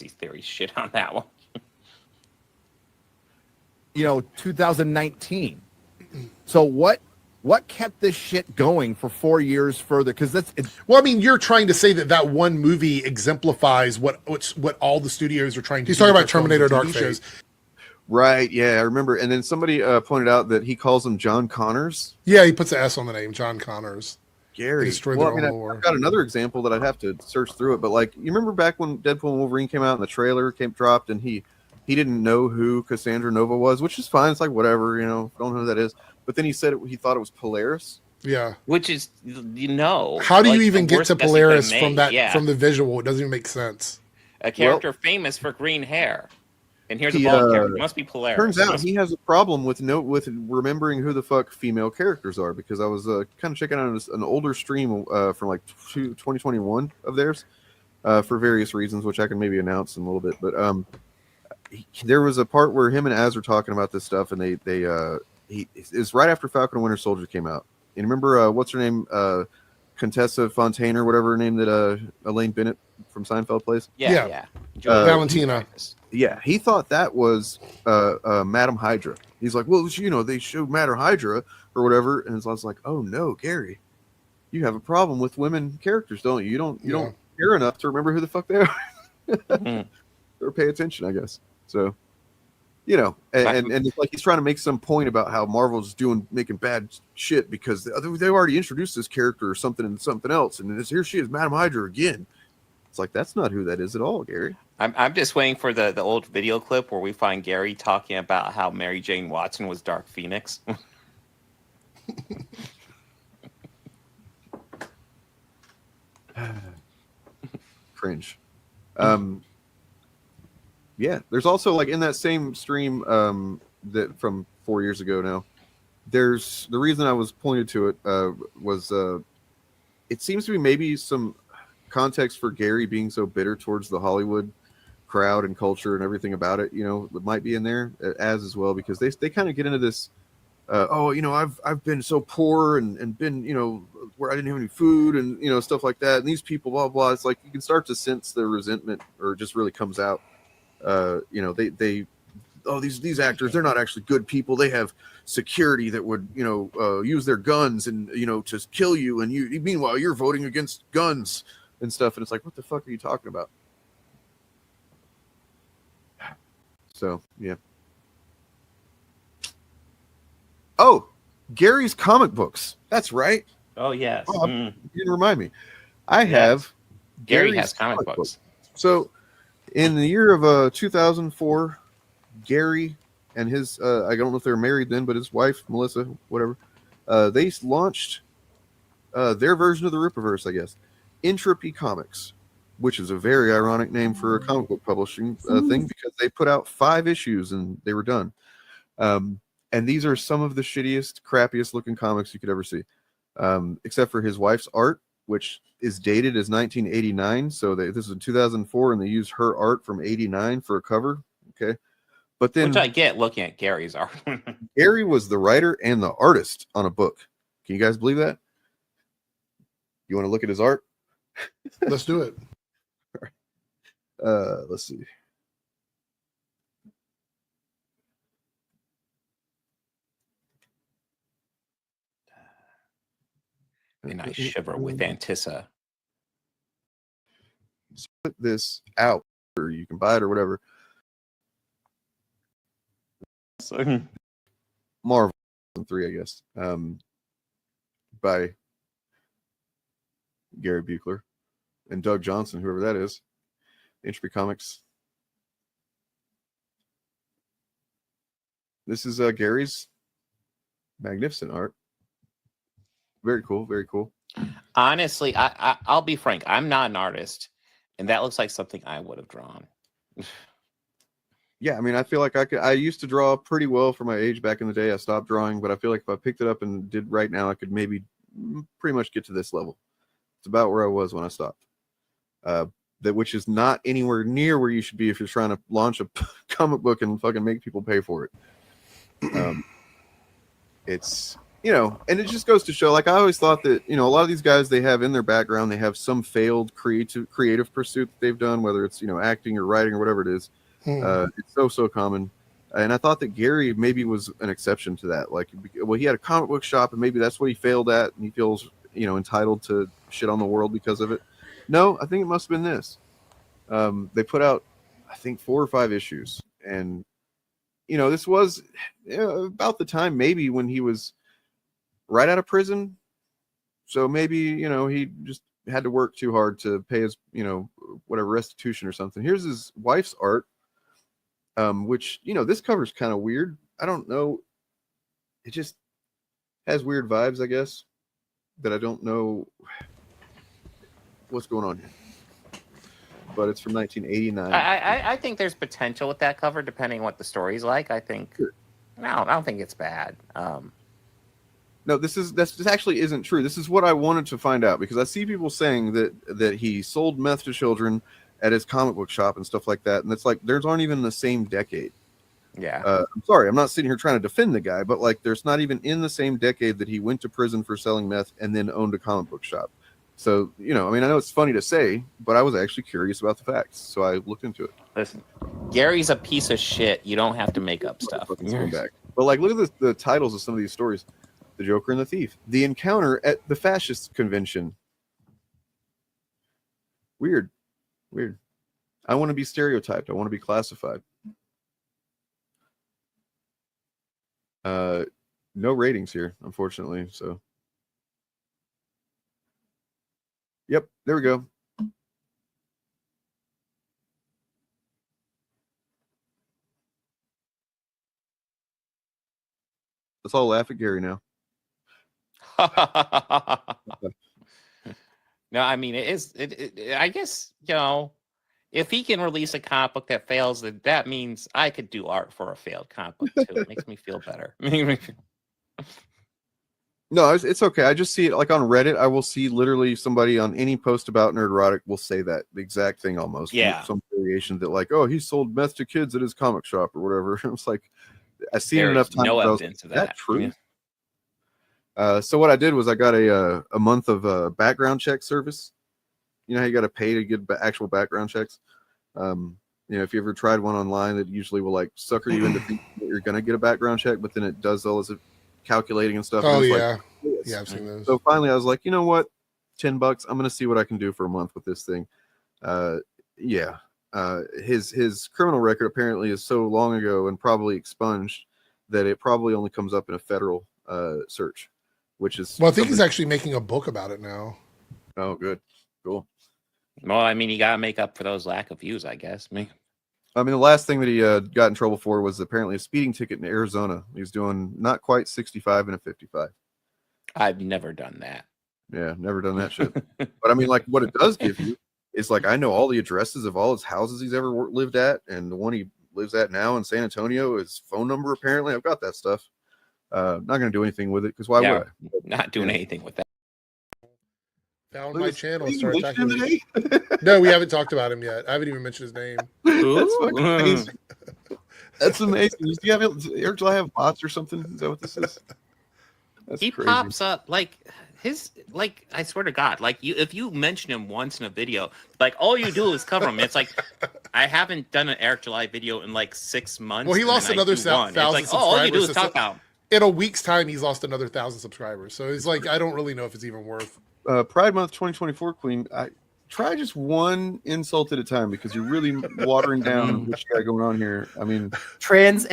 theory shit on that one. 2019. So what kept this shit going for 4 years further? Because well, I mean, you're trying to say that one movie exemplifies what all the studios are trying to. He's talking about Terminator Dark Fate. Right, yeah, I remember. And then somebody pointed out that he calls him John Connors. Yeah, he puts an S on the name, John Connors. Gary. Well, I've got another example that I'd have to search through it, but like, you remember back when Deadpool and Wolverine came out and the trailer dropped, and he didn't know who Cassandra Nova was, which is fine. It's like, whatever, don't know who that is. But then he said he thought it was Polaris. Yeah, which is how do you even get to Polaris from that from the visual? It doesn't even make sense. A character famous for green hair. And here's a bald character. It must be Polaris. Turns out he has a problem with remembering who the fuck female characters are, because I was kind of checking out an older stream from like 2021 of theirs for various reasons, which I can maybe announce in a little bit. But there was a part where him and Az were talking about this stuff, and it's right after Falcon and Winter Soldier came out. And remember what's her name, Contessa Fontaine or whatever her name that Elaine Bennett from Seinfeld plays? Yeah. Valentina. Yeah, he thought that was Madam Hydra. He's like, well, they showed Madam Hydra or whatever, and I was like, oh no, Gary, you have a problem with women characters, don't you? You don't care enough to remember who the fuck they are, or pay attention, I guess. So, and it's like he's trying to make some point about how Marvel's making bad shit because they already introduced this character or something in something else, and here she is, Madam Hydra again. It's like, that's not who that is at all, Gary. I'm just waiting for the old video clip where we find Gary talking about how Mary Jane Watson was Dark Phoenix. Cringe. Yeah, there's also, like, in that same stream that from 4 years ago now, there's the reason I was pointed to it was it seems to be maybe some context for Gary being so bitter towards the Hollywood crowd and culture and everything about it, it might be in there as well, because they kind of get into this I've been so poor and been where I didn't have any food and stuff like that, and these people blah blah. It's like you can start to sense the resentment, or it just really comes out. These actors, they're not actually good people. They have security that would use their guns and to kill you, and meanwhile you're voting against guns and stuff, and it's like, what the fuck are you talking about? So, yeah. Oh, Gary's comic books. That's right. Oh, yes. Oh, you didn't remind me. I have Gary has comic books. So, in the year of 2004, Gary and his, I don't know if they were married then, but his wife, Melissa, whatever, they launched their version of the Rippaverse, I guess. Entropy Comics, which is a very ironic name for a comic book publishing thing, because they put out 5 issues and they were done. And these are some of the shittiest, crappiest looking comics you could ever see, except for his wife's art, which is dated as 1989. So this is in 2004, and they used her art from 89 for a cover. Okay. But then, which I get looking at Gary's art. Gary was the writer and the artist on a book. Can you guys believe that? You want to look at his art? Let's do it. Let's see. And I shiver with Antissa. Put this out, or you can buy it or whatever. So, Marvel 3, I guess, by Gary Buechler and Doug Johnson, whoever that is. Entropy Comics. This is Gary's magnificent art. Very cool, very cool. Honestly, I'll be frank. I'm not an artist, and that looks like something I would have drawn. Yeah, I mean, I feel like I used to draw pretty well for my age back in the day. I stopped drawing, but I feel like if I picked it up and did right now, I could maybe pretty much get to this level. It's about where I was when I stopped. Which is not anywhere near where you should be if you're trying to launch a comic book and fucking make people pay for it. It's you know, and it just goes to show, like, I always thought that, you know, a lot of these guys, they have in their background, they have some failed creative pursuit that they've done, whether it's, you know, acting or writing or whatever it is. It's so common. And I thought that Gary maybe was an exception to that. Like, well, he had a comic book shop and maybe that's what he failed at. And he feels, you know, entitled to shit on the world because of it. No, I think it must have been this. They put out, I think, 4 or 5 issues. And, you know, this was about the time maybe when he was right out of prison. So maybe, you know, he just had to work too hard to pay his, you know, whatever restitution or something. Here's his wife's art, which, you know, this cover's kind of weird. I don't know. It just has weird vibes, I guess, that I don't know what's going on here. But it's from 1989. I think there's potential with that cover, depending on what the story's like. I think, Sure. no, I don't think it's bad. No, this actually isn't true. This is what I wanted to find out, because I see people saying that he sold meth to children at his comic book shop and stuff like that, and it's like theirs aren't even the same decade. Yeah. I'm sorry, I'm not sitting here trying to defend the guy, but like there's not even in the same decade that he went to prison for selling meth and then owned a comic book shop. So, you know, I mean, I know it's funny to say, but I was actually curious about the facts, so I looked into it. Listen, Gary's a piece of shit. You don't have to make up stuff. Back. But like, look at the titles of some of these stories: The Joker and the Thief, The Encounter at the Fascist Convention. Weird. I want to be stereotyped. I want to be classified. No ratings here, unfortunately. So, yep, there we go. Let's all laugh at Gary now. No, I mean, I guess, you know, if he can release a comic book that fails, then that means I could do art for a failed comic book too. It makes me feel better. No, it's okay. I just see it like on Reddit. I will see literally somebody on any post about Nerdrotic will say that the exact thing almost. Yeah. Some variation that like, oh, he sold meth to kids at his comic shop or whatever. It's like, I've seen it enough times. No evidence of that. Is that true? Yeah. So what I did was I got a month of background check service. You know how you got to pay to get actual background checks. You know, if you ever tried one online, that usually will like sucker you into thinking that you're gonna get a background check, but then it does all this calculating and stuff. Oh, and yeah. Like, Yeah, I've seen those. So finally I was like, you know what? $10. I'm gonna see what I can do for a month with this thing. Yeah. His criminal record apparently is so long ago and probably expunged that it probably only comes up in a federal search, which is Well, I think he's actually making a book about it now. Oh, good. Cool. Well, I mean, you got to make up for those lack of views, I guess. I mean, the last thing that he got in trouble for was apparently a speeding ticket in Arizona. He was doing not quite 65 and a 55. I've never done that. Yeah, never done that shit. But I mean, like, what it does give you is like, I know all the addresses of all his houses he's ever lived at, and the one he lives at now in San Antonio, his phone number, apparently. I've got that stuff. Not going to do anything with it, because why would I? Not doing anything with that. Found my channel and started attacking me. No, we haven't talked about him yet. I haven't even mentioned his name. That's fucking amazing. That's amazing. Does Eric July have bots or something? Is that what this is? That's he crazy. Pops up like I swear to God, like if you mention him once in a video, like all you do is cover him. It's like I haven't done an Eric July video in like 6 months. Well, he lost another 1,000 subscribers. All you do is talk about him. In a week's time, he's lost another 1,000 subscribers. So it's like I don't really know if it's even worth. Pride Month 2024, Queen. I try just one insult at a time, because you're really watering down what you got going on here. I mean, trans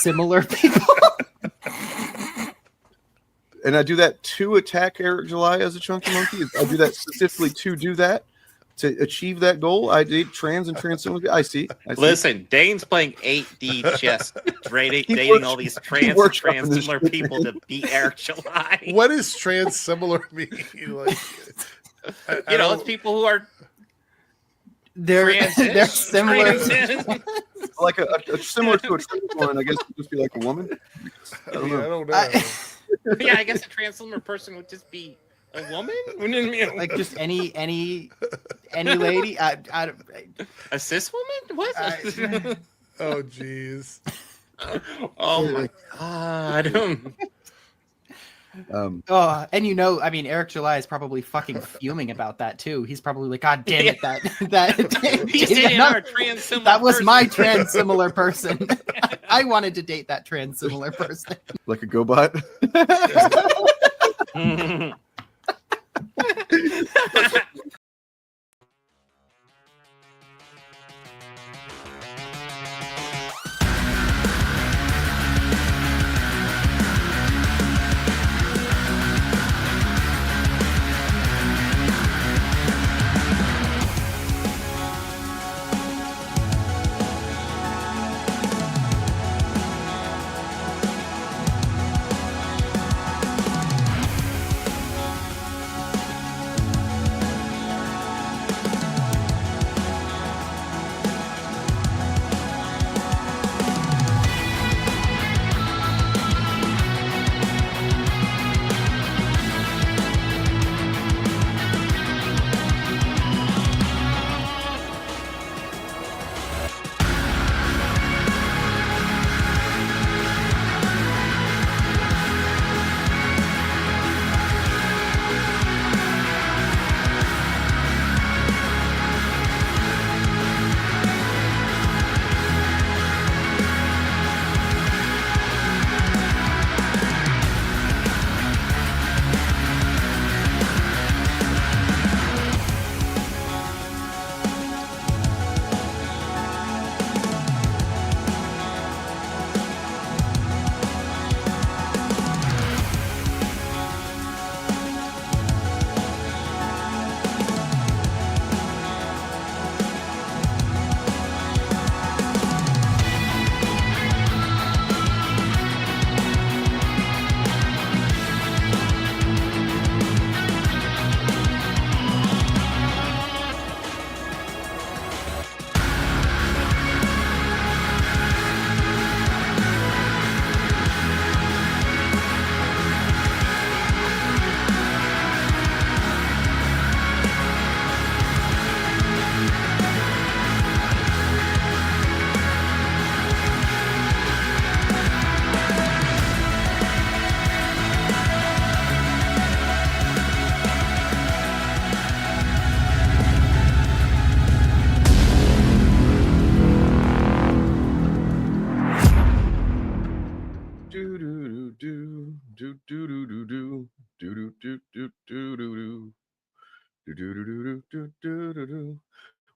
similar people. And I do that to attack Eric July as a chunky monkey. I do that specifically to do that, to achieve that goal. I date trans and transsexual. I see. Listen, Dane's playing 8D chess, dating all these trans-similar people to beat Eric July. What does trans-similar mean? Like, you know, it's people who are they're similar. Like a similar to a trans woman, I guess would just be like a woman. I don't know. Yeah, I guess a trans-similar person would just be a woman. Like just any lady. A cis woman? What? Oh jeez. Oh my God. Oh, and I mean, Eric July is probably fucking fuming about that too. He's probably like, God damn it, He's dating our trans similar that was person. my trans similar person. I wanted to date that trans similar person. Like a GoBot.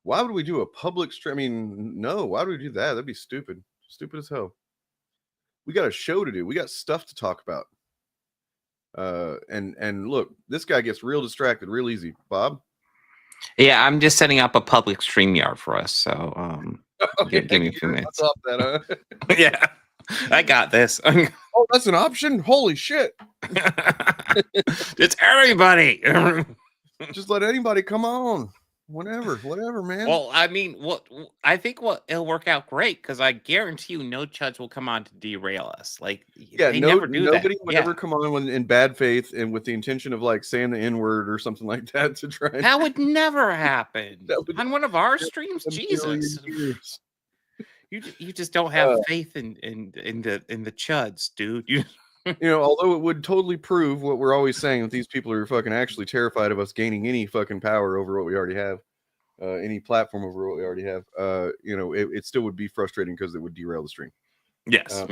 Why would we do a public stream? I mean, no. Why would we do that? That'd be stupid. Stupid as hell. We got a show to do. We got stuff to talk about. And look, this guy gets real distracted real easy. Bob? Yeah, I'm just setting up a public StreamYard for us. So give me a few minutes. That, Yeah, I got this. Oh, that's an option? Holy shit. It's everybody. Just let anybody come on. Whatever, man. Well, I mean, I think it'll work out great because I guarantee you, no Chuds will come on to derail us. Like, yeah, they never do nobody that. would ever come on in bad faith and with the intention of like saying the N-word or something like that to try. That would never happen on one of our streams. Jesus, you just don't have faith in the Chuds, dude. Although it would totally prove what we're always saying, that these people are fucking actually terrified of us gaining any fucking power over what we already have, any platform over what we already have. It still would be frustrating because it would derail the stream. Yes.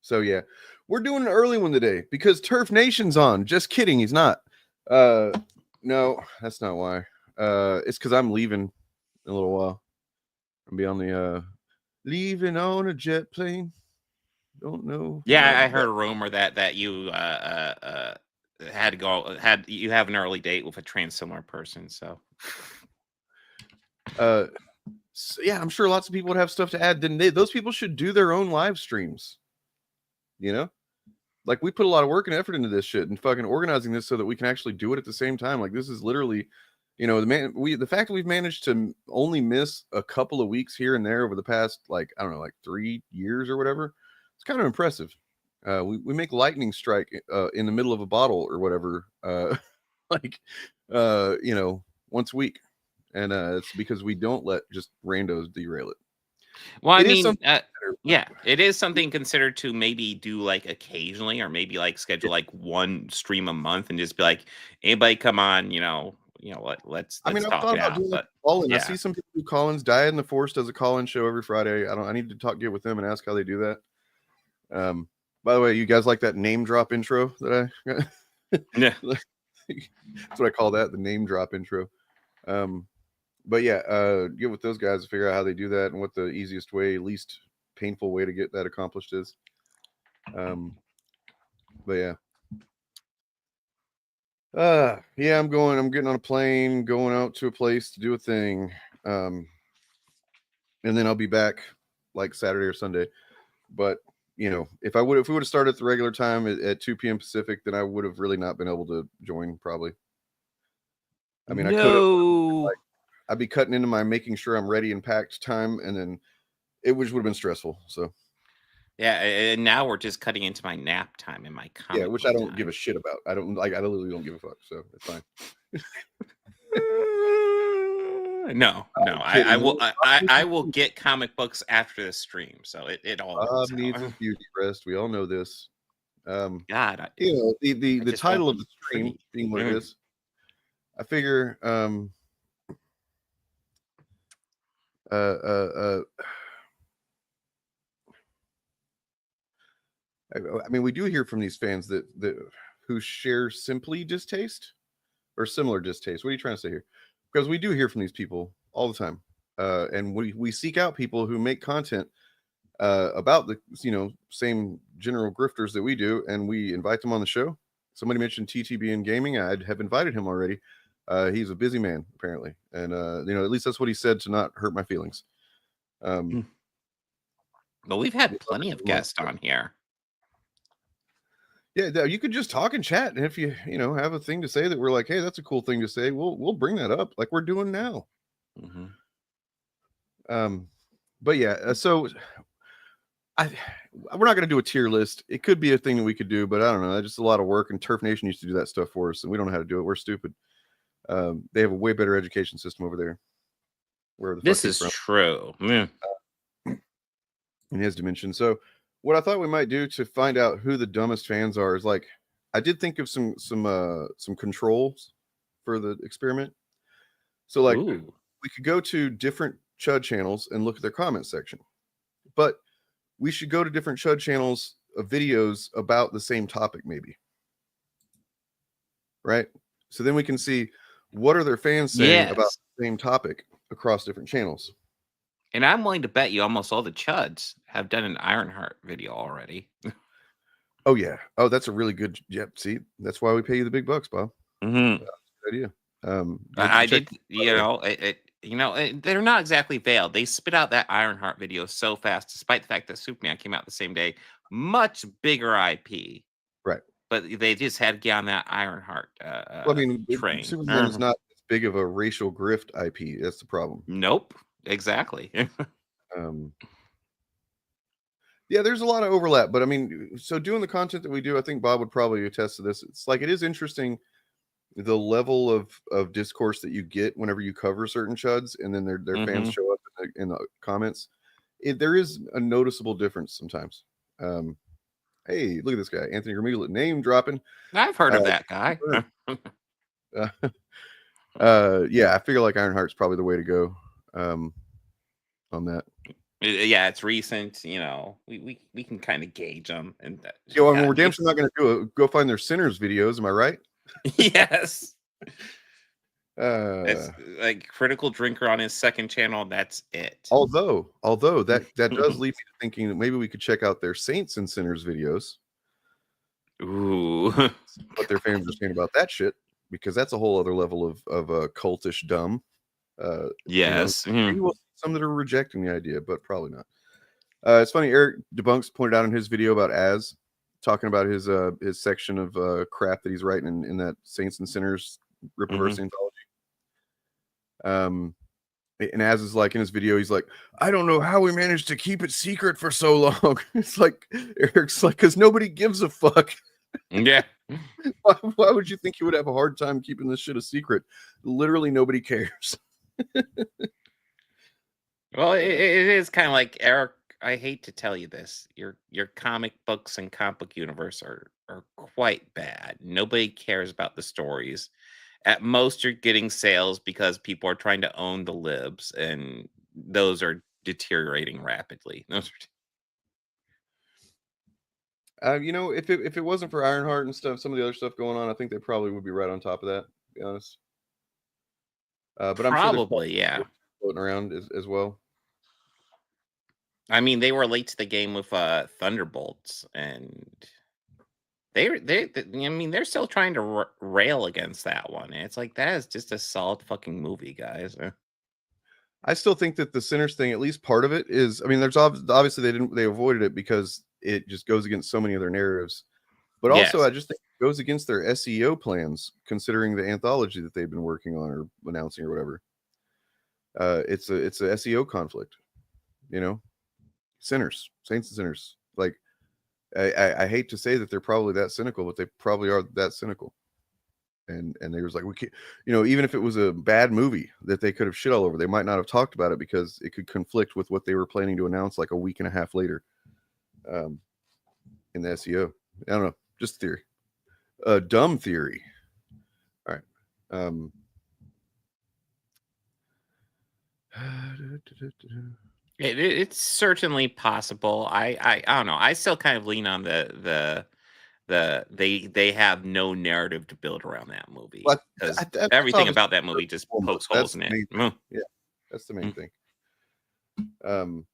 So yeah, we're doing an early one today because Turf Nation's on. Just kidding, he's not. No, that's not why. It's because I'm leaving in a little while. I'll be on the leaving on a jet plane. Don't know. Yeah, I heard a rumor that you you have an early date with a trans similar person. So yeah, I'm sure lots of people would have stuff to add. Those people should do their own live streams. Like we put a lot of work and effort into this shit and fucking organizing this so that we can actually do it at the same time. Like this is literally, the fact that we've managed to only miss a couple of weeks here and there over the past, like 3 years or whatever. It's kind of impressive. We make lightning strike in the middle of a bottle or whatever, once a week, and it's because we don't let just randos derail it. Well, I It is mean, something yeah, it is something considered to maybe do like occasionally, or maybe like schedule like one stream a month and just be like, anybody come on, let's I mean, I've talk thought it about out. doing But call-in. I yeah, see some people do call-ins. Diet in the Force does a call-in show every Friday. I need to get with them and ask how they do that. By the way, you guys like that name drop intro that I got? yeah. That's what I call that, the name drop intro. But yeah, get with those guys to figure out how they do that and what the easiest way, least painful way to get that accomplished is. But yeah. Yeah, I'm getting on a plane, going out to a place to do a thing. And then I'll be back like Saturday or Sunday. But if we would have started at the regular time at 2 p.m. Pacific, then I would have really not been able to join probably. I mean, I could have, like, I'd be cutting into my making sure I'm ready and packed time, and then it would have been stressful. So Yeah, and now we're just cutting into my nap time and my comic. yeah, which I don't give a shit about. I literally don't give a fuck. So it's fine. No, I will get comic books after the stream, so it all works needs out. his beauty rest. We all know this. God, the title of the stream pretty. being what it is. I figure I mean, we do hear from these fans that who share simply distaste or similar distaste. What are you trying to say here? Because we do hear from these people all the time, and we seek out people who make content about the same general grifters that we do, and we invite them on the show. Somebody mentioned TTB and gaming. I have invited him already. He's a busy man apparently, and at least that's what he said to not hurt my feelings. But we've had plenty of guests on here. Yeah, you could just talk and chat, and if you have a thing to say that we're like, hey, that's a cool thing to say, we'll bring that up like we're doing now. But yeah, so we're not going to do a tier list. It could be a thing that we could do, but I don't know. That's just a lot of work, and Turf Nation used to do that stuff for us, and we don't know how to do it. We're stupid. They have a way better education system over there. Where this is true. In his dimension. So what I thought we might do to find out who the dumbest fans are is, like, I did think of some controls for the experiment. So like we could go to different Chud channels and look at their comment section, but we should go to different Chud channels of videos about the same topic, maybe. Right? So then we can see what are their fans saying about the same topic across different channels. And I'm willing to bet you almost all the Chuds have done an Ironheart video already. Oh yeah. Oh, that's a really good. Yep. See, that's why we pay you the big bucks, Bob. Good idea. I did. They're not exactly veiled. They spit out that Ironheart video so fast, despite the fact that Superman came out the same day. Much bigger IP, right? But they just had to get on that Ironheart. Well, I mean, train. Superman is not as big of a racial grift IP. That's the problem. Nope. Exactly. Yeah, there's a lot of overlap, but I mean, so doing the content that we do, I think Bob would probably attest to this. It's like, it is interesting the level of discourse that you get whenever you cover certain Chuds, and then their fans show up in the comments. There is a noticeable difference sometimes. Hey, look at this guy, Anthony Remedial, name dropping. I've heard of that guy. Yeah, I figure like Ironheart's probably the way to go on that. Yeah, it's recent. We can kind of gauge them, and we're damn sure not going to go find their Sinners videos. Am I right? Yes. It's like Critical Drinker on his second channel. That's it. Although that does leave me to thinking that maybe we could check out their Saints and Sinners videos. Ooh, what their fans are saying about that shit, because that's a whole other level of cultish dumb. Yes. Maybe we'll see some that are rejecting the idea, but probably not. It's funny. Eric Debunks pointed out in his video about Az, talking about his section of crap that he's writing in that Saints and Sinners Rippaverse anthology. And Az is like, in his video, he's like, I don't know how we managed to keep it secret for so long. It's like, Eric's like, because nobody gives a fuck. Yeah. Why would you think you would have a hard time keeping this shit a secret? Literally nobody cares. Well, it is kind of like Eric. I hate to tell you this. Your comic books and comic book universe are quite bad. Nobody cares about the stories. At most, you're getting sales because people are trying to own the libs, and those are deteriorating rapidly. Those If it wasn't for Ironheart and stuff, some of the other stuff going on, I think they probably would be right on top of that. To be honest, but I'm sure there's probably, yeah. floating around as well. I mean, they were late to the game with Thunderbolts, and I mean, they're still trying to rail against that one. And it's like that is just a solid fucking movie, guys. I still think that the Sinners thing, at least part of it, is. I mean, there's obviously they avoided it because it just goes against so many of their narratives. But also, Yes. I just think it goes against their SEO plans, considering the anthology that they've been working on or announcing or whatever. It's a SEO conflict, you know. Sinners, Saints and Sinners. Like, I hate to say that they're probably that cynical, but they probably are that cynical. And they was like, we can't, even if it was a bad movie that they could have shit all over, they might not have talked about it because it could conflict with what they were planning to announce like a week and a half later. In the SEO, I don't know, just theory, dumb theory. All right. It's certainly possible. I don't know. I still kind of lean on the they have no narrative to build around that movie Well, because that's everything obviously about that movie just pokes that's holes in the it. main thing. Yeah, that's the main Mm. thing.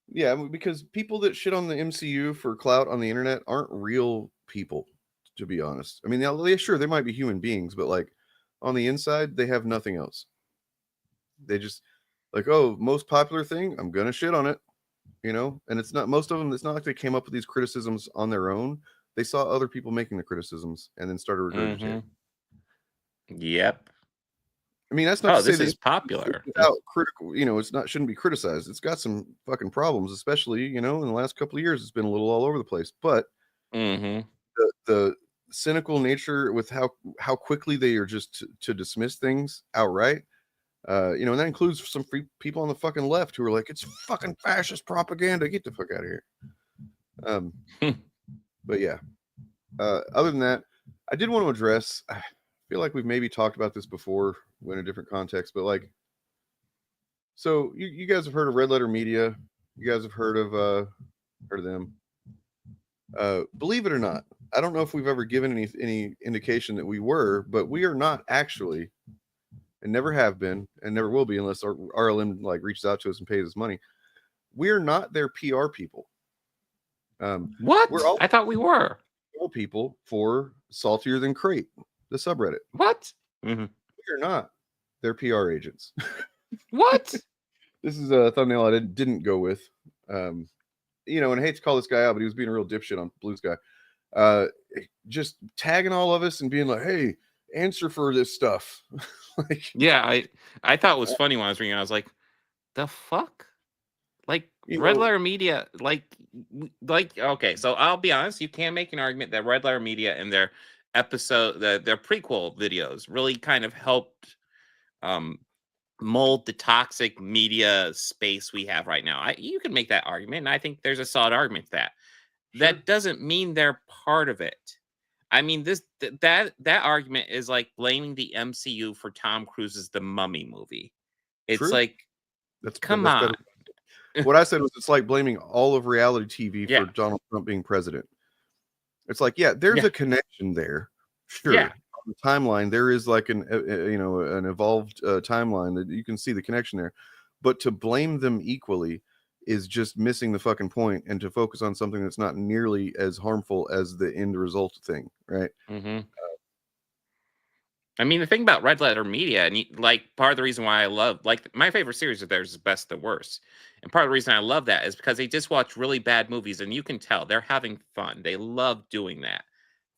Yeah, because people that shit on the MCU for clout on the internet aren't real people, to be honest. I mean, sure, they might be human beings, but like on the inside, they have nothing else. They just like, oh, most popular thing, I'm gonna shit on it, And it's not most of them. It's not like they came up with these criticisms on their own. They saw other people making the criticisms and then started regurgitating. Yep. I mean, that's not Oh, to say this that is popular. without critical, shouldn't be criticized. It's got some fucking problems, especially, in the last couple of years, it's been a little all over the place. But the cynical nature with how quickly they are just to dismiss things outright, and that includes some free people on the fucking left who are like, it's fucking fascist propaganda. Get the fuck out of here. But yeah, other than that, I did want to address. I feel like we've maybe talked about this before in a different context, but like, so you guys have heard of Red Letter Media. You guys have heard of them. Believe it or not, I don't know if we've ever given any indication that we were, but we are not actually, and never have been, and never will be unless our RLM like reaches out to us and pays us money. We are not their PR people. What? We're all I thought we were PR people for Saltier Than Crate, the subreddit. What? We are not their PR agents. What? This is a thumbnail I didn't go with. And I hate to call this guy out, but he was being a real dipshit on Blue Sky. Just tagging all of us and being like, hey, answer for this stuff. Like, Yeah, I thought it was funny when I was reading. I was like, the fuck? Like Red Letter Media, like okay. So I'll be honest, you can make an argument that Red Letter Media and their episode, their prequel videos, really kind of helped mold the toxic media space we have right now. You can make that argument, and I think there's a solid argument to that. Sure. That doesn't mean they're part of it. I mean, that argument is like blaming the MCU for Tom Cruise's The Mummy movie. It's True. like, come on. What I said was it's like blaming all of reality TV for Donald Trump being president. It's like, there's a connection there. Sure. Yeah. On the timeline, there is like an evolved timeline that you can see the connection there. But to blame them equally is just missing the fucking point, and to focus on something that's not nearly as harmful as the end result thing, right? I mean, the thing about Red Letter Media, and like part of the reason why I love, like my favorite series of theirs is Best to Worst, and part of the reason I love that is because they just watch really bad movies, and you can tell they're having fun. They love doing that.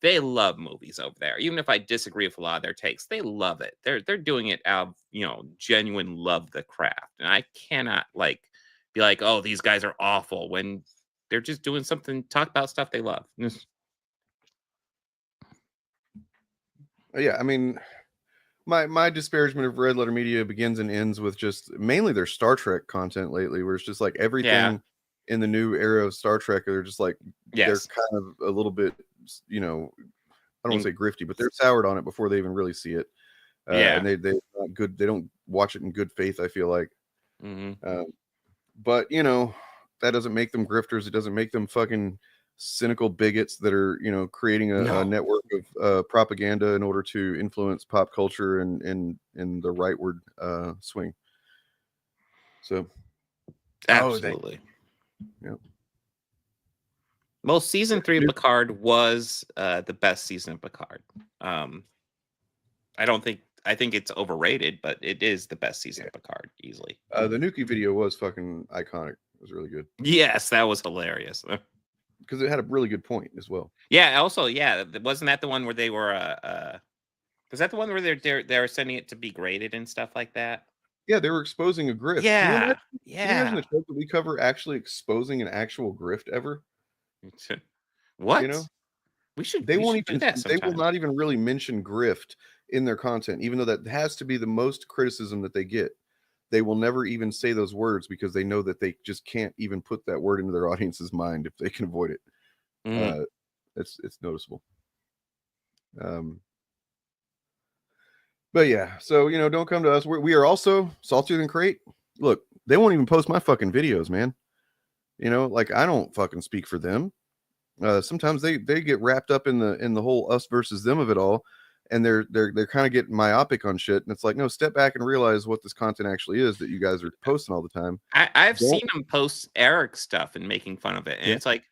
They love movies over there, even if I disagree with a lot of their takes. They love it. They're doing it out of genuine love of the craft, and I cannot like be like, oh, these guys are awful when they're just doing something, talk about stuff they love. Yeah, I mean, my disparagement of Red Letter Media begins and ends with just mainly their Star Trek content lately, where it's just like everything in the new era of Star Trek, they're just like they're Yes. kind of a little bit, you know, I don't want In- to say grifty, but they're soured on it before they even really see it. Yeah. And they not good. They don't watch it in good faith, I feel like. Mhm. But you know, that doesn't make them grifters. It doesn't make them fucking cynical bigots that are, you know, creating a network of propaganda in order to influence pop culture and in the rightward swing. So Absolutely. yeah. Well, season 3 of Picard was the best season of Picard. I think it's overrated, but it is the best season of Picard easily. The Nuki video was fucking iconic. It was really good. Yes, that was hilarious. Because it had a really good point as well. Yeah, also, wasn't that the one where they were was that the one where they're sending it to be graded and stuff like that? Yeah, they were exposing a grift. Yeah. Can you imagine the show that we cover actually exposing an actual grift ever? What? You know? We should They we won't should do even that they will sometime. not even really mention grift in their content, even though that has to be the most criticism that they get. They will never even say those words because they know that they just can't even put that word into their audience's mind if they can avoid it. Mhm. It's noticeable. But yeah, so you know, don't come to us. We are also saltier than crate. Look, they won't even post my fucking videos, man. You know, like I don't fucking speak for them. Sometimes they get wrapped up in the whole us versus them of it all, and they're kind of getting myopic on shit. And it's like, no, step back and realize what this content actually is that you guys are posting all the time. I've seen them post Eric stuff and making fun of it, and it's like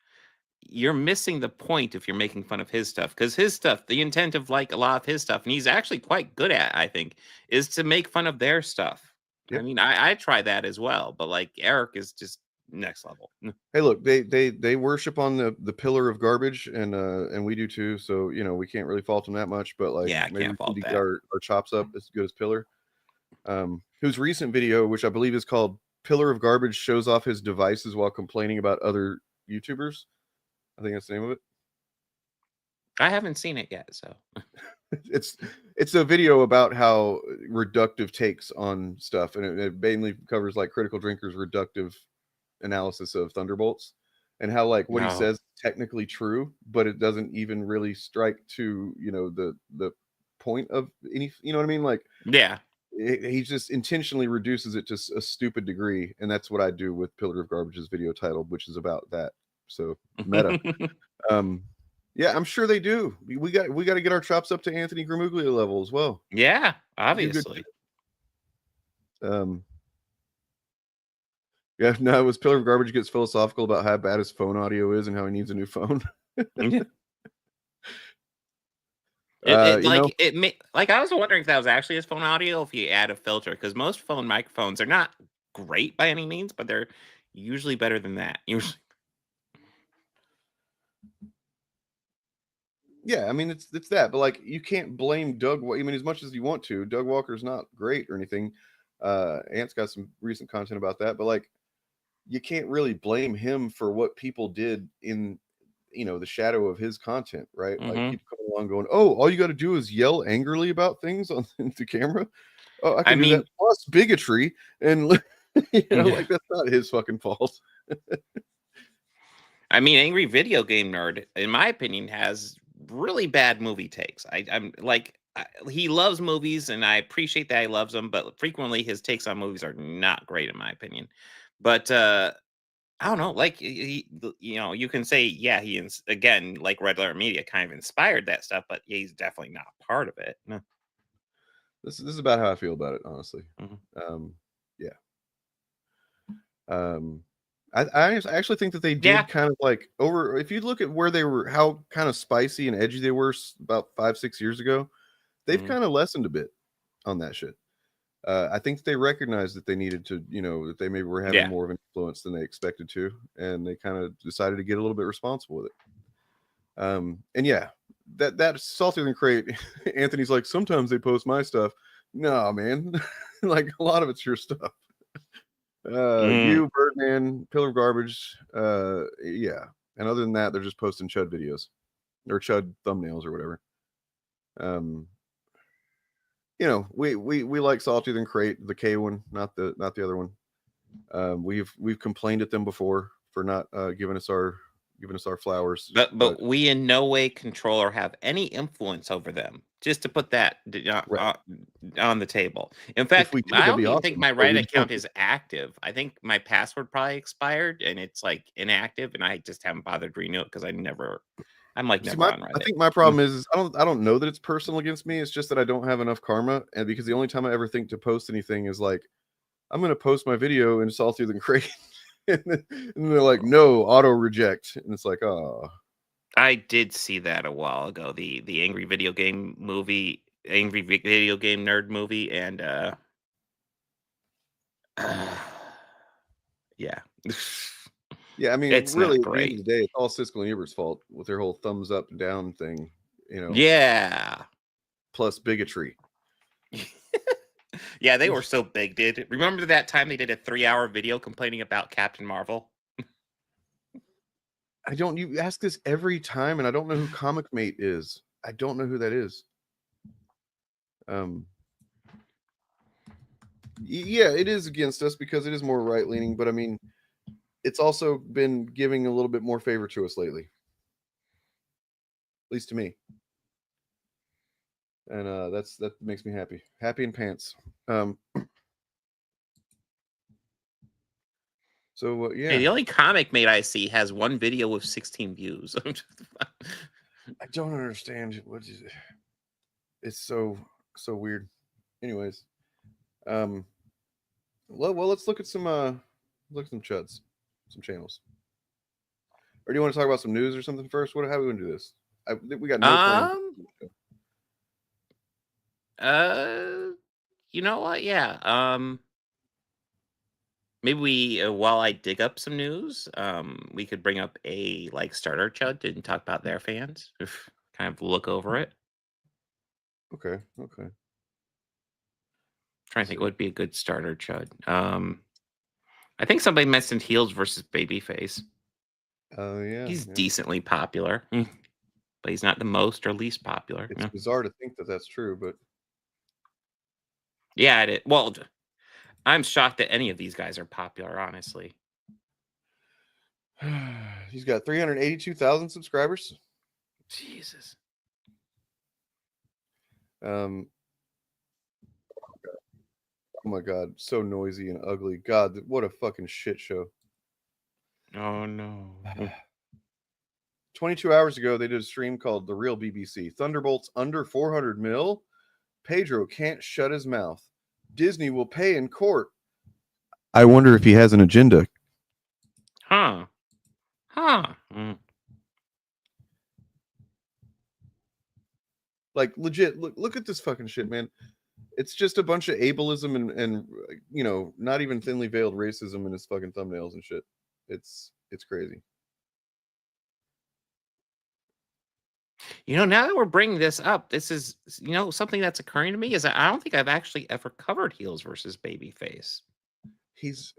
you're missing the point if you're making fun of his stuff, because his stuff, the intent of like a lot of his stuff, and he's actually quite good at, I think, is to make fun of their stuff. Yep. I mean, I try that as well, but like Eric is just next level. Hey, look, they worship on the pillar of garbage, and we do too. So you know, we can't really fault them that much. But like, Yeah, I maybe we can't fault need to that. get our chops up as good as Pillar. Whose recent video, which I believe is called "Pillar of Garbage," shows off his devices while complaining about other YouTubers. I think that's the name of it. I haven't seen it yet, so It's a video about how reductive takes on stuff, and it mainly covers like Critical Drinker's reductive analysis of Thunderbolts, and how like what he says is technically true, but it doesn't even really strike to, you know, the point of any, you know what I mean? Like, yeah. he just intentionally reduces it to a stupid degree, and that's what I do with Pillar of Garbage's video titled, which is about that. So meta. Yeah, I'm sure they do. We got to get our chops up to Anthony Gramuglia level as well. Yeah, obviously. Yeah, no, it was Pillar of Garbage gets philosophical about how bad his phone audio is and how he needs a new phone. Like I was wondering if that was actually his phone audio, if you add a filter, because most phone microphones are not great by any means, but they're usually better than that. Usually. Yeah, I mean it's that, but like you can't blame Doug. I mean, as much as you want to, Doug Walker's not great or anything. Ant's got some recent content about that, but like you can't really blame him for what people did in, you know, the shadow of his content, right? Like people coming along going, "Oh, all you got to do is yell angrily about things on the camera." Oh, I can do that. Plus bigotry, and you know, like that's not his fucking fault. I mean, Angry Video Game Nerd, in my opinion, has really bad movie takes. I'm like, he loves movies, and I appreciate that he loves them, but frequently his takes on movies are not great, in my opinion. But I don't know, like you know, you can say, yeah, again, like Red Letter Media, kind of inspired that stuff, but he's definitely not part of it. No. This is about how I feel about it, honestly. Yeah. I actually think that they did kind of like over. If you look at where they were, how kind of spicy and edgy they were about 5-6 years ago, they've kind of lessened a bit on that shit. I think they recognized that they needed to, you know, that they maybe were having more of an influence than they expected to, and they kind of decided to get a little bit responsible with it. And yeah, that's saltier than crate. Anthony's like, sometimes they post my stuff. No, man, like a lot of it's your stuff. You, Birdman, Pillar of Garbage, yeah. And other than that, they're just posting Chud videos or Chud thumbnails or whatever. you know, we like Sawtooth and Crate, the K one, not the other one. We've complained at them before for not giving us our flowers. But we in no way control or have any influence over them. Just to put that on the table. In fact, we could, I that'd don't be even think awesome, my but we Reddit account don't. is active. I think my password probably expired and it's like inactive, and I just haven't bothered to renew it because I'm like See, never on Reddit. I think my problem is I don't know that it's personal against me. It's just that I don't have enough karma, and because the only time I ever think to post anything is like, I'm going to post my video in Sawtooth and Crate, and they're like, no, auto reject, and it's like, oh. I did see that a while ago. The angry video game nerd movie, and yeah. Yeah, I mean, It's really, not at the end of great. the day, it's all Siskel and Ebert's fault with their whole thumbs up and down thing, you know. Yeah. Plus bigotry. Yeah, they were so big, dude. Remember that time they did a 3-hour video complaining about Captain Marvel? You ask this every time, and I don't know who Comic Mate is. I don't know who that is. Yeah, it is against us because it is more right leaning, but I mean, it's also been giving a little bit more favor to us lately, at least to me, and that makes me happy in pants. So yeah, Hey, the only Comic Mate I see has one video with 16 views. I don't understand what is it. It's so weird. Anyways, well, let's look at some chuds, some channels. Or do you want to talk about some news or something first? How are we gonna do this? We got no plan. You know what? Yeah. Maybe we, while I dig up some news, we could bring up a starter chud and talk about their fans. Kind of look over it. Okay. Trying to think what would be a good starter chud. I think somebody mentioned Heels versus Babyface. Oh yeah. He's decently popular, but he's not the most or least popular. It's bizarre to think that that's true, but yeah, it is. Well, I'm shocked that any of these guys are popular, honestly. He's got 382,000 subscribers. Jesus. Oh my god, so noisy and ugly. God, what a fucking shit show. Oh no. 22 hours ago, they did a stream called The Real BBC. Thunderbolts under 400 mil. Pedro can't shut his mouth. Disney will pay in court. I wonder if he has an agenda. Huh. Like, legit, look at this fucking shit, man. It's just a bunch of ableism and you know, not even thinly veiled racism in his fucking thumbnails and shit. It's crazy. You know, now that we're bringing this up, this is, you know, something that's occurring to me is that I don't think I've actually ever covered Heels versus Babyface. He's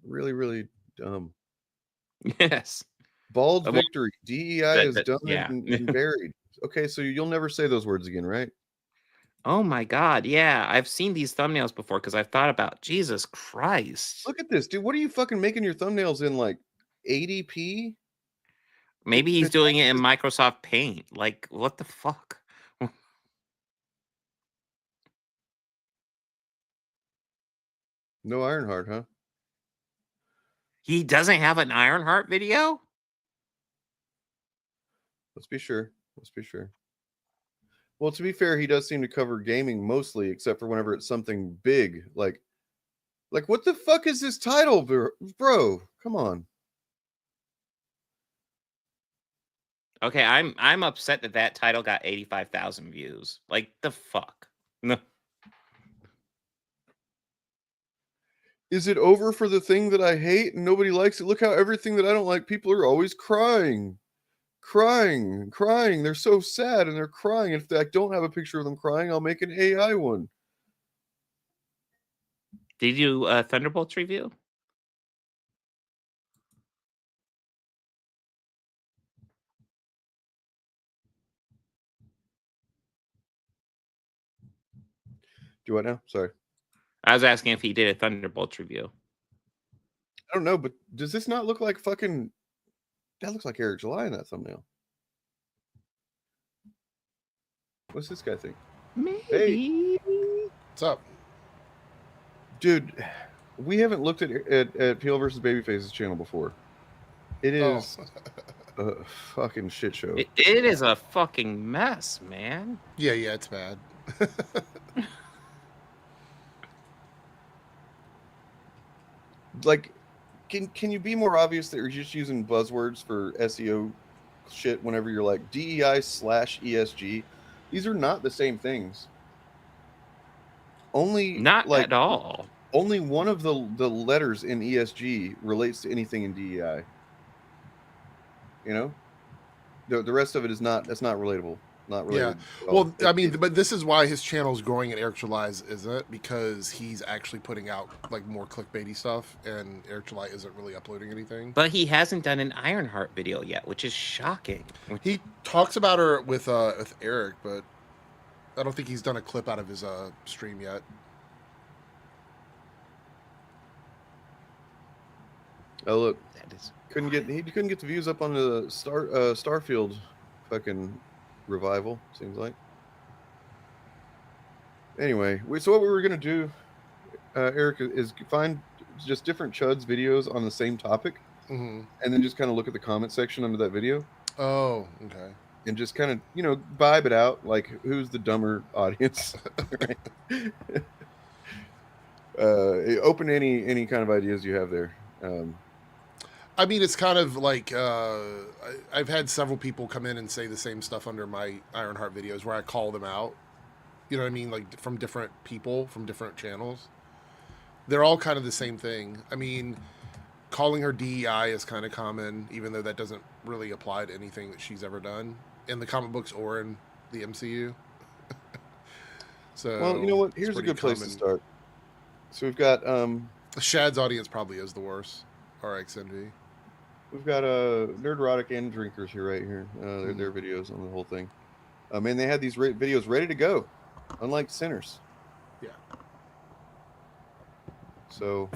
really, really dumb. Yes. Bald victory. DEI is done yeah. and buried. Okay, so you'll never say those words again, right? Oh my God. Yeah. I've seen these thumbnails before because I've thought about Jesus Christ. Look at this, dude. What are you fucking making your thumbnails in, like 80p? Maybe he's doing it in Microsoft Paint. Like, what the fuck? No Ironheart, huh? He doesn't have an Ironheart video? Let's be sure. Well, to be fair, he does seem to cover gaming mostly, except for whenever it's something big. Like what the fuck is this title, bro? Come on. Okay, I'm upset that title got 85,000 views. Like, the fuck? No. Is it over for the thing that I hate and nobody likes it? Look how everything that I don't like, people are always crying. They're so sad and they're crying. If I don't have a picture of them crying, I'll make an AI one. Did you do a Thunderbolts review? Do what now? Sorry. I was asking if he did a Thunderbolts review. I don't know, but does this not look like fucking... That looks like Eric July in that thumbnail. What's this guy think? Maybe. Hey. What's up? Dude, we haven't looked at Peel versus Babyface's channel before. It is a fucking shit show. It is a fucking mess, man. Yeah, it's bad. Like, can you be more obvious that you're just using buzzwords for SEO shit whenever you're like DEI/ESG? These are not the same things. Only Not at all. Only one of the letters in ESG relates to anything in DEI. You know, the rest of it is not. That's not relatable. Not related. Yeah. Well, I mean, but this is why his channel is growing and Eric July's isn't, because he's actually putting out like more clickbaity stuff, and Eric July isn't really uploading anything. But he hasn't done an Ironheart video yet, which is shocking. He talks about her with Eric, but I don't think he's done a clip out of his stream yet. Oh look, That is he couldn't get the views up on the Starfield fucking revival. Seems like. Anyway, so what we were gonna do, Eric, is find just different Chuds videos on the same topic, and then just kind of look at the comment section under that video. Oh, okay. And just kind of, vibe it out, like who's the dumber audience. Open any kind of ideas you have there. I mean, it's kind of like I've had several people come in and say the same stuff under my Ironheart videos where I call them out. You know what I mean? Like from different people, from different channels. They're all kind of the same thing. I mean, calling her DEI is kind of common, even though that doesn't really apply to anything that she's ever done in the comic books or in the MCU. So, well, you know what? Here's a good place to start. So we've got Shad's audience probably is the worst. RXNV. We've got Nerdrotic and Drinkers here, right here. Their videos on the whole thing. And they had these videos ready to go, unlike Sinners. Yeah. So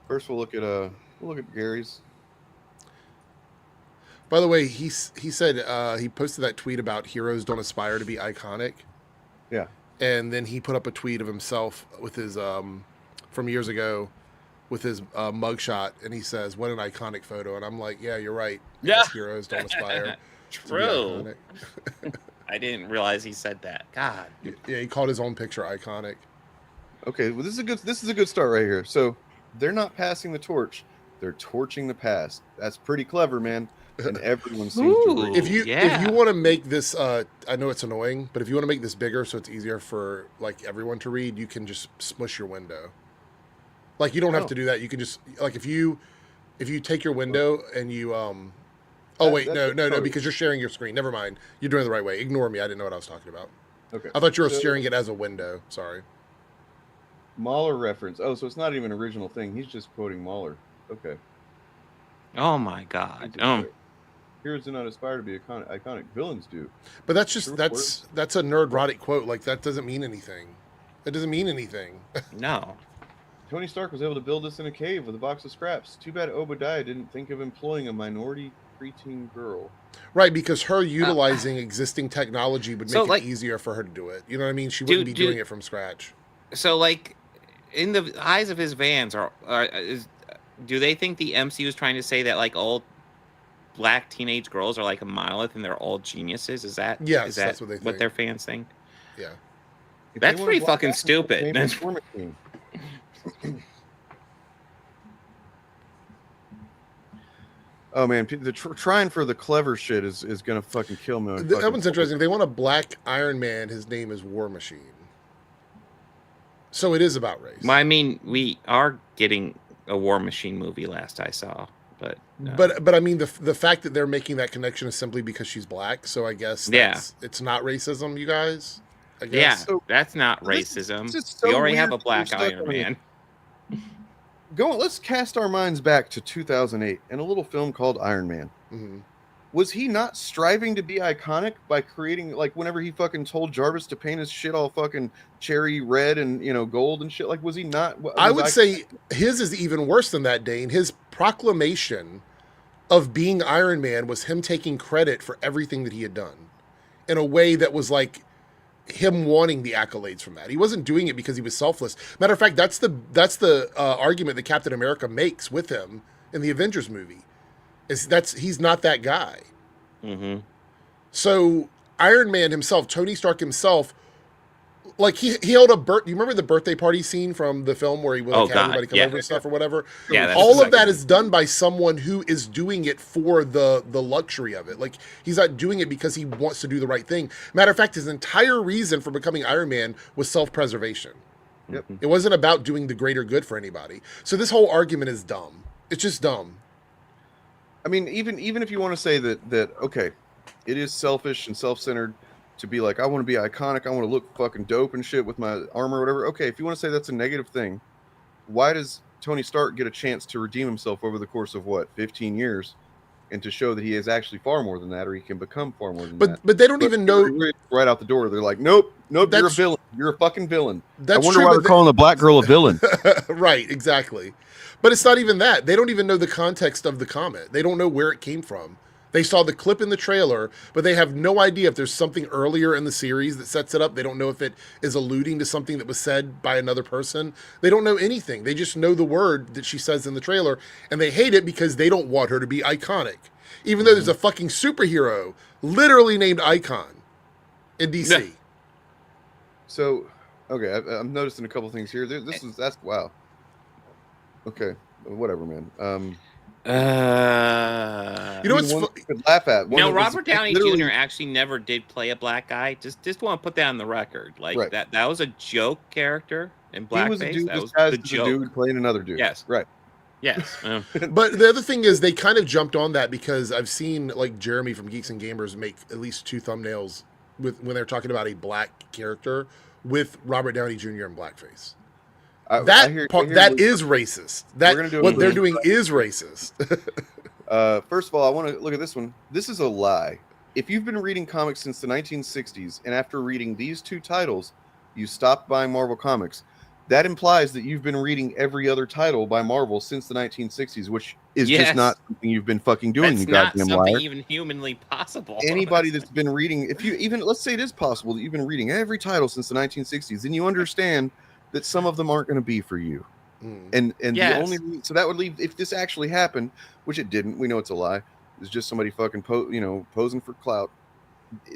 first we'll look at Gary's. By the way, he said he posted that tweet about heroes don't aspire to be iconic. Yeah. And then he put up a tweet of himself with his from years ago with his mugshot, and he says, "What an iconic photo." And I'm like, "Yeah, you're right. Yeah. Heroes don't aspire." True. I didn't realize he said that. God. Yeah, he called his own picture iconic. Okay, well this is a good start right here. So they're not passing the torch; they're torching the past. That's pretty clever, man. And everyone seems to agree. If you want to make this, I know it's annoying, but if you want to make this bigger so it's easier for like everyone to read, you can just smush your window. Like you don't have to do that. You can just like if you take your window and you no, because you're sharing your screen. Never mind. You're doing it the right way. Ignore me. I didn't know what I was talking about. Okay. I thought you were sharing it as a window. Sorry. Mahler reference. Oh, so it's not even an original thing. He's just quoting Mahler. Okay. Oh my God. Heroes do not aspire to be iconic. Villains do. But that's a nerdrotic quote. Like that doesn't mean anything. It doesn't mean anything. No. Tony Stark was able to build this in a cave with a box of scraps. Too bad Obadiah didn't think of employing a minority preteen girl. Right, because her utilizing existing technology would make it easier for her to do it. You know what I mean? She wouldn't be doing it from scratch. So, like, in the eyes of his fans, do they think the MCU is trying to say that like all black teenage girls are like a monolith and they're all geniuses? Is that that's what they think. What their fans think? Yeah, that's pretty fucking stupid. Oh man, trying for the clever shit is gonna fucking kill me. That one's interesting. If they want a black Iron Man, his name is War Machine. So it is about race. Well, I mean, we are getting a War Machine movie last I saw, but but I mean the fact that they're making that connection is simply because she's black. So I guess it's not racism, you guys. I guess. Yeah, so, that's not racism. We already have a black Iron Man. Let's cast our minds back to 2008 and a little film called Iron Man. Mm-hmm. Was he not striving to be iconic by creating, like, whenever he fucking told Jarvis to paint his shit all fucking cherry red and, you know, gold and shit? Like, was he not? I would say his is even worse than that, Dane. His proclamation of being Iron Man was him taking credit for everything that he had done in a way that was like him wanting the accolades from that. He wasn't doing it because he was selfless. Matter of fact, that's the argument that Captain America makes with him in the Avengers movie. He's not that guy. Mm-hmm. So Iron Man himself, Tony Stark himself, like he held a you remember the birthday party scene from the film where he would have everybody come over and stuff or whatever? Yeah, all of that is done by someone who is doing it for the luxury of it. Like, he's not doing it because he wants to do the right thing. Matter of fact, his entire reason for becoming Iron Man was self-preservation. Yep. It wasn't about doing the greater good for anybody. So this whole argument is dumb. It's just dumb. I mean, even if you want to say that okay, it is selfish and self-centered to be like, I want to be iconic, I want to look fucking dope and shit with my armor or whatever. Okay, if you want to say that's a negative thing, why does Tony Stark get a chance to redeem himself over the course of 15 years, and to show that he is actually far more than that, or he can become far more than that? But they don't even know right out the door. They're like, nope, you're a villain. You're a fucking villain. That's I wonder true, why we're calling the black girl a villain. Right, exactly. But it's not even that. They don't even know the context of the comet. They don't know where it came from. They saw the clip in the trailer, but they have no idea if there's something earlier in the series that sets it up. They don't know if it is alluding to something that was said by another person. They don't know anything. They just know the word that she says in the trailer, and they hate it because they don't want her to be iconic. Even though there's a fucking superhero literally named Icon in DC. Yeah. So, okay, I'm noticing a couple things here. That's wow. Okay, whatever, man. You know what's could laugh at? No, Robert Downey Jr. actually never did play a black guy. Just want to put that on the record. Like, right. that was a joke character in blackface. He was a dude that was the the joke. dude playing another dude. Yes. Right. Yes. But the other thing is they kind of jumped on that because I've seen like Jeremy from Geeks and Gamers make at least 2 thumbnails when they're talking about a black character with Robert Downey Jr. in blackface. That is racist. What they're doing is racist. First of all, I want to look at this one. This is a lie. If you've been reading comics since the 1960s, and after reading these 2 titles, you stopped buying Marvel Comics, that implies that you've been reading every other title by Marvel since the 1960s, which is just not something you've been fucking doing. That's you not goddamn something liar. even humanly possible. Anybody that's been reading, let's say it is possible that you've been reading every title since the 1960s, then you understand that some of them aren't going to be for you. And yes. the only so that would leave, if this actually happened, which it didn't, we know it's a lie. It's just somebody fucking posing for clout.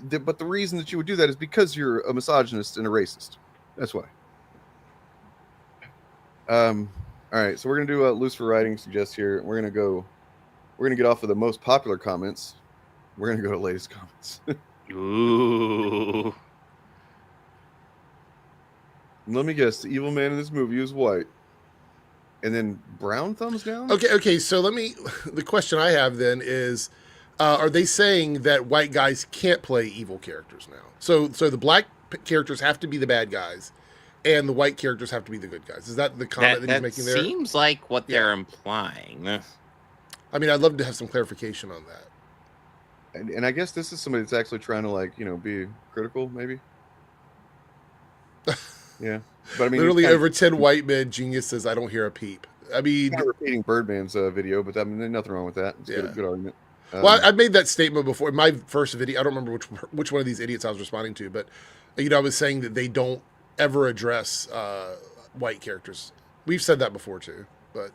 But the reason that you would do that is because you're a misogynist and a racist. That's why. All right, so we're gonna do Lucifer Writing suggests here. We're gonna get off of the most popular comments. We're gonna go to latest comments. Ooh. Let me guess, the evil man in this movie is white. And then brown thumbs down? Okay, so the question I have then is, are they saying that white guys can't play evil characters now? So the black characters have to be the bad guys, and the white characters have to be the good guys. Is that the comment that he's making there? Seems like what they're implying. I mean, I'd love to have some clarification on that. And I guess this is somebody that's actually trying to be critical, maybe. Yeah, but I mean, literally over 10 white men, Genius says, "I don't hear a peep." I mean, kind of repeating Birdman's video, but I mean, there's nothing wrong with that. It's a good argument. Well, I've made that statement before in my first video. I don't remember which one of these idiots I was responding to, but I was saying that they don't ever address white characters. We've said that before too, but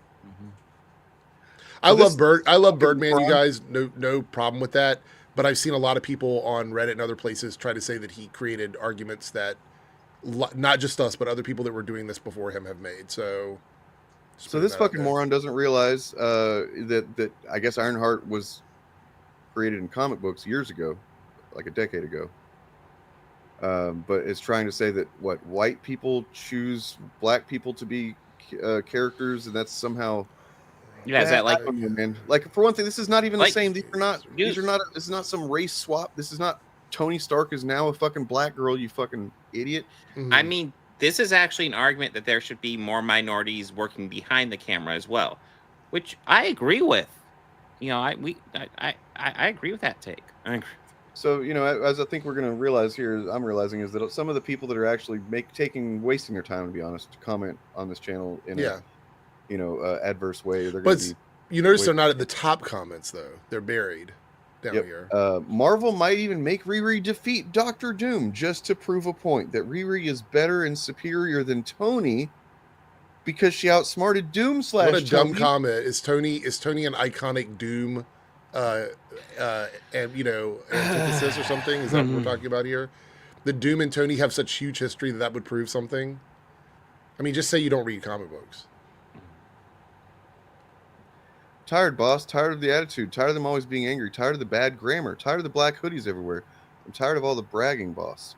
I love Birdman. You guys, no problem with that. But I've seen a lot of people on Reddit and other places try to say that he created arguments that not just us, but other people that were doing this before him have made. So this fucking moron doesn't realize that I guess Ironheart was created in comic books years ago, like a decade ago. But it's trying to say that white people choose black people to be characters, and that's somehow. Yeah, is that like? Man. Like, for one thing, this is not even the same. These are not. This is not some race swap. This is not. Tony Stark is now a fucking black girl. You fucking idiot. Mm-hmm. I mean, this is actually an argument that there should be more minorities working behind the camera as well, which I agree with. you know, I agree with that take. I agree. So, you know, as I think we're going to realize here, I'm realizing is that some of the people that are actually wasting their time, to be honest, to comment on this channel in Yeah. a, you know, adverse way, they're going But to be. you notice Wait. they're not at the top comments though. They're buried down Yep. here. Marvel might even make Riri defeat Doctor Doom just to prove a point that Riri is better and superior than Tony because she outsmarted Doom / What a dumb Tony. comment. Is Tony an iconic Doom and you know, antithesis or something? Is that what we're talking about here? The Doom and Tony have such huge history that would prove something. I mean, just say you don't read comic books. Tired, boss. Tired of the attitude. Tired of them always being angry. Tired of the bad grammar. Tired of the black hoodies everywhere. I'm tired of all the bragging, boss.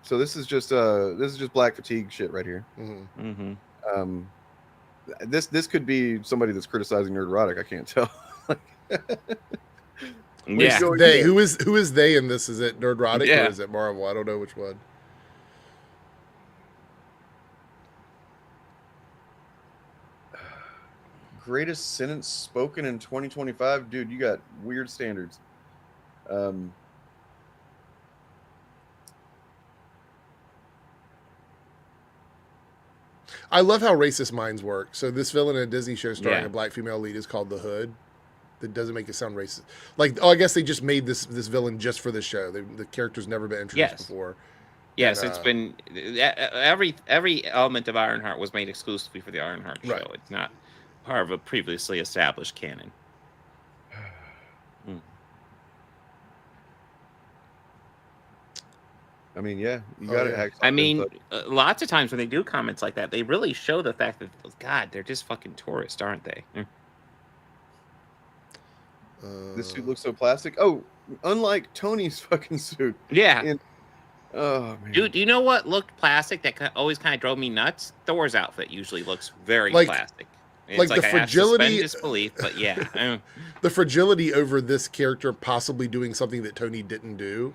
So this is just black fatigue shit right here. This could be somebody that's criticizing Nerdrotic. I can't tell. Yeah. They, who is they in this? Is it Nerdrotic Yeah. or is it Marvel? I don't know which one. Greatest sentence spoken in 2025, dude. You got weird standards. I love how racist minds work. So this villain in a Disney show starring Yeah. a black female lead is called the Hood. That doesn't make it sound racist. Like, oh, I guess they just made this villain just for this show. The character's never been introduced Yes. before. Yes, And, it's been every element of Ironheart was made exclusively for the Ironheart show. Right. It's not part of a previously established canon. I mean, yeah, you Oh, got yeah. it. I mean, lots of times when they do comments like that, they really show the fact that, God, they're just fucking tourists, aren't they? This suit looks so plastic. Oh, unlike Tony's fucking suit. Yeah. Oh man, Dude, you know what looked plastic that always kind of drove me nuts? Thor's outfit usually looks very Like- plastic. It's like the I have to fragility- suspend disbelief, but yeah. The fragility over this character possibly doing something that Tony didn't do,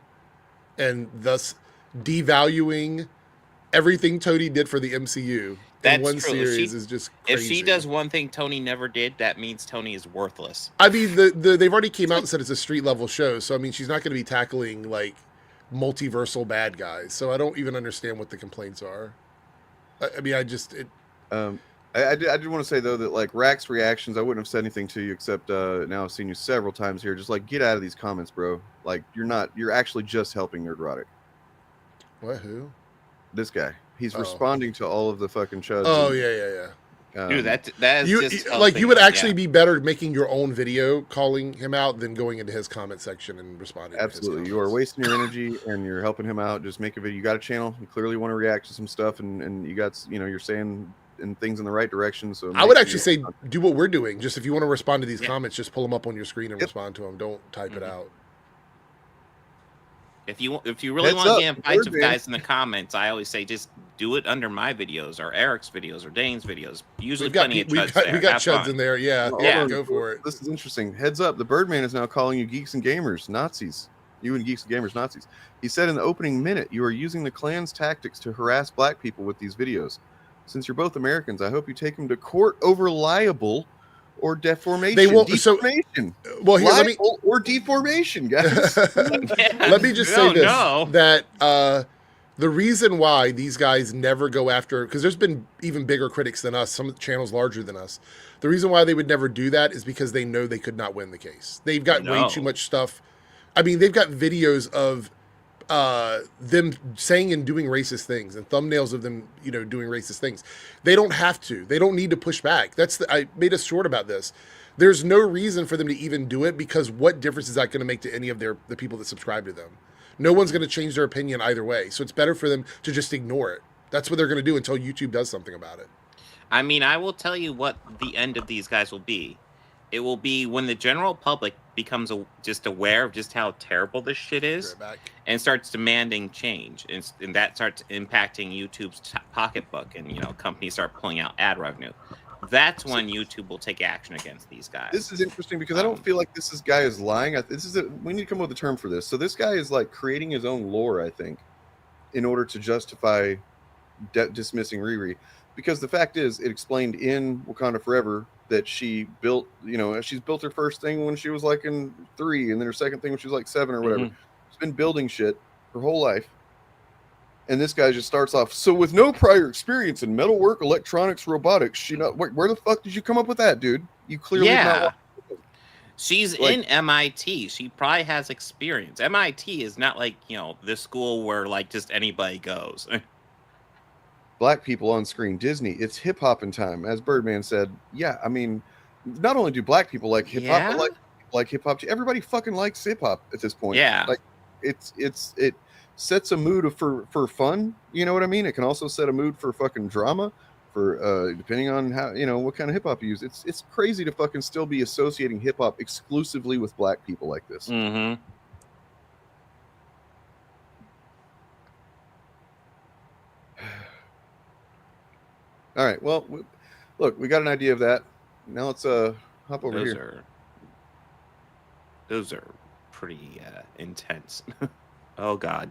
and thus devaluing everything Tony did for the MCU in That's one true. series is just crazy. If she does one thing Tony never did, that means Tony is worthless. I mean, they've already came out and said it's a street level show, so I mean, she's not going to be tackling like multiversal bad guys. So I don't even understand what the complaints are. I mean, I did want to say though that like Rack's reactions, I wouldn't have said anything to you except now I've seen you several times here. Just like get out of these comments, bro. Like you're actually just helping Nerdrotic. What? Who? This guy. He's Oh. responding to all of the fucking Chuds. Oh and, yeah. Dude, that is You just like you would helping, actually yeah. be better making your own video calling him out than going into his comment section and responding. Absolutely. To his You are comments. wasting your energy and you're helping him out. Just make a video. You got a channel. You clearly want to react to some stuff and you got, you know, you're saying and things in the right direction. So I would actually say do what we're doing. Just if you want to respond to these Yeah. comments, just pull them up on your screen and Yep. respond to them. Don't type it out. If you really Heads want up, to get in fights with Birdman. guys in the comments, I always say just do it under my videos or Eric's videos or Dane's videos. Usually We've got plenty of we Chuds got, there. we got Have Chuds fun. in there. Yeah, Hold yeah, on. go for it. This is interesting. Heads up, the Birdman is now calling you geeks and gamers Nazis. You and geeks and gamers Nazis. He said in the opening minute, you are using the Klan's tactics to harass black people with these videos. Since you're both Americans, I hope you take them to court over libel or deformation. They won't- so- Deformation. Well, here let me Libel or deformation, guys. let me just say Oh, this: no. that the reason why these guys never go after, because there's been even bigger critics than us, some channels larger than us. The reason why they would never do that is because they know they could not win the case. They've got way No. too much stuff. I mean, they've got videos of them saying and doing racist things and thumbnails of them, you know, doing racist things. They don't have to. They don't need to push back. I made a short about this. There's no reason for them to even do it because what difference is that going to make to any of the people that subscribe to them? No one's going to change their opinion either way. So it's better for them to just ignore it. That's what they're going to do until YouTube does something about it. I mean, I will tell you what the end of these guys will be. It will be when the general public becomes just aware of just how terrible this shit is Right back. and starts demanding change, and that starts impacting YouTube's pocketbook, and you know companies start pulling out ad revenue. That's when YouTube will take action against these guys. This is interesting because I don't feel like this guy is lying. We need to come up with a term for this. So this guy is like creating his own lore, I think, in order to justify dismissing Riri. Because the fact is, it explained in Wakanda Forever that she built. She's built her first thing when she was like in 3, and then her second thing when she was like 7 or whatever. She's been building shit her whole life. And this guy just starts off, so with no prior experience in metalwork, electronics, robotics, where the fuck did you come up with that, dude? You clearly have not. She's in MIT. She probably has experience. MIT is not like, this school where like just anybody goes. Black people on screen, Disney, it's hip hop in time. As Birdman said, yeah, I mean, not only do black people like hip hop, but like hip hop. Everybody fucking likes hip hop at this point. Yeah. Like it sets a mood for fun. You know what I mean? It can also set a mood for fucking drama, for depending on how, what kind of hip hop you use. It's crazy to fucking still be associating hip hop exclusively with black people like this. Mm-hmm. All right. Well, look, we got an idea of that. Now let's hop over here. Those are pretty intense. Oh God.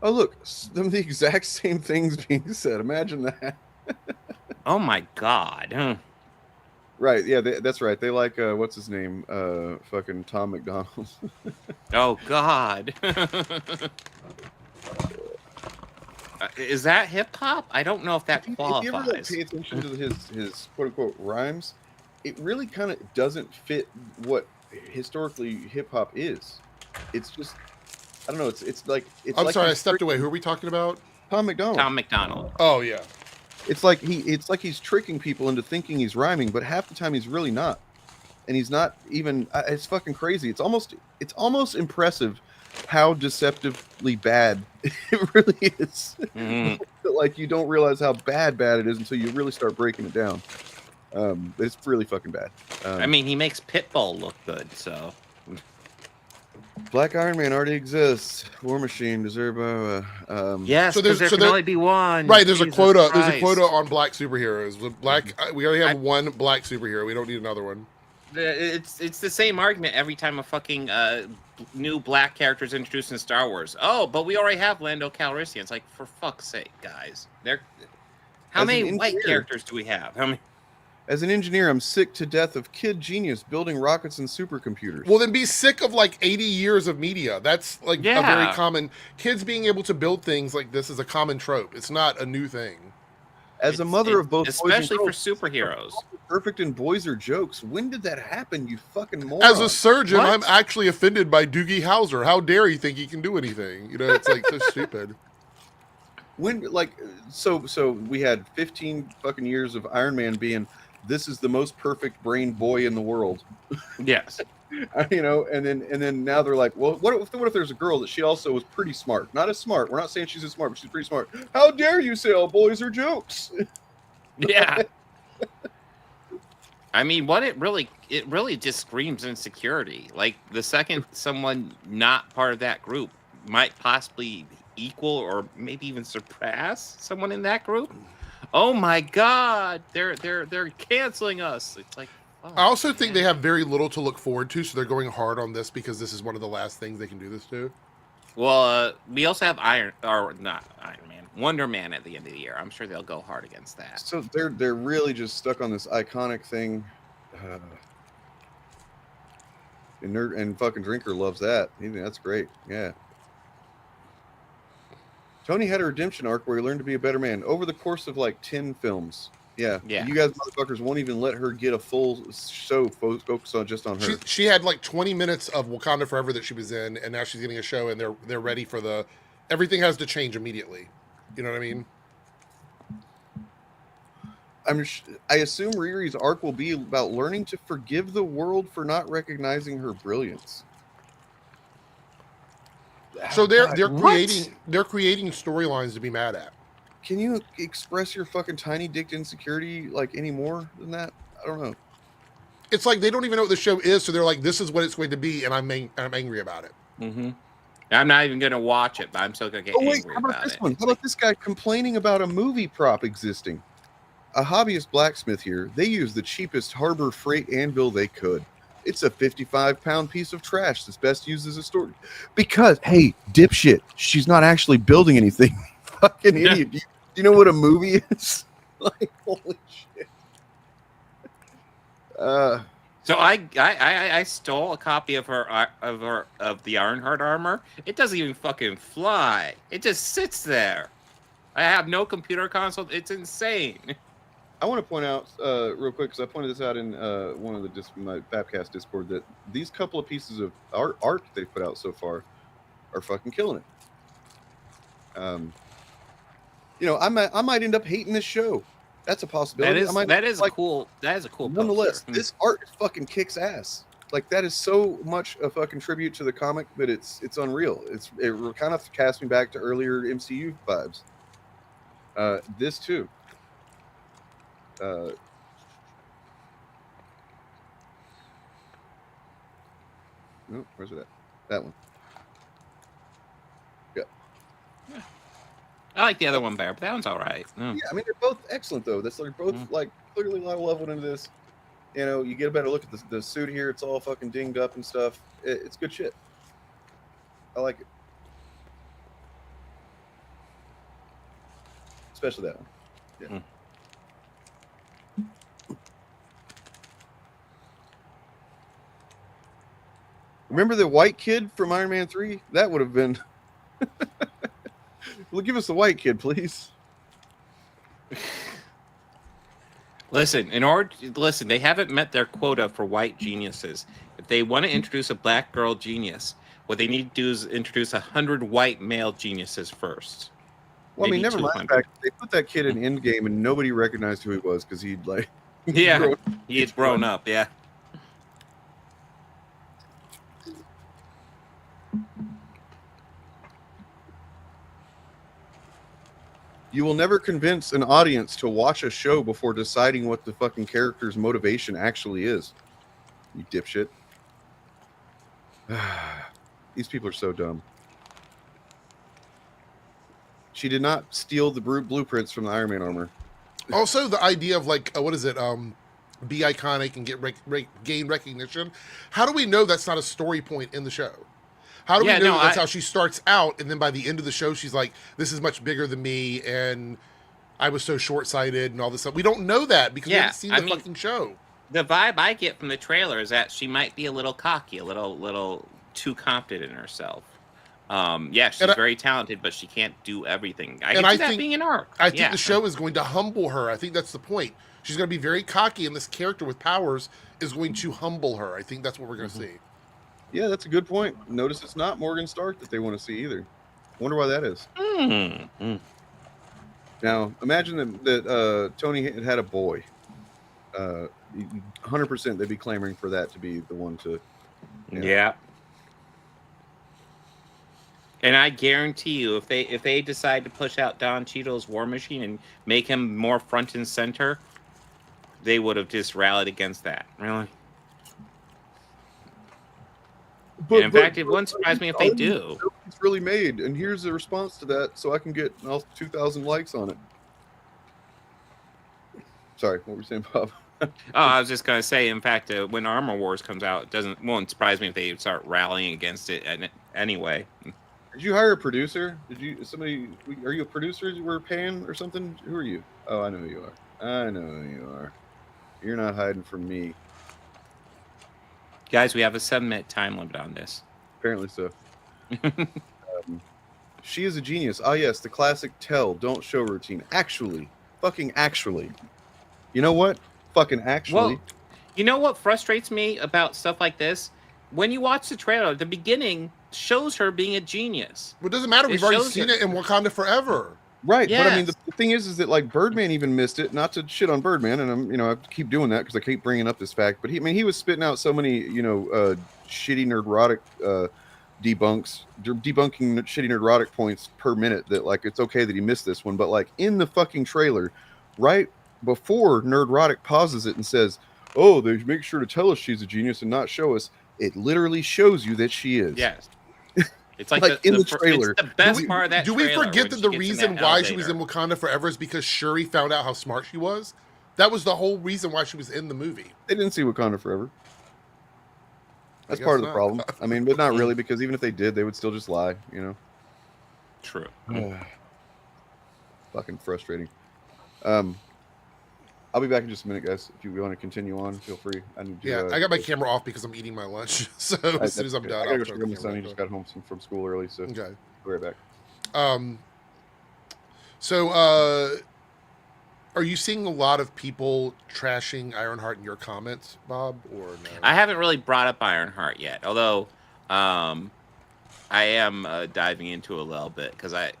Oh, look, some of the exact same things being said. Imagine that. Oh my God. Right. Yeah, that's right. They like, what's his name? Fucking Tom McDonald. Oh God. Is that hip hop? I don't know if that qualifies. If you ever pay attention to his quote unquote rhymes, it really kind of doesn't fit what historically hip hop is. It's just, I don't know. It's like I'm sorry, I stepped away. Who are we talking about? Tom McDonald. Tom McDonald. Oh yeah. It's like he's tricking people into thinking he's rhyming, but half the time he's really not, and he's not even. It's fucking crazy. It's almost impressive how deceptively bad it really is. Mm-hmm. Like you don't realize how bad it is until you really start breaking it down. It's really fucking bad. I mean, he makes Pitbull look good, so. Black Iron Man already exists. War Machine, deserve yes, so there can only be one. Right, there's a quota. Christ. There's a quota on black superheroes. We already have one black superhero. We don't need another one. It's the same argument every time a fucking new black character is introduced in Star Wars. Oh, but we already have Lando Calrissian. It's like, for fuck's sake, guys. How many white characters do we have? How many? As an engineer, I'm sick to death of kid genius building rockets and supercomputers. Well, then be sick of like 80 years of media. That's like a very common. Kids being able to build things like this is a common trope. It's not a new thing. As a mother of both, especially boys for superheroes, perfect and boys are jokes. When did that happen? You fucking moron. As a surgeon, I'm actually offended by Doogie Howser. How dare he think he can do anything? It's like so stupid. When so we had 15 fucking years of Iron Man being. This is the most perfect brain boy in the world. Yes. And then now they're like, well, what if there's a girl that she also was pretty smart? Not as smart. We're not saying she's as smart, but she's pretty smart. How dare you say all boys are jokes? Yeah. I mean, it really just screams insecurity. Like the second someone not part of that group might possibly equal or maybe even surpass someone in that group. Oh my God, they're canceling us. It's like, I also think they have very little to look forward to, so they're going hard on this because this is one of the last things they can do this to. Well, we also have Wonder Man at the end of the year. I'm sure they'll go hard against that. So they're really just stuck on this iconic thing. And fucking Drinker loves that. That's great. Yeah. Tony had a redemption arc where he learned to be a better man over the course of like 10 films. Yeah. You guys motherfuckers won't even let her get a full show focused on just on her. She had like 20 minutes of Wakanda Forever that she was in, and now she's getting a show, and they're ready for everything has to change immediately. You know what I mean? I assume Riri's arc will be about learning to forgive the world for not recognizing her brilliance. So they're creating storylines to be mad at. Can you express your fucking tiny dick insecurity like any more than that? I don't know. It's like they don't even know what the show is, so they're like, "This is what it's going to be," and I'm angry about it. Mm-hmm. I'm not even going to watch it, but I'm still going to get angry about it. How about this guy complaining about a movie prop existing? A hobbyist blacksmith here. They used the cheapest Harbor Freight anvil they could. It's a 55-pound piece of trash that's best used as a storage. Because, hey, dipshit, she's not actually building anything. Fucking idiot. Do you know what a movie is? Like, holy shit. So I stole a copy of the Ironheart armor. It doesn't even fucking fly. It just sits there. I have no computer console. It's insane. I want to point out real quick, because I pointed this out in one of the my Fabcast Discord, that these couple of pieces of art they've put out so far are fucking killing it. You know, I might end up hating this show. That's a possibility. That is a cool. Nonetheless, poster. this art fucking kicks ass. Like, that is so much a fucking tribute to the comic that it's unreal. It kind of cast me back to earlier MCU vibes. This too. Where's it at? That one. Yeah. I like the other one better, but that one's all right. Yeah, I mean, they're both excellent though. They're both like clearly leveled into this. You know, you get a better look at the suit here. It's all fucking dinged up and stuff. It's good shit. I like it. Especially that one. Yeah. Remember the white kid from Iron Man 3? That would have been... Well, give us the white kid, please. Listen, they haven't met their quota for white geniuses. If they want to introduce a black girl genius, what they need to do is introduce 100 white male geniuses first. Well, Maybe I mean, never mind the fact they put that kid in Endgame and nobody recognized who he was because he'd like... Yeah, he had grown up, yeah. You will never convince an audience to watch a show before deciding what the fucking character's motivation actually is. You dipshit. These people are so dumb. She did not steal the blueprints from the Iron Man armor. Also, the idea of like, what is it? Be iconic and get gain recognition. How do we know that's not a story point in the show? How do we know that's how she starts out, and then by the end of the show, she's like, "This is much bigger than me," and I was so short-sighted and all this stuff. We don't know that because we haven't seen the fucking show. The vibe I get from the trailer is that she might be a little cocky, a little too confident in herself. Yeah, she's very talented, but she can't do everything. I can see that being an arc. I think the show is going to humble her. I think that's the point. She's going to be very cocky, and this character with powers is going to humble her. I think that's what we're going to see. Yeah, that's a good point. Notice it's not Morgan Stark that they want to see either. Wonder why that is. Now, imagine that Tony had a boy. 100% they'd be clamoring for that to be the one to... Yeah. And I guarantee you, if they decide to push out Don Cheadle's War Machine and make him more front and center, they would have just rallied against that. Really? In fact, it wouldn't surprise me if they do. It's really made, and here's the response to that, so I can get 2,000 likes on it. Sorry, what were you saying, Bob? I was just gonna say. In fact, when Armor Wars comes out, it won't surprise me if they start rallying against it. Anyway. Did you hire a producer? Are you a producer you were paying or something? Who are you? Oh, I know who you are. I know who you are. You're not hiding from me. Guys, we have a 7-minute time limit on this. Apparently so. She is a genius. Ah, yes, the classic tell, don't show routine. Actually. Fucking actually. You know what? Fucking actually. Well, you know what frustrates me about stuff like this? When you watch the trailer, the beginning shows her being a genius. Well, it doesn't matter. We've already seen it in Wakanda Forever. Right, yes. But I mean, the thing is that like Birdman even missed it. Not to shit on Birdman, and I keep doing that because I keep bringing up this fact. But he was spitting out so many, shitty nerdrotic debunking shitty nerdrotic points per minute that like it's okay that he missed this one. But like in the fucking trailer, right before nerdrotic pauses it and says, "Oh, they make sure to tell us she's a genius and not show us." It literally shows you that she is. Yes. It's like in the trailer. It's the best part of that trailer. Do we forget that the reason why she was in Wakanda Forever is because Shuri found out how smart she was? That was the whole reason why she was in the movie. They didn't see Wakanda Forever. That's guess part of the not. problem. I mean, but not really, because even if they did, they would still just lie. True. Fucking frustrating. I'll be back in just a minute, guys. If you want to continue on, feel free. I need to. Yeah, I got my camera off because I'm eating my lunch. So as soon as I'm done, I I'll gotta go turn check on the my son. camera He just got home from school early, so Okay. I'll be right back. So, are you seeing a lot of people trashing Ironheart in your comments, Bob, or no? I haven't really brought up Ironheart yet, although I am diving into a little bit because I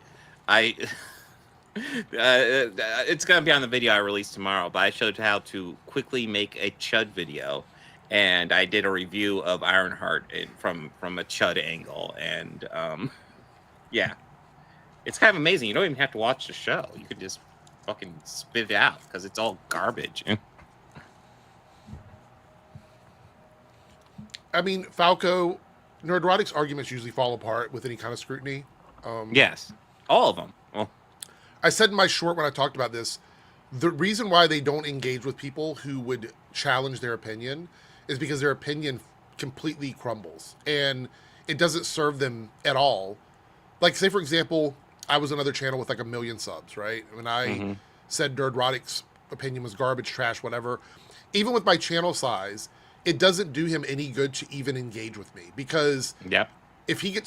it's gonna be on the video I release tomorrow. But I showed how to quickly make a Chud video, and I did a review of Ironheart from a Chud angle, and yeah, it's kind of amazing. You don't even have to watch the show; you could just fucking spit it out because it's all garbage. I mean, Falco, Nerdrotic's arguments usually fall apart with any kind of scrutiny. Yes, all of them. Well, I said in my short when I talked about this, the reason why they don't engage with people who would challenge their opinion is because their opinion completely crumbles and it doesn't serve them at all. Like, say, for example, I was on another channel with like 1 million subs, right? When I said Nerdrotic's opinion was garbage, trash, whatever, even with my channel size, it doesn't do him any good to even engage with me because yep. if he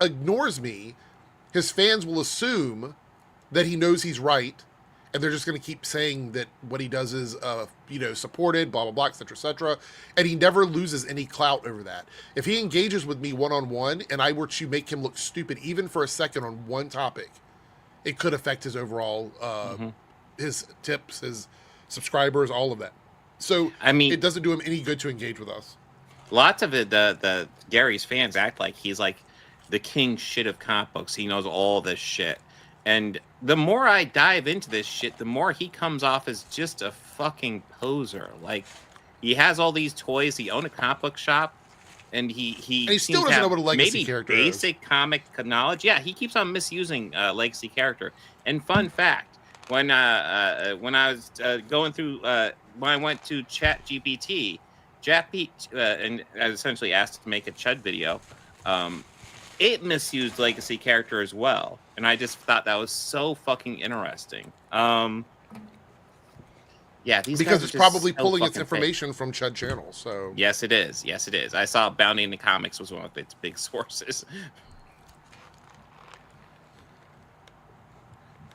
ignores me, his fans will assume that he knows he's right, and they're just going to keep saying that what he does is, supported, blah, blah, blah, et cetera, and he never loses any clout over that. If he engages with me one-on-one, and I were to make him look stupid even for a second on one topic, it could affect his overall, his tips, his subscribers, all of that. So, I mean, it doesn't do him any good to engage with us. Lots of it, the Gary's fans act like he's like the king shit of comic books. He knows all this shit. And the more I dive into this shit, the more he comes off as just a fucking poser. Like, he has all these toys. He owned a comic book shop, and he still doesn't know what a legacy character is. Basic comic knowledge. Yeah, he keeps on misusing legacy character. And fun fact, when I was going through, when I went to ChatGPT, and I essentially asked to make a Chud video, it misused legacy character as well, and I just thought that was so fucking interesting. Yeah, these because guys it's are just probably so pulling its fucking information from Chud channels. So yes, it is. Yes, it is. I saw Bounty in the Comics was one of its big sources.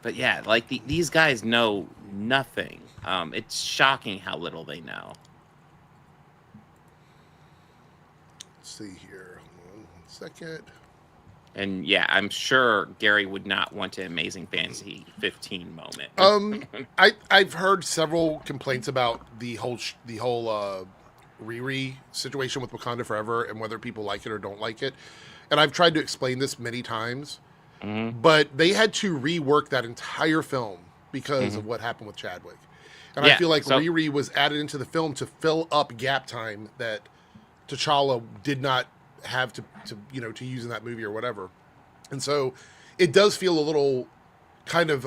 But yeah, like these guys know nothing. It's shocking how little they know. let's see here. Hold on 1 second. And yeah, I'm sure Gary would not want an Amazing Fantasy 15 moment. I've heard several complaints about the whole Riri situation with Wakanda Forever and whether people like it or don't like it. And I've tried to explain this many times, but they had to rework that entire film because of what happened with Chadwick. And I feel like Riri was added into the film to fill up gap time that T'Challa did not have to use in that movie or whatever. And so it does feel a little kind of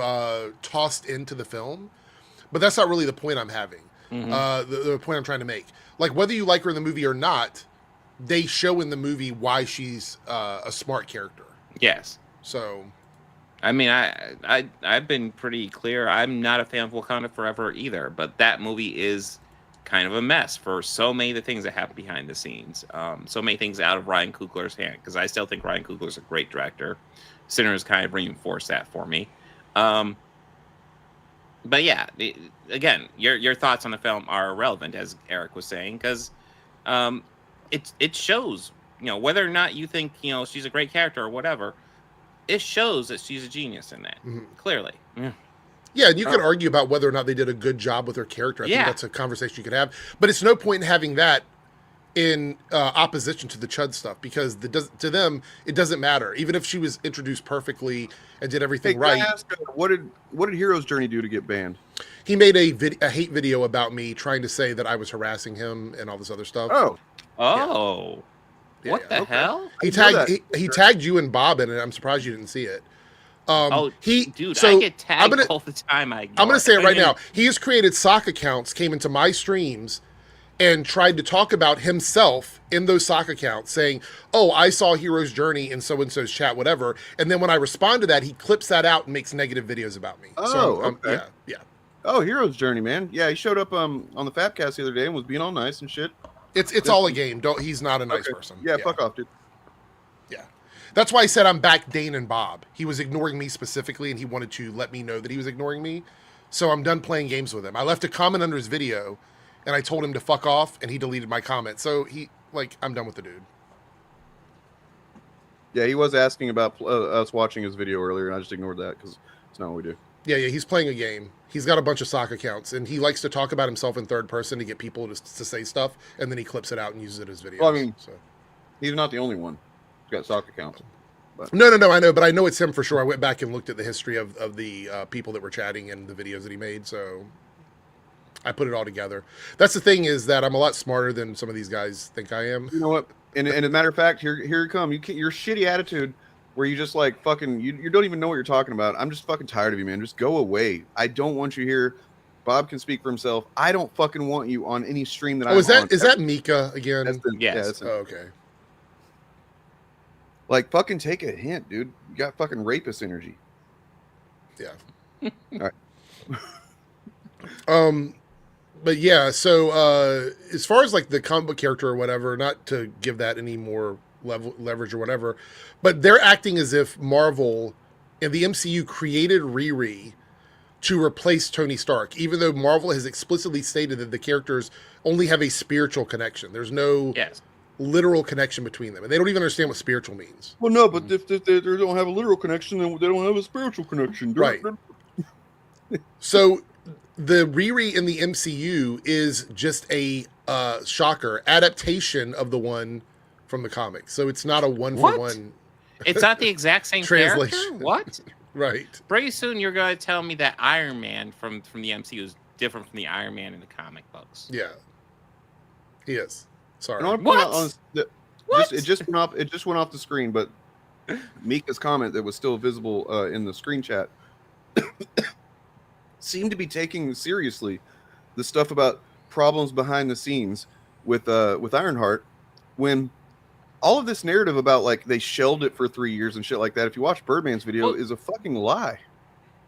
tossed into the film, but that's not really the point I'm having. The point I'm trying to make, like, whether you like her in the movie or not, they show in the movie why she's a smart character. Yes. So I mean, I've been pretty clear. I'm not a fan of Wakanda Forever either, but that movie is kind of a mess for so many of the things that happen behind the scenes. So many things out of Ryan Coogler's hand, because I still think Ryan Coogler's a great director. Sinners kind of reinforced that for me. But yeah, again, your thoughts on the film are irrelevant, as Eric was saying, because it shows, whether or not you think, she's a great character or whatever, it shows that she's a genius in that, clearly. Yeah, and you could argue about whether or not they did a good job with her character. I think that's a conversation you could have. But it's no point in having that in opposition to the Chud stuff, because to them, it doesn't matter. Even if she was introduced perfectly and did everything right. What did Hero's Journey do to get banned? He made a hate video about me trying to say that I was harassing him and all this other stuff. Oh. Yeah. What the hell? He tagged you and Bob in it. I'm surprised you didn't see it. I get tagged all the time. I'm going to say it right now. He has created sock accounts, came into my streams, and tried to talk about himself in those sock accounts, saying, "Oh, I saw Hero's Journey in so and so's chat, whatever." And then when I respond to that, he clips that out and makes negative videos about me. Oh, okay. Yeah. Oh, Hero's Journey, man. Yeah, he showed up on the Fabcast the other day and was being all nice and shit. It's all a game. He's not a nice person. Yeah, fuck off, dude. Yeah. That's why I said I'm back Dane and Bob. He was ignoring me specifically, and he wanted to let me know that he was ignoring me. So I'm done playing games with him. I left a comment under his video, and I told him to fuck off, and he deleted my comment. So I'm done with the dude. Yeah, he was asking about us watching his video earlier, and I just ignored that because it's not what we do. Yeah, he's playing a game. He's got a bunch of sock accounts, and he likes to talk about himself in third person to get people to say stuff, and then he clips it out and uses it as videos. Well, I mean, he's not the only one. He's got sock accounts. But. No, I know, but I know it's him for sure. I went back and looked at the history of the people that were chatting and the videos that he made, so I put it all together. That's the thing, is that I'm a lot smarter than some of these guys think I am. You know what? And as a matter of fact, here you come. Your shitty attitude where you just like fucking, you don't even know what you're talking about. I'm just fucking tired of you, man. Just go away. I don't want you here. Bob can speak for himself. I don't fucking want you on any stream that I'm on. Is that Mika again? Yes. Oh, okay. Like, fucking take a hint, dude. You got fucking rapist energy. Yeah. All right. But yeah, so as far as like the comic book character or whatever, not to give that any more leverage or whatever, but they're acting as if Marvel and the MCU created Riri to replace Tony Stark, even though Marvel has explicitly stated that the characters only have a spiritual connection. There's no literal connection between them, and they don't even understand what spiritual means. Well, no, but if they don't have a literal connection, then they don't have a spiritual connection. Right. So the Riri in the MCU is just a shocker adaptation of the one from the comics. So it's not a one-for-one. It's not the exact same translation. Character? What? Right. Pretty soon you're going to tell me that Iron Man from the MCU is different from the Iron Man in the comic books. Yeah. He is. Sorry. What? It just went off the screen, but Mika's comment that was still visible in the screen chat seemed to be taking seriously the stuff about problems behind the scenes with Ironheart, when all of this narrative about like they shelved it for 3 years and shit like that, if you watch Birdman's video, is a fucking lie.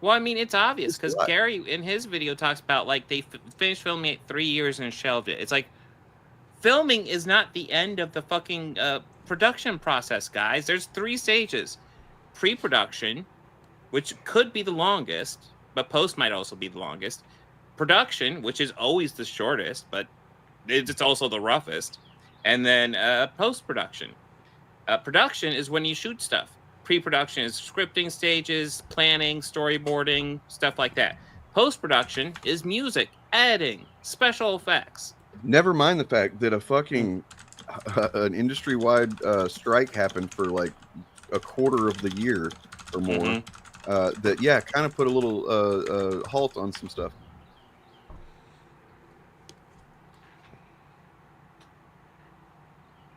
Well, I mean, it's obvious because Gary in his video talks about like they finished filming it 3 years and shelved it. It's like filming is not the end of the fucking production process, guys. There's 3 stages: pre-production, which could be the longest, but post might also be the longest. Production, which is always the shortest, but it's also the roughest. And then post-production. Production is when you shoot stuff. Pre-production is scripting stages, planning, storyboarding, stuff like that. Post-production is music, editing, special effects. Never mind the fact that a fucking an industry-wide strike happened for like a quarter of the year or more. Mm-hmm. That kind of put a little halt on some stuff.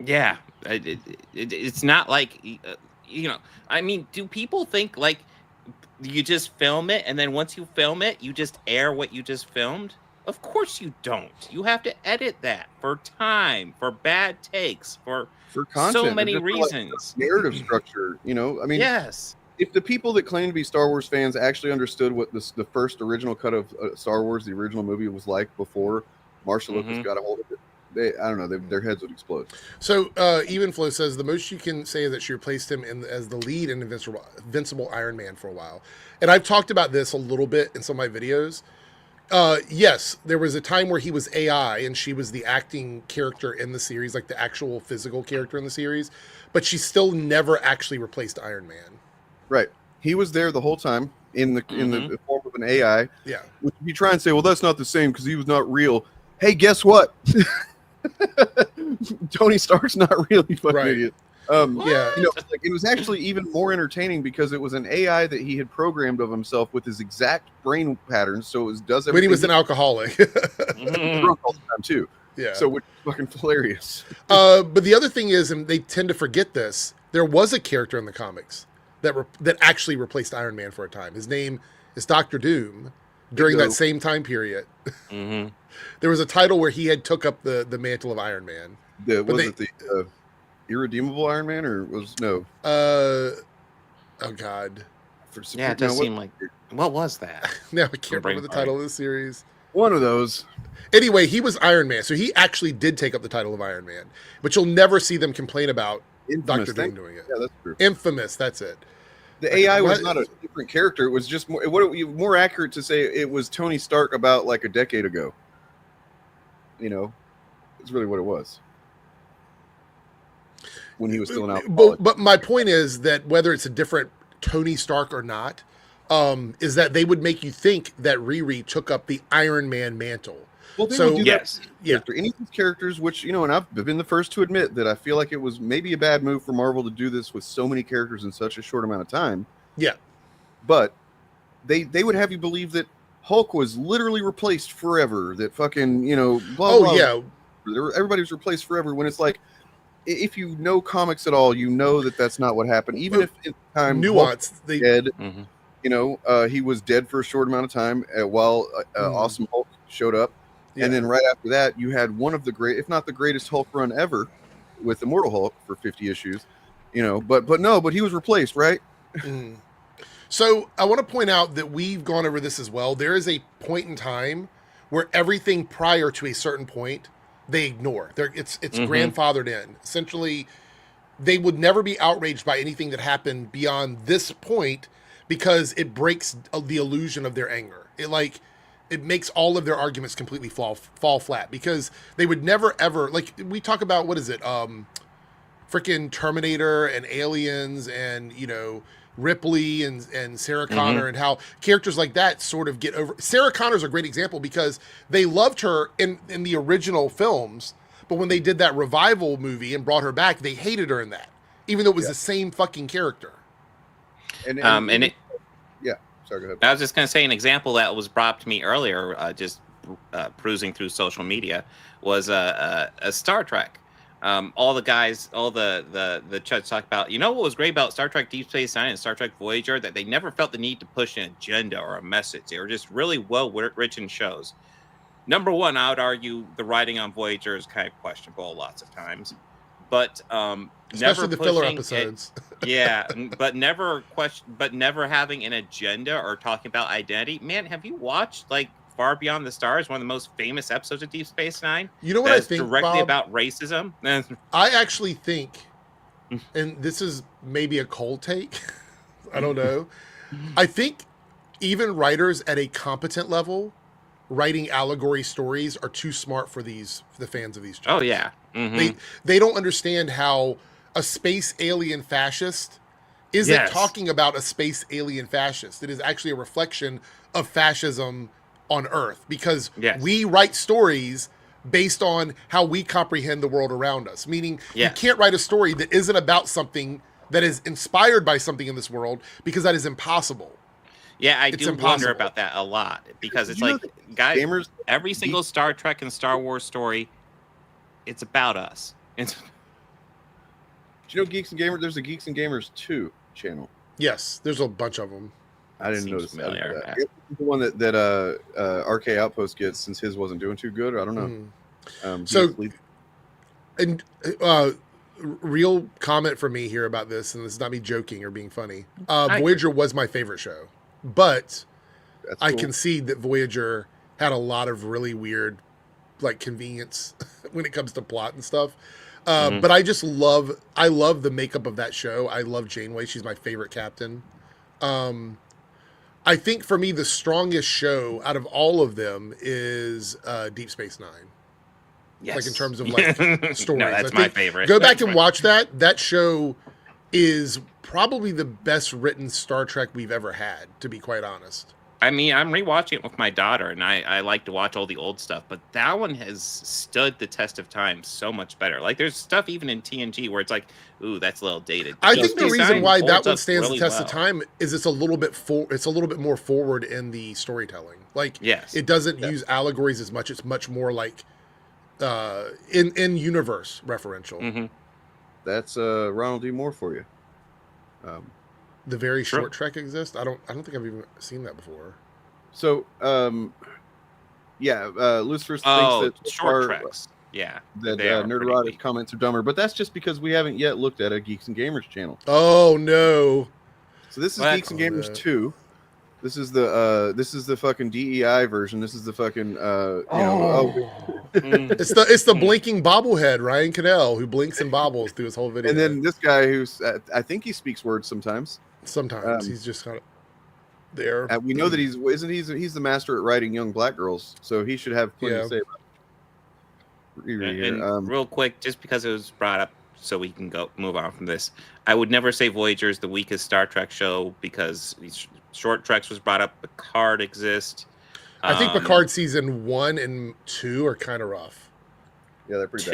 Yeah, it's not like I mean, do people think like you just film it and then once you film it, you just air what you just filmed? Of course you don't. You have to edit that for time, for bad takes, for content, so many reasons. Like narrative structure, I mean, yes. If the people that claim to be Star Wars fans actually understood what the first original cut of Star Wars, the original movie, was like before Marshall Lucas got a hold of it, I don't know, their heads would explode. So Evenflow says the most you can say is that she replaced him as the lead in Invincible Iron Man for a while. And I've talked about this a little bit in some of my videos. Yes, there was a time where he was AI and she was the acting character in the series, like the actual physical character in the series, but she still never actually replaced Iron Man. Right. He was there the whole time in the form of an AI. Yeah. You try and say, well, that's not the same because he was not real. Hey, guess what? Tony Stark's not really fucking idiot. It was actually even more entertaining because it was an AI that he had programmed of himself with his exact brain patterns. So it does everything. When he was an alcoholic, drunk all the time too. Yeah. So it's fucking hilarious. But the other thing is, and they tend to forget this, there was a character in the comics that actually replaced Iron Man for a time. His name is Dr. Doom, during that Bingo. same time period. Hmm. There was a title where he had took up the mantle of Iron Man. Was they- it the Irredeemable Iron Man or was no? Oh God, Yeah, it does seem like. What was that? now I can't brain remember the farting. title of the series. one of those. Anyway, he was Iron Man, so he actually did take up the title of Iron Man. But you'll never see them complain about Infamous. Dr. Doom doing it. Yeah, that's true. Infamous, that's it. The AI was What? not a different character. It was just more accurate to say it was Tony Stark about like a decade ago. You know, it's really what it was when he was still an alcoholic. But my point is that whether it's a different Tony Stark or not, is that they would make you think that Riri took up the Iron Man mantle. Well, they So- would do Yes. Yeah. that. Any of these characters, which and I've been the first to admit that I feel like it was maybe a bad move for Marvel to do this with so many characters in such a short amount of time. Yeah. But they would have you believe that Hulk was literally replaced forever. That fucking blah Oh blah. yeah. Everybody was replaced forever. When it's like, if you know comics at all, you know that that's not what happened. Even if in time Hulk Nuance. was dead, Hmm. he was dead for a short amount of time while Awesome Hulk showed up. Yeah. And then right after that, you had one of the great, if not the greatest Hulk run ever with Immortal Hulk for 50 issues, but he was replaced, right? Mhm. So I want to point out that we've gone over this as well. There is a point in time where everything prior to a certain point they ignore. It's Mhm. grandfathered in. Essentially, they would never be outraged by anything that happened beyond this point because it breaks the illusion of their anger. It makes all of their arguments completely fall flat because they would never ever, like we talk about, what is it? Freaking Terminator and Aliens and Ripley and Sarah Connor and how characters like that sort of get over. Sarah Connor's a great example because they loved her in the original films, but when they did that revival movie and brought her back, they hated her in that, even though it was the same fucking character. And sorry, go ahead. I was just going to say an example that was brought to me earlier, just perusing through social media, was a Star Trek. All the guys, all the chuds talk about, what was great about Star Trek Deep Space Nine and Star Trek Voyager, that they never felt the need to push an agenda or a message. They were just really well written shows. Number one, I would argue the writing on Voyager is kind of questionable lots of times, but Especially the filler pushing episodes. Yeah, but never having an agenda or talking about identity. Man, have you watched Far Beyond the Stars, one of the most famous episodes of Deep Space Nine? You know what That's I think, directly Bob? about racism. I actually think, and this is maybe a cold take, I don't know. I think even writers at a competent level writing allegory stories are too smart for the fans of these shows. Oh yeah, They don't understand how a space alien fascist isn't talking about a space alien fascist. It is actually a reflection of fascism on Earth because we write stories based on how we comprehend the world around us. Meaning you can't write a story that isn't about something that is inspired by something in this world because that is impossible. Yeah, I It's do impossible. wonder about that a lot because it's guys, gamers, every single Star Trek and Star Wars story, it's about us. It's Do you know Geeks and Gamers? There's a Geeks and Gamers 2 channel. Yes, there's a bunch of them. I didn't Seems notice familiar. that. It's the one that RK Outpost gets since his wasn't doing too good. I don't know. So, and real comment from me here about this, and this is not me joking or being funny. Voyager was my favorite show, but that's I cool. concede that Voyager had a lot of really weird, convenience when it comes to plot and stuff. But I love the makeup of that show. I love Janeway. She's my favorite captain. I think for me, the strongest show out of all of them is Deep Space Nine. yes. In terms of stories. No, that's my favorite. Go back and watch that. That show is probably the best written Star Trek we've ever had, to be quite honest. I mean, I'm rewatching it with my daughter, and I like to watch all the old stuff, but that one has stood the test of time so much better. There's stuff even in TNG where it's ooh, that's a little dated. I think the reason why that one up stands really the test of well. time is it's a little bit more forward in the storytelling. Yes. It doesn't use allegories as much. It's much more in universe referential. Mm-hmm. That's Ronald D. Moore for you. The very Sure. short Trek exists. I don't think I've even seen that before. So, Lucifer thinks Oh, that so short far treks. Yeah, that they are pretty Nerderotic weak. comments are dumber, but that's just because we haven't yet looked at a Geeks and Gamers channel. Oh no. So this is What? Geeks and Gamers 2. This is the fucking DEI version. This is the fucking Mm. It's the blinking bobblehead, Ryan Cannell, who blinks and bobbles through his whole video. and then this guy who's I think he speaks words sometimes. Sometimes he's just kind of there. We know that he's the master at writing young black girls, so he should have plenty to say about it. And real quick, just because it was brought up, so we can move on from this. I would never say Voyager is the weakest Star Trek show because Short Treks was brought up. Picard exists. I think Picard season 1 and 2 are kind of rough. Yeah, they're pretty bad.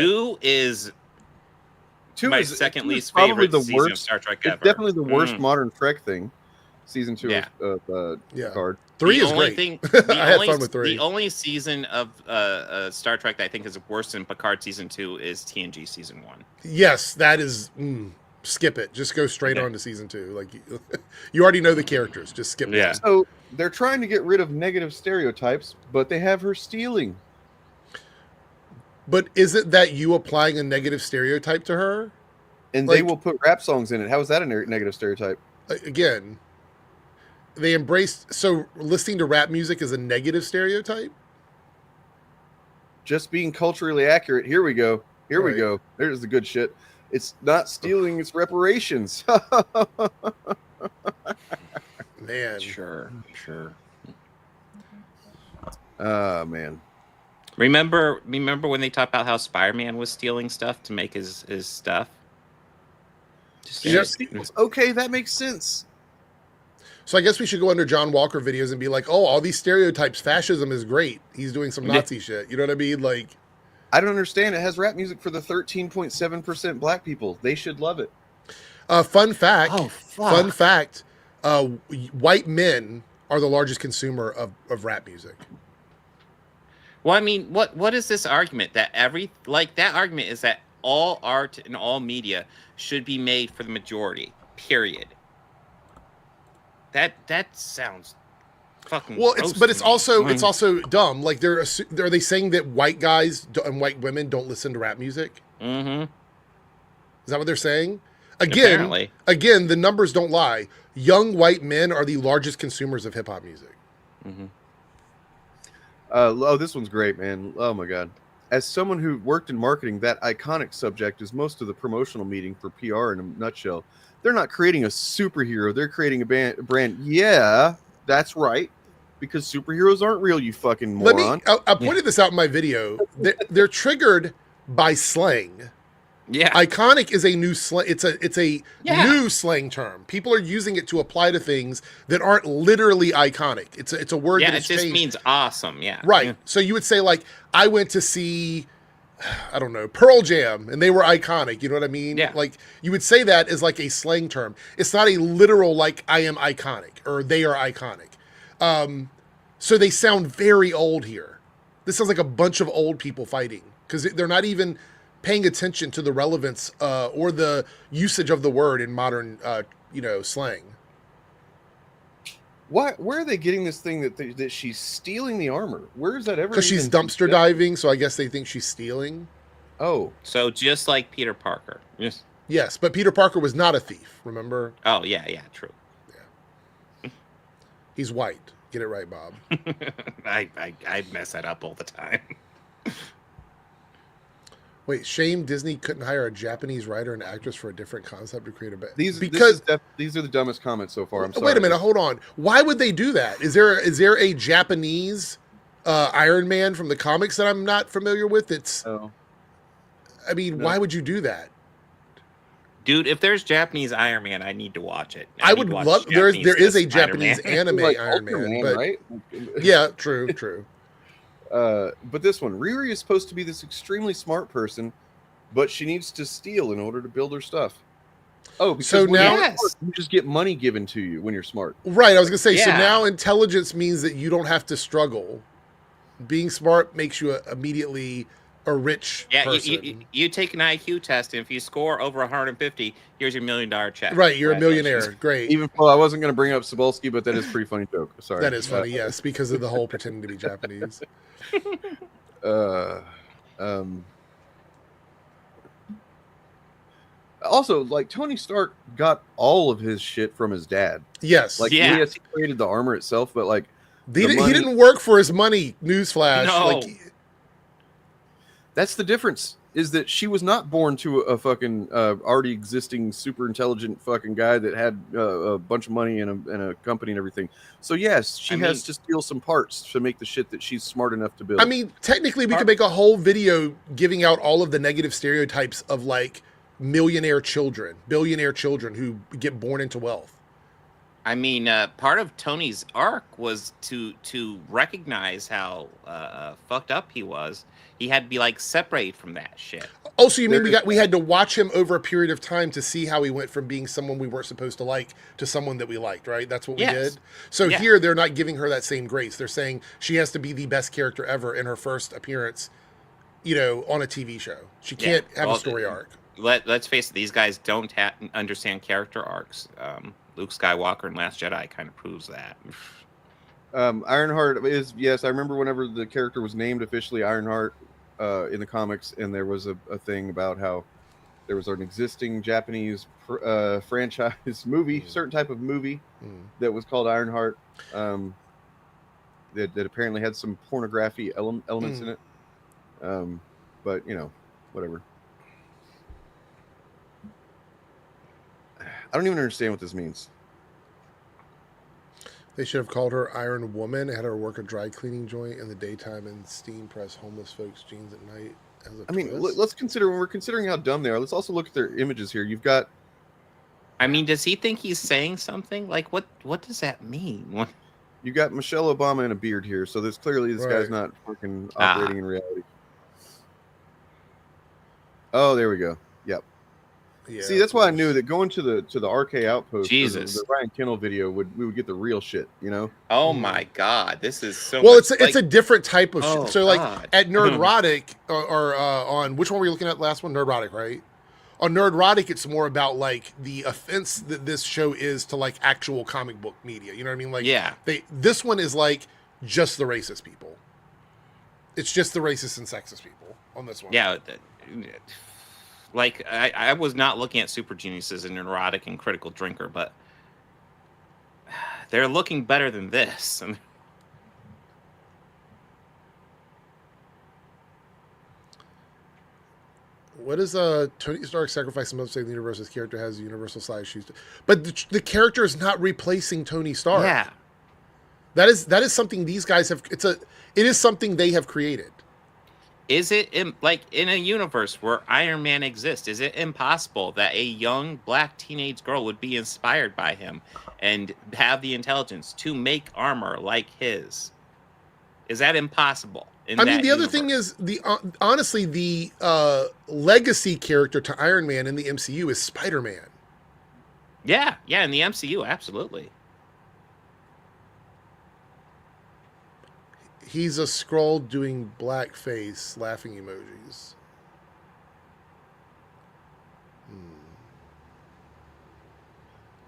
Two my is second least probably favorite the season worst, of Star Trek it's ever. definitely the worst modern Trek thing. Season 2 of Picard. 3 is great. I had fun with 3. The only season of Star Trek that I think is worse than Picard season 2 is TNG season 1. Yes, that is. Skip it. Just go straight on to season 2. Like you already know the characters. Just skip it. So they're trying to get rid of negative stereotypes, but they have her stealing. But is it that you applying a negative stereotype to her? And they will put rap songs in it. How is that a negative stereotype? Again, they embraced. So listening to rap music is a negative stereotype? Just being culturally accurate. Here we go. Here we go. There's the good shit. It's not stealing, it's reparations. Man. Sure. Man. Remember when they talked about how Spider-Man was stealing stuff to make his stuff? Okay, that makes sense. So I guess we should go under John Walker videos and be like, oh, all these stereotypes, fascism is great. He's doing some Nazi shit. You know what I mean? Like, I don't understand. It has rap music for the 13.7% black people. They should love it. Fun fact. Oh, fuck. Fun fact. White men are the largest consumer of rap music. Well, I mean, what is this argument that that argument is that all art and all media should be made for the majority. Period. That sounds fucking. Well, gross it's also dumb. Like are they saying that white guys and white women don't listen to rap music? Mm-hmm. Is that what they're saying? Again, the numbers don't lie. Young white men are the largest consumers of hip hop music. Mm-hmm. This one's great, man. Oh my god. As someone who worked in marketing, that iconic subject is most of the promotional meeting for PR in a nutshell. They're not creating a superhero. They're creating a brand. Yeah, that's right. Because superheroes aren't real, you fucking moron. I pointed this out in my video. They're triggered by slang. Yeah. Iconic is a new slang. It's a new slang term. People are using it to apply to things that aren't literally iconic. It's a word that it just changed. means awesome. Yeah. Right. Yeah. So you would say, like, I went to see, I don't know, Pearl Jam, and they were iconic. You know what I mean? Yeah. Like, you would say that as like a slang term. It's not a literal, like, I am iconic or they are iconic. So they sound very old here. This sounds like a bunch of old people fighting because they're not even paying attention to the relevance or the usage of the word in modern, slang. Where are they getting this thing that she's stealing the armor? Where is that ever? Because she's dumpster diving, so I guess they think she's stealing. Oh. So just like Peter Parker. Yes. Yes, but Peter Parker was not a thief, remember? Oh, yeah, true. Yeah. He's white. Get it right, Bob. I mess that up all the time. Wait, shame Disney couldn't hire a Japanese writer and actress for a different concept to create a bit. These are the dumbest comments so far. I'm sorry. Wait a minute, hold on. Why would they do that? Is there a Japanese Iron Man from the comics that I'm not familiar with? Why would you do that? Dude, if there's Japanese Iron Man, I need to watch it. I would love. There is a Japanese anime like Iron Man, but right? Yeah, true. But this one, Riri is supposed to be this extremely smart person, but she needs to steal in order to build her stuff. Oh, because so now you just get money given to you when you're smart. Right. I was gonna say. Yeah. So now intelligence means that you don't have to struggle. Being smart makes you immediately a rich Yeah, person. you take an IQ test, and if you score over 150, here's your $1 million check. Right, you're a millionaire. Great. Even well, I wasn't going to bring up Cebulski, but that is a pretty funny joke. Sorry. That is funny, yes, because of the whole pretending to be Japanese. Also, like Tony Stark got all of his shit from his dad. Yes. Like, Yeah. yes, he created the armor itself, but like He didn't work for his money. Newsflash. No. Like, that's the difference. Is that she was not born to a fucking already existing super intelligent fucking guy that had a bunch of money and a company and everything. So yes, she has to steal some parts to make the shit that she's smart enough to build. I mean, technically, we could make a whole video giving out all of the negative stereotypes of like billionaire children who get born into wealth. I mean, part of Tony's arc was to recognize how fucked up he was. He had to be like separated from that shit. Oh, so you mean we had to watch him over a period of time to see how he went from being someone we weren't supposed to like to someone that we liked, right? That's what we did. So here they're not giving her that same grace. They're saying she has to be the best character ever in her first appearance, on a TV show. She can't have a story arc. Let's face it, these guys don't understand character arcs. Luke Skywalker and Last Jedi kind of proves that. Ironheart is, yes, I remember whenever the character was named officially Ironheart in the comics, and there was a thing about how there was an existing Japanese franchise movie, certain type of movie that was called Ironheart, that apparently had some pornography elements in it. But, whatever. I don't even understand what this means. They should have called her Iron Woman, had her work a dry cleaning joint in the daytime and steam press homeless folks' jeans at night. Let's consider, when we're considering how dumb they are, let's also look at their images here. You've got... I mean, does he think he's saying something? Like, what does that mean? What? You got Michelle Obama in a beard here, so this guy's not fucking operating in reality. Oh, there we go. Yep. Yeah, see, that's why I knew that going to the RK Outpost, the Ryan Kendall video, we would get the real shit, Oh my God, this is so. Well, it's a different type of shit. So like God. at Nerdrotic or on which one were you looking at? Last one, Nerdrotic, right? On Nerdrotic, it's more about like the offense that this show is to like actual comic book media. You know what I mean? Like, this one is like just the racist people. It's just the racist and sexist people on this one. Yeah. Like, I was not looking at Super Geniuses and Neurotic and Critical Drinker, but they're looking better than this. What is Tony Stark sacrifice and save the universe? His character has a universal size shoes, but the character is not replacing Tony Stark. Yeah, that is something these guys have. It is something they have created. Is it in a universe where Iron Man exists? Is it impossible that a young black teenage girl would be inspired by him and have the intelligence to make armor like his? Is that impossible? The other thing is honestly the legacy character to Iron Man in the MCU is Spider-Man. Yeah, in the MCU, absolutely. He's a Skrull doing blackface laughing emojis.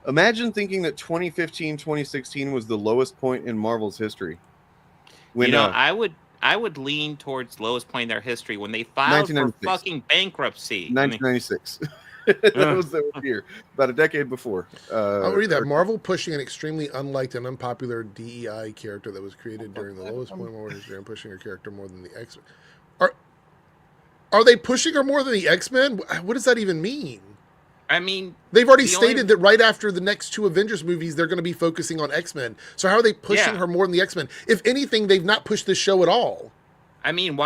Imagine thinking that 2015, 2016 was the lowest point in Marvel's history. When, I would lean towards lowest point in their history when they filed for fucking bankruptcy. 1996. That was the year, about a decade before. I'll read that. Marvel pushing an extremely unliked and unpopular DEI character that was created during the lowest point in Marvel history and pushing her character more than the X-Men. Are they pushing her more than the X-Men? What does that even mean? I mean, they've already stated that right after the next two Avengers movies, they're going to be focusing on X-Men. So how are they pushing her more than the X-Men? If anything, they've not pushed this show at all. I mean,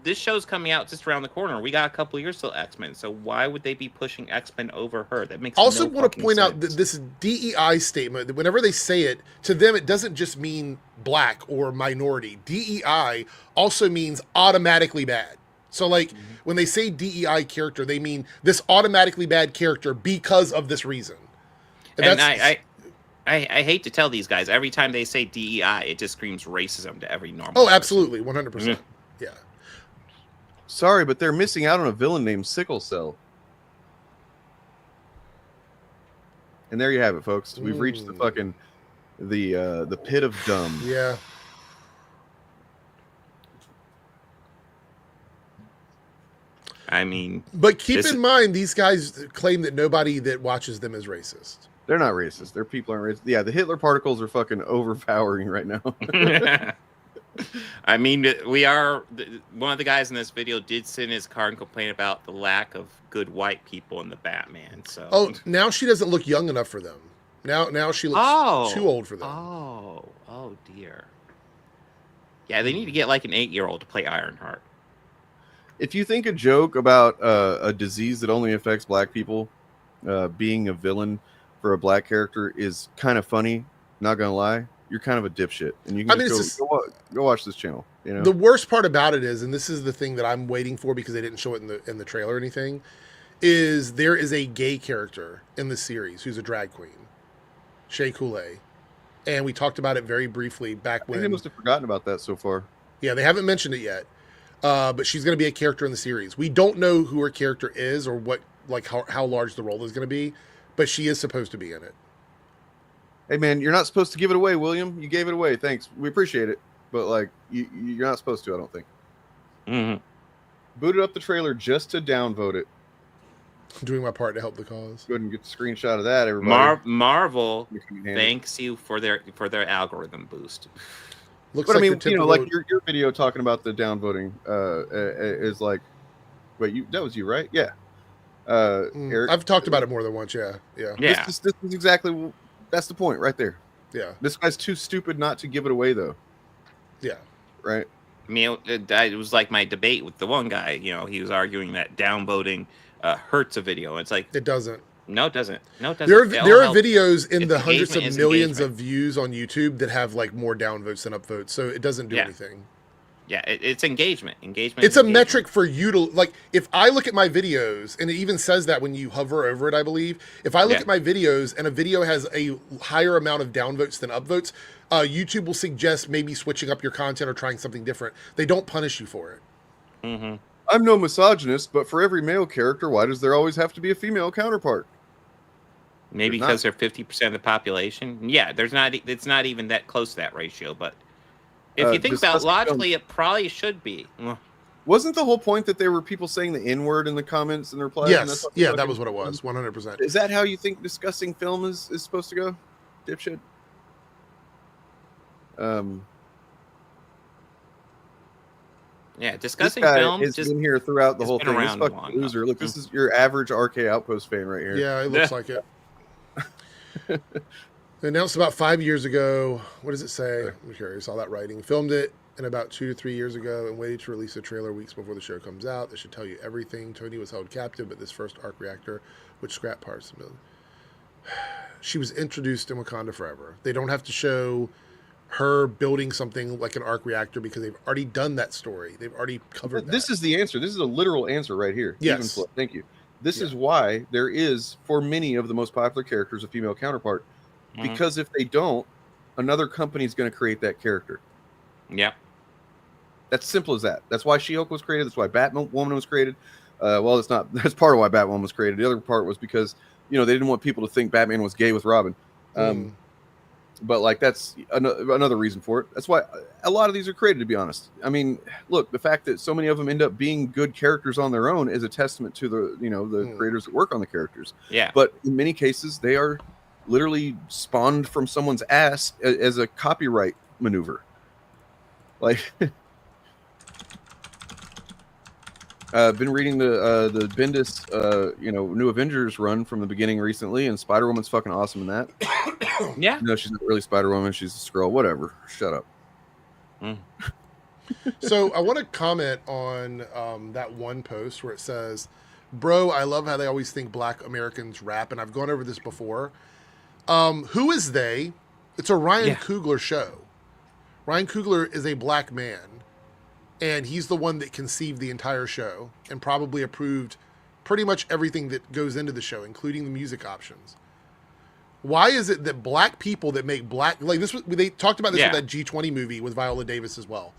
this show's coming out just around the corner. We got a couple years till X-Men, so why would they be pushing X-Men over her? That makes also no want to point sense. out that this DEI statement, that whenever they say it, to them it doesn't just mean black or minority. DEI also means automatically bad. So when they say DEI character, they mean this automatically bad character because of this reason. And I hate to tell these guys, every time they say DEI, it just screams racism to every normal person. Absolutely, 100%. Yeah. Sorry, but they're missing out on a villain named Sickle Cell. And there you have it, folks. We've reached the fucking the pit of dumb. Yeah. I mean, But keep This- in mind, these guys claim that nobody that watches them is racist. They're not racist. Their people aren't racist. Yeah, the Hitler particles are fucking overpowering right now. I mean, we are. One of the guys in this video did sit in his car and complain about the lack of good white people in the Batman. So, Oh, now she doesn't look young enough for them. Now she looks too old for them. Oh dear. Yeah, they need to get like an 8-year-old to play Ironheart. If you think a joke about a disease that only affects black people being a villain for a black character is kind of funny, not gonna lie, you're kind of a dipshit, and you can go watch this channel. You know, The worst part about it is, and this is the thing that I'm waiting for because they didn't show it in the trailer or anything, is there is a gay character in the series who's a drag queen, Shea Coulee, and we talked about it very briefly back I think when. they must have forgotten about that so far. Yeah, they haven't mentioned it yet, but she's going to be a character in the series. We don't know who her character is or what, like how large the role is going to be, but she is supposed to be in it. Hey man, you're not supposed to give it away, William. You gave it away. Thanks. We appreciate it. But like you're not supposed to, I don't think. Mm-hmm. Booted up the trailer just to downvote it. Doing my part to help the cause. Go ahead and get the screenshot of that, everybody. Marvel thanks you for their algorithm boost. Looks But I like mean, the you know, typical- like your video talking about the downvoting is like, wait, that was you, right? Yeah. Eric, I've talked about it more than once. Yeah. Yeah. This is exactly, that's the point right there. Yeah. This guy's too stupid not to give it away, though. Yeah. Right. I mean, it was like my debate with the one guy. You know, he was arguing that downvoting hurts a video. It's like, It doesn't. no, it doesn't. No, it doesn't. There It are all helps. videos in It's the hundreds of engagement is millions engagement. of views on YouTube that have like more downvotes than upvotes, so it doesn't do Yeah. anything. Yeah, it's engagement. Engagement. It's is a engagement. metric for you to like. If I look at my videos, and it even says that when you hover over it, I believe. If I look Yeah. at my videos and a video has a higher amount of downvotes than upvotes, YouTube will suggest maybe switching up your content or trying something different. They don't punish you for it. Mm-hmm. I'm no misogynist, but for every male character, why does there always have to be a female counterpart? Maybe There's because they're 50% of the population. Yeah, there's not. It's not even that close to that ratio. But if you think about discussing logically, it probably should be. Well, Wasn't the whole point that there were people saying the N-word in the comments and the replies? And that's Yes, what yeah, fucking- that was what it was. 100%. Is that how you think discussing film is supposed to go, dipshit? yeah, This discussing guy film. has Just been here throughout the it's whole been thing. This around fucking long loser. enough. Look, this is your average RK Outpost fan right here. Yeah, it looks like it. They announced about 5 years ago. What does it say? I'm curious. All that writing. Filmed it in about 2 to 3 years ago and waited to release a trailer weeks before the show comes out. This should tell you everything. Tony was held captive, but this first arc reactor would scrap parts of it. She was introduced in Wakanda Forever. They don't have to show her building something like an arc reactor because they've already done that story. They've already covered that. This is the answer. This is a literal answer right here. Yes. Even Flip, thank you. This Yeah. is why there is, for many of the most popular characters, a female counterpart. Mhm. Because if they don't, another company is going to create that character. yeah. That's simple as that. That's why She-Hulk was created. That's why Batwoman was created. Well, it's not. That's part of why Batwoman was created. The other part was because they didn't want people to think Batman was gay with Robin. But like that's another reason for it. That's why a lot of these are created. To be honest, I mean, look, the fact that so many of them end up being good characters on their own is a testament to the creators that work on the characters. Yeah. But in many cases, they are literally spawned from someone's ass as a copyright maneuver. Like, I've been reading the Bendis New Avengers run from the beginning recently, and Spider-Woman's fucking awesome in that. Yeah. No, she's not really Spider-Woman. She's a Skrull. Whatever. Shut up. So I want to comment on that one post where it says, "Bro, I love how they always think Black Americans rap," and I've gone over this before. Who is they? It's a Ryan Coogler show. Ryan Coogler is a black man, and he's the one that conceived the entire show and probably approved pretty much everything that goes into the show, including the music options. Why is it that black people that make black, like this, they talked about this with that G20 movie with Viola Davis as well.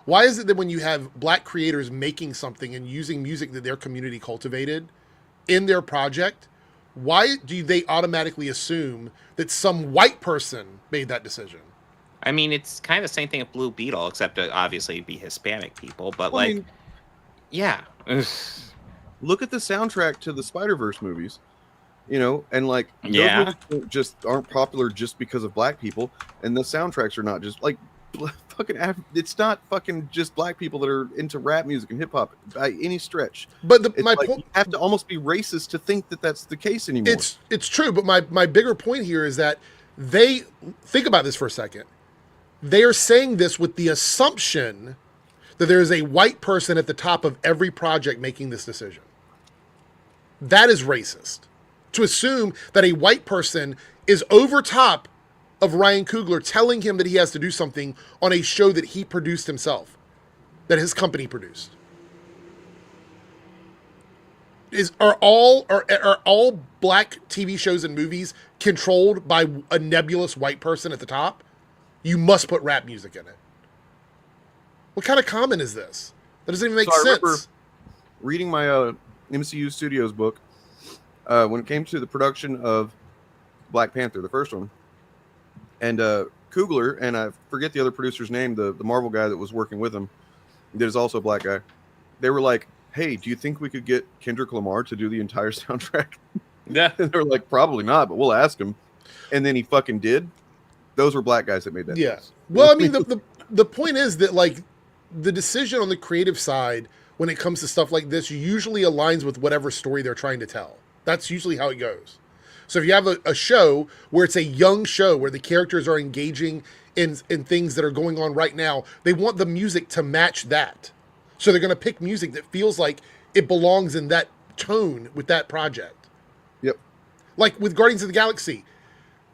Why is it that when you have black creators making something and using music that their community cultivated in their project, why do they automatically assume that some white person made that decision? I mean, it's kind of the same thing with Blue Beetle, except obviously it'd be Hispanic people. But Well, I like, mean, yeah, look at the soundtrack to the Spider-Verse movies, and like those Yeah. movies aren't popular just because of black people, and the soundtracks are not just like it's not fucking just black people that are into rap music and hip hop by any stretch. But It's my like point, you have to almost be racist to think that that's the case anymore. it's true. But my bigger point here is that they think about this for a second. They are saying this with the assumption that there is a white person at the top of every project making this decision. That is racist. To assume that a white person is over top of Ryan Coogler telling him that he has to do something on a show that he produced himself, that his company produced. Are all black TV shows and movies controlled by a nebulous white person at the top? You must put rap music in it. What kind of comment is this? That doesn't even make So I remember sense. reading my MCU Studios book when it came to the production of Black Panther, the first one, and Coogler, and I forget the other producer's name, the Marvel guy that was working with him, that is also a black guy. They were like, "Hey, do you think we could get Kendrick Lamar to do the entire soundtrack?" Yeah. And they were like, "Probably not, but we'll ask him." And then he fucking did. Those were black guys that made that. Yeah. choice. Well, I mean, the point is that like the decision on the creative side when it comes to stuff like this usually aligns with whatever story they're trying to tell. That's usually how it goes. So if you have a show where it's a young show where the characters are engaging in things that are going on right now, they want the music to match that. So they're going to pick music that feels like it belongs in that tone with that project. Yep. Like with Guardians of the Galaxy,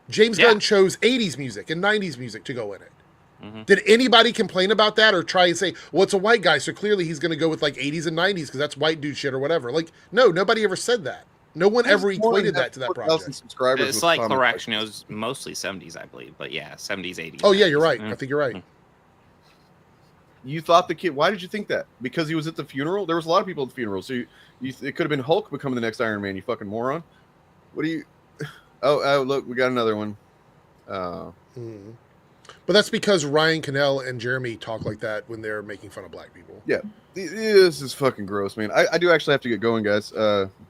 James Yeah. Gunn chose 80s music and 90s music to go in it. Did anybody complain about that or try and say, well, it's a white guy, so clearly he's going to go with like 80s and 90s because that's white dude shit or whatever? Like, no, nobody ever said that. No one ever equated that to that 4,000 project. subscribers It's with like comments correction. It was mostly 70s, I believe, but yeah, 70s, 80s. Oh, yeah, you're 90s. right. I think you're right. You thought the kid? Why did you think that? Because he was at the funeral. There was a lot of people at the funeral, so it could have been Hulk becoming the next Iron Man. You fucking moron! What do you? Oh, look, we got another one. But that's because Ryan Cannell and Jeremy talk like that when they're making fun of black people. Yeah, this is fucking gross, man. I do actually have to get going, guys.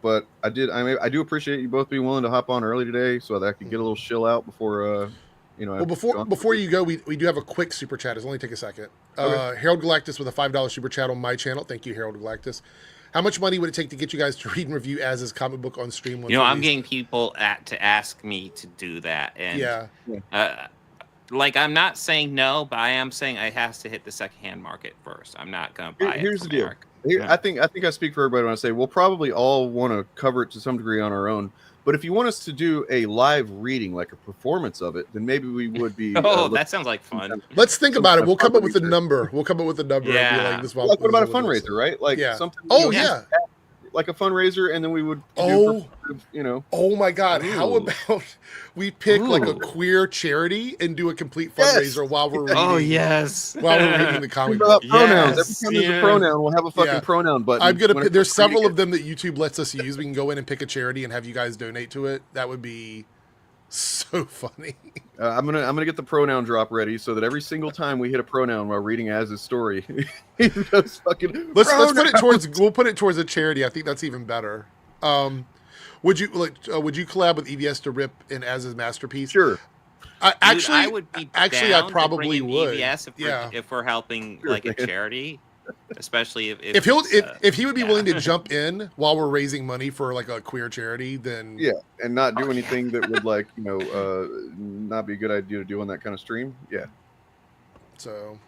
But I do appreciate you both being willing to hop on early today so that I could get a little chill out before Well, before you go, we do have a quick super chat. It'll only take a second. Harold Galactus with a $5 super chat on my channel. Thank you, Harold Galactus. How much money would it take to get you guys to read and review Az's comic book on stream? You know, I'm getting people to ask me to do that, and Yeah. like I'm not saying no, but I am saying it has to hit the secondhand market first. I'm not gonna buy it. Here's the from deal. Eric. Here, Yeah. I think I speak for everybody when I say we'll probably all want to cover it to some degree on our own. But if you want us to do a live reading, like a performance of it, then maybe we would be. Oh, that sounds like fun. Let's think about it. We'll come up with a fundraiser. number. We'll come up with a number. And be Yeah. like, this Like, what about a this is what it is. fundraiser, right? Like Yeah. something. Oh, you know, yeah. like a fundraiser, and then we would Oh. do, Oh my God! How Ooh. about we pick like a Ooh. queer charity and do a complete Yes. fundraiser while we're reading, Oh yes. while we're reading the comic Think about book. pronouns. Yes, Every time there's yeah. a pronoun, we'll have a fucking Yeah. pronoun button. I'm gonna. when it There's comes to reading several it. of them that YouTube lets us use. We can go in and pick a charity and have you guys donate to it. That would be so funny. I'm gonna get the pronoun drop ready so that every single time we hit a pronoun while reading Az's story, he goes fucking. Let's put it pronouns. towards. We'll put it towards a charity. I think that's even better. Would you collab with EVS to rip in Az's masterpiece? Sure. Actually, I would be actually, down I to probably bring in would. EVS Yeah. if we're helping Sure, like a man. charity, especially if If he'll it's, if he would be yeah. willing to jump in while we're raising money for like a queer charity, then Yeah, and not do Oh, anything that would not be a good idea to do on that kind of stream. Yeah, So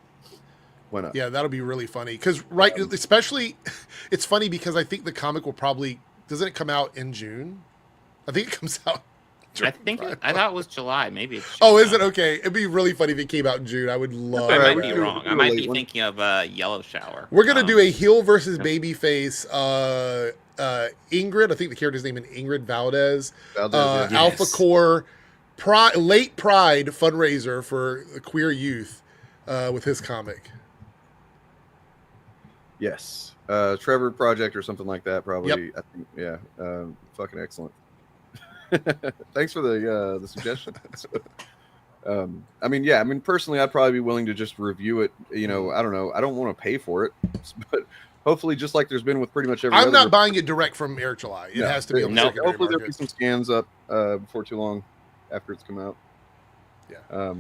why not? yeah, that'll be really funny. Because especially, it's funny because I think the comic will probably doesn't it come out in June? I think it comes out. I think I thought it was July. Maybe it's Oh, June is it now. okay? It'd be really funny if it came out in June. I would love. I Alright, might that. be do- wrong. do I a might late be one. thinking of Yellow Shower. We're gonna do a heel versus yeah. baby face. Ingrid, I think the character's name is Ingrid Valdez. Valdez, yeah. Alpha Yes. Core, late Pride fundraiser for the queer youth with his comic. Yes. Trevor Project or something like that, probably. Yep. I think, yeah. Fucking excellent. Thanks for the suggestion. I mean, personally, I'd probably be willing to just review it. You know, I don't know. I don't want to pay for it, but hopefully, just like there's been with pretty much every I'm other not buying it direct from Eric July. It No, has to be on the no. secondary hopefully there'll be market. some scans up before too long after it's come out. Yeah.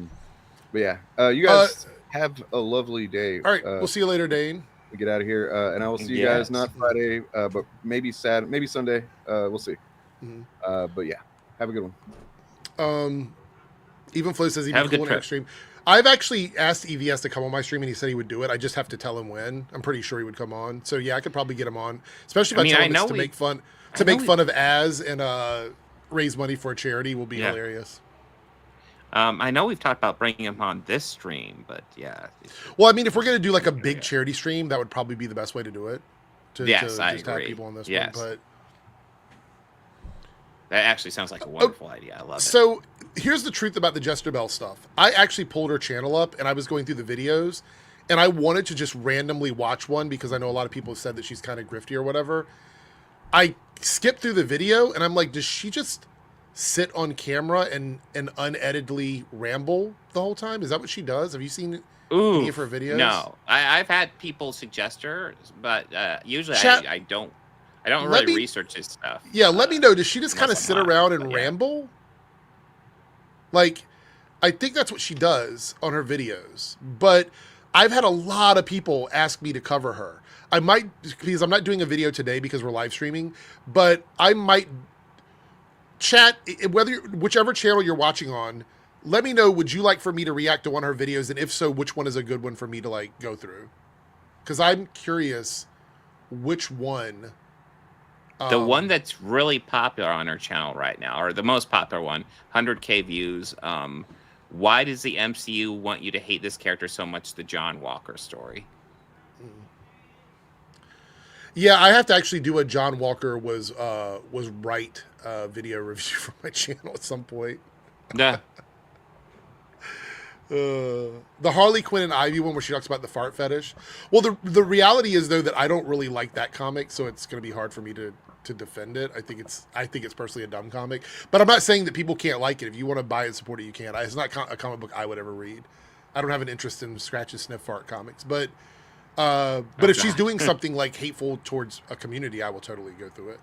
But yeah, you guys have a lovely day. All right, we'll see you later, Dane. We get out of here, and I will see you guys not Friday, but maybe maybe Sunday. We'll see. But yeah, have a good one. Even Flo says he'd be Have a cool good on trip. next stream. I've actually asked EVS to come on my stream, and he said he would do it. I just have to tell him when. I'm pretty sure he would come on. So yeah, I could probably get him on, especially if I tell him it's to make fun of Az and raise money for a charity will be hilarious. I know we've talked about bringing him on this stream, but yeah. Well, I mean, if we're gonna do like a big charity stream, that would probably be the best way to do it. To I just agree. have people on this Yes. one, but That actually sounds like a wonderful idea. I love it. So here's the truth about the Jester Bell stuff. I actually pulled her channel up and I was going through the videos and I wanted to just randomly watch one because I know a lot of people have said that she's kind of grifty or whatever. I skipped through the video and I'm like, does she just sit on camera and uneditedly ramble the whole time? Is that what she does? Have you seen any of her videos? No. I've had people suggest her, but usually I don't Let really me- research his stuff. Yeah, let me know. Does she just unless kind of I'm sit live, around and but yeah. ramble? Like, I think that's what she does on her videos. But I've had a lot of people ask me to cover her. I might, because I'm not doing a video today because we're live streaming, but I might chat, whichever channel you're watching on, let me know, would you like for me to react to one of her videos? And if so, which one is a good one for me to like go through? Because I'm curious which one. The one that's really popular on her channel right now, or the most popular one, 100K views. Why does the MCU want you to hate this character so much? The John Walker story. Yeah, I have to actually do a John Walker was right video review for my channel at some point. Yeah. The Harley Quinn and Ivy one where she talks about the fart fetish. Well, the reality is though that I don't really like that comic, so it's going to be hard for me to defend it. I think it's personally a dumb comic, but I'm not saying that people can't like it. If you want to buy it and support it, you can. It's not a comic book I would ever read. I don't have an interest in scratch and sniff fart comics, but if she's doing something like hateful towards a community, I will totally go through it.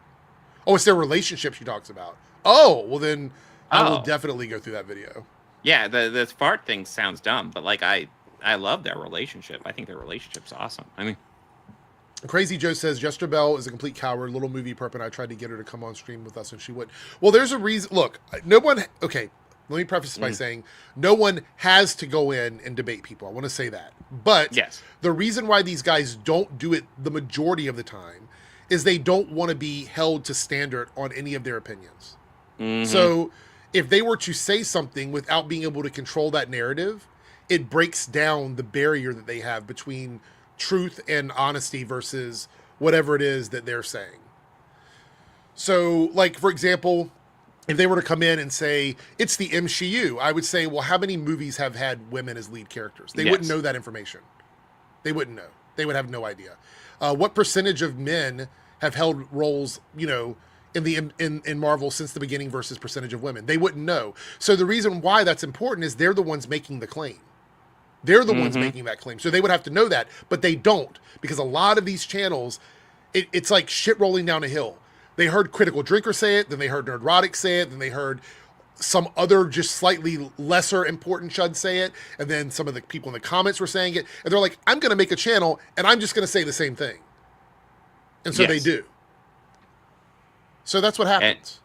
Oh, it's their relationship she talks about. Oh, well then I will definitely go through that video. Yeah, the fart thing sounds dumb, but like I love their relationship. I think their relationship's awesome. I mean, Crazy Joe says Jester Bell is a complete coward. Little movie perp, and I tried to get her to come on stream with us, and she wouldn't. Well, there's a reason. Look, no one. Okay, let me preface this by saying no one has to go in and debate people. I want to say that, but yes, the reason why these guys don't do it the majority of the time is they don't want to be held to standard on any of their opinions. So if they were to say something without being able to control that narrative, it breaks down the barrier that they have between truth and honesty versus whatever it is that they're saying. So, like, for example, if they were to come in and say, it's the MCU, I would say, well, how many movies have had women as lead characters? They wouldn't know that information. They wouldn't know. They would have no idea. What percentage of men have held roles, you know, in Marvel since the beginning versus percentage of women? They wouldn't know. So the reason why that's important is they're the ones making the claim. They're the ones making that claim. So they would have to know that, but they don't, because a lot of these channels, it's like shit rolling down a hill. They heard Critical Drinker say it, then they heard Nerdrotic say it, then they heard some other just slightly lesser important Chud say it, and then some of the people in the comments were saying it, and they're like, I'm going to make a channel, and I'm just going to say the same thing. And so they do. So that's what happens.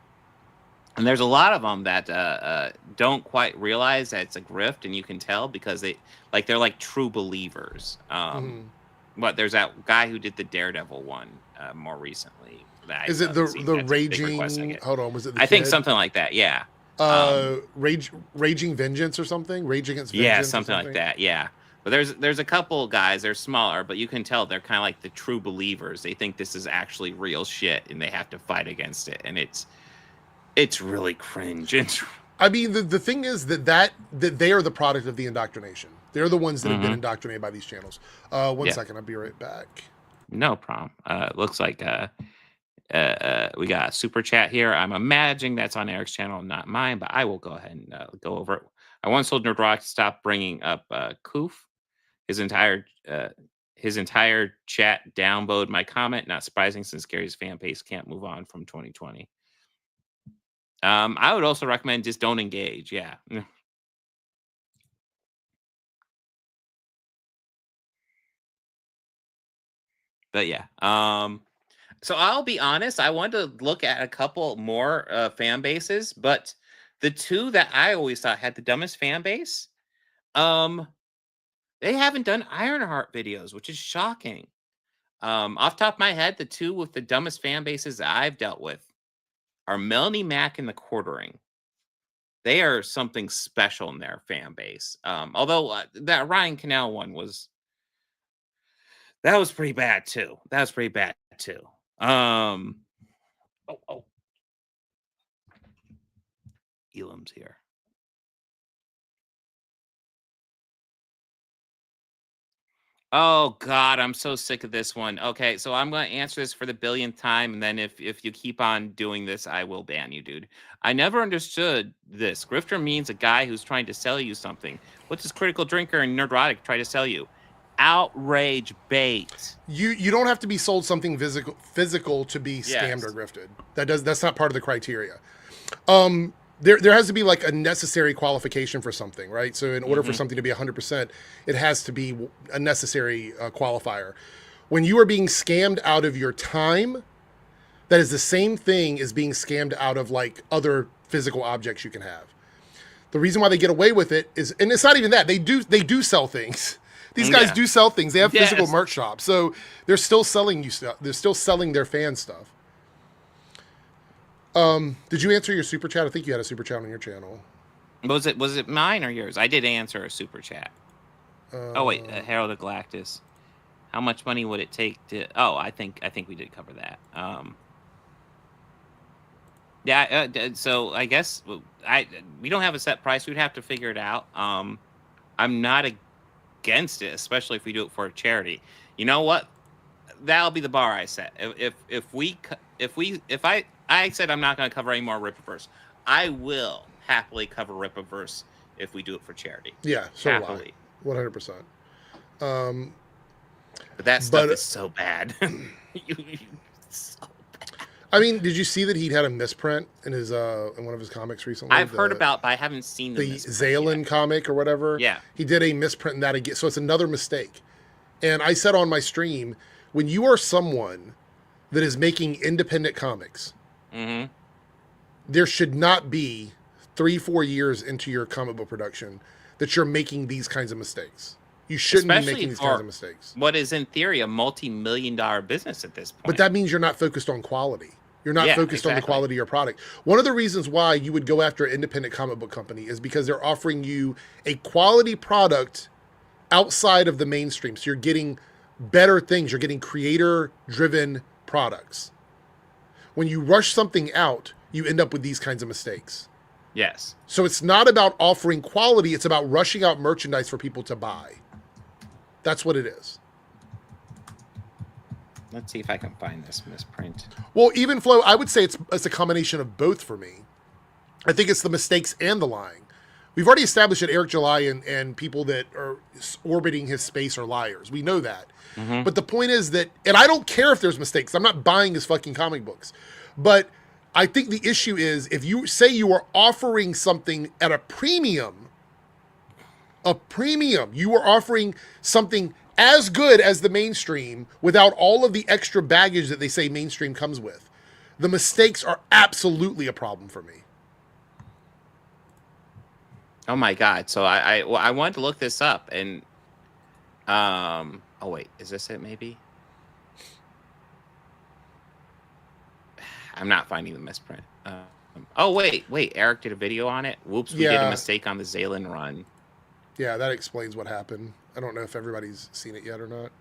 And there's a lot of them that don't quite realize that it's a grift, and you can tell because they're like true believers. But there's that guy who did the Daredevil one more recently. Is it the raging? Hold on, was it? I think something like that. Yeah. Raging Vengeance or something. Rage Against Vengeance. Yeah, something like that. Yeah. But there's a couple guys. They're smaller, but you can tell they're kind of like the true believers. They think this is actually real shit, and they have to fight against it. And it's really cringe. I mean, the thing is that they are the product of the indoctrination. They're the ones that have been indoctrinated by these channels. One second, I'll be right back. No problem. Looks like we got a super chat here. I'm imagining that's on Eric's channel, not mine, but I will go ahead and go over it. I once told Nerdrock to stop bringing up Koof. His entire chat downvoted my comment. Not surprising since Gary's fan base can't move on from 2020. I would also recommend just don't engage. Yeah. But yeah. So I'll be honest, I wanted to look at a couple more fan bases, but the two that I always thought had the dumbest fan base, they haven't done Ironheart videos, which is shocking. Off the top of my head, the two with the dumbest fan bases that I've dealt with are Melanie Mack and the Quartering. They are something special in their fan base. Although that Ryan Canal one was pretty bad too. Oh, Elam's here. Oh God, I'm so sick of this one. Okay, so I'm gonna answer this for the billionth time, and then if you keep on doing this, I will ban you, dude. I never understood this. Grifter means a guy who's trying to sell you something. What does Critical Drinker and Nerdrotic try to sell you? Outrage bait. You don't have to be sold something physical to be scammed or grifted. That's not part of the criteria. There has to be like a necessary qualification for something, right? So in order for something to be 100%, it has to be a necessary qualifier. When you are being scammed out of your time, that is the same thing as being scammed out of like other physical objects you can have. The reason why they get away with it is, and it's not even that, they do sell things. These guys do sell things. They have physical merch shops. So they're still selling you stuff. They're still selling their fan stuff. Did you answer your super chat? I think you had a super chat on your channel. Was it mine or yours? I did answer a super chat. Oh wait, Herald of Galactus. How much money would it take to? Oh, I think we did cover that. Yeah. So I guess we don't have a set price. We'd have to figure it out. I'm not against it, especially if we do it for a charity. You know what? That'll be the bar I set. If I said I'm not going to cover any more Rippaverse, I will happily cover Rippaverse if we do it for charity. Yeah, so happily, 100%. But that stuff is so bad. So bad. I mean, did you see that he had a misprint in his in one of his comics recently? I've heard about, but I haven't seen the Zalen comic or whatever. Yeah, he did a misprint in that again, so it's another mistake. And I said on my stream, when you are someone that is making independent comics, there should not be 3-4 years into your comic book production that you're making these kinds of mistakes. You shouldn't be making these kinds of mistakes. What is in theory a multi-million-dollar business at this point. But that means you're not focused on quality. You're not focused on the quality of your product. One of the reasons why you would go after an independent comic book company is because they're offering you a quality product outside of the mainstream. So you're getting better things. You're getting creator-driven products. When you rush something out, you end up with these kinds of mistakes. Yes. So it's not about offering quality. It's about rushing out merchandise for people to buy. That's what it is. Let's see if I can find this misprint. Well, even Flo, I would say it's a combination of both for me. I think it's the mistakes and the lying. We've already established that Eric July and people that are orbiting his space are liars. We know that. But the point is that, and I don't care if there's mistakes. I'm not buying his fucking comic books. But I think the issue is if you say you are offering something at a premium, you are offering something as good as the mainstream without all of the extra baggage that they say mainstream comes with. The mistakes are absolutely a problem for me. Oh my God. So I wanted to look this up and oh wait, is this it maybe? I'm not finding the misprint. Oh wait, Eric did a video on it. Whoops, we did a mistake on the Zalen run. Yeah, that explains what happened. I don't know if everybody's seen it yet or not.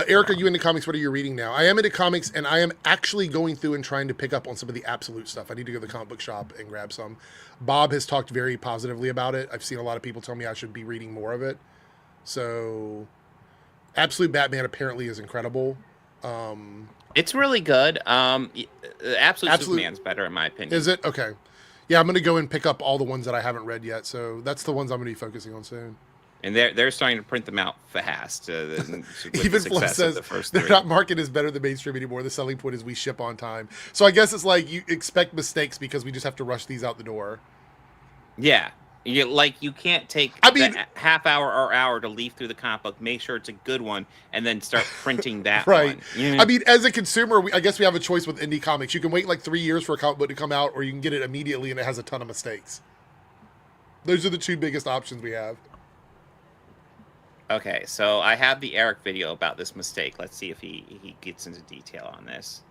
Eric, are you into comics? What are you reading now? I am into comics, and I am actually going through and trying to pick up on some of the absolute stuff. I need to go to the comic book shop and grab some. Bob has talked very positively about it. I've seen a lot of people tell me I should be reading more of it. So Absolute Batman apparently is incredible. It's really good. Absolute Superman's better in my opinion. Is it? Okay. Yeah, I'm gonna go and pick up all the ones that I haven't read yet. So that's the ones I'm gonna be focusing on soon. And they're starting to print them out fast. Even Flo says they're not marketed as better than mainstream anymore. The selling point is we ship on time. So I guess it's like you expect mistakes because we just have to rush these out the door. Yeah. You can't take the half hour or hour to leaf through the comic book, make sure it's a good one, and then start printing that right. one. Yeah. I mean, as a consumer, I guess we have a choice with indie comics. You can wait like 3 years for a comic book to come out, or you can get it immediately and it has a ton of mistakes. Those are the two biggest options we have. Okay, so I have the Eric video about this mistake. Let's see if he gets into detail on this.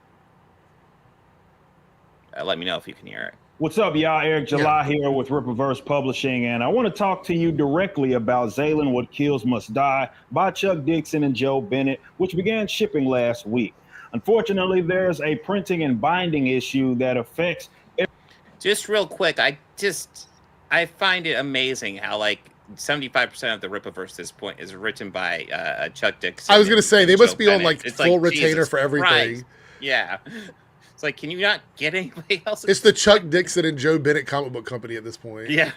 Let me know if you can hear it. What's up, y'all? Eric July here with Rippaverse Publishing, and I want to talk to you directly about Zaylan What Kills Must Die by Chuck Dixon and Joe Bennett, which began shipping last week. Unfortunately, there's a printing and binding issue that affects... Just real quick, I find it amazing how, 75% of the Rippaverse at this point is written by Chuck Dixon. I was going to say, they must be on, it's full retainer for everything. Christ. Yeah. It's like, can you not get anybody else? It's the Chuck Dixon and Joe Bennett comic book company at this point. Yeah.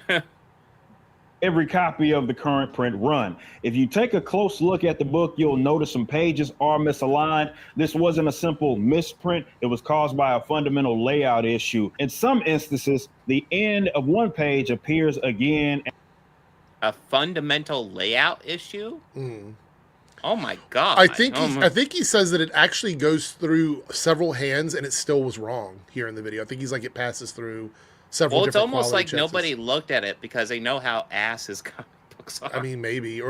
Every copy of the current print run. If you take a close look at the book, you'll notice some pages are misaligned. This wasn't a simple misprint. It was caused by a fundamental layout issue. In some instances, the end of one page appears again. A fundamental layout issue? Mm. Oh my God. I think he says that it actually goes through several hands and it still was wrong here in the video. I think he's like, it passes through several different quality checks. Well, it's almost like nobody looked at it because they know how ass his comic books are. I mean, maybe.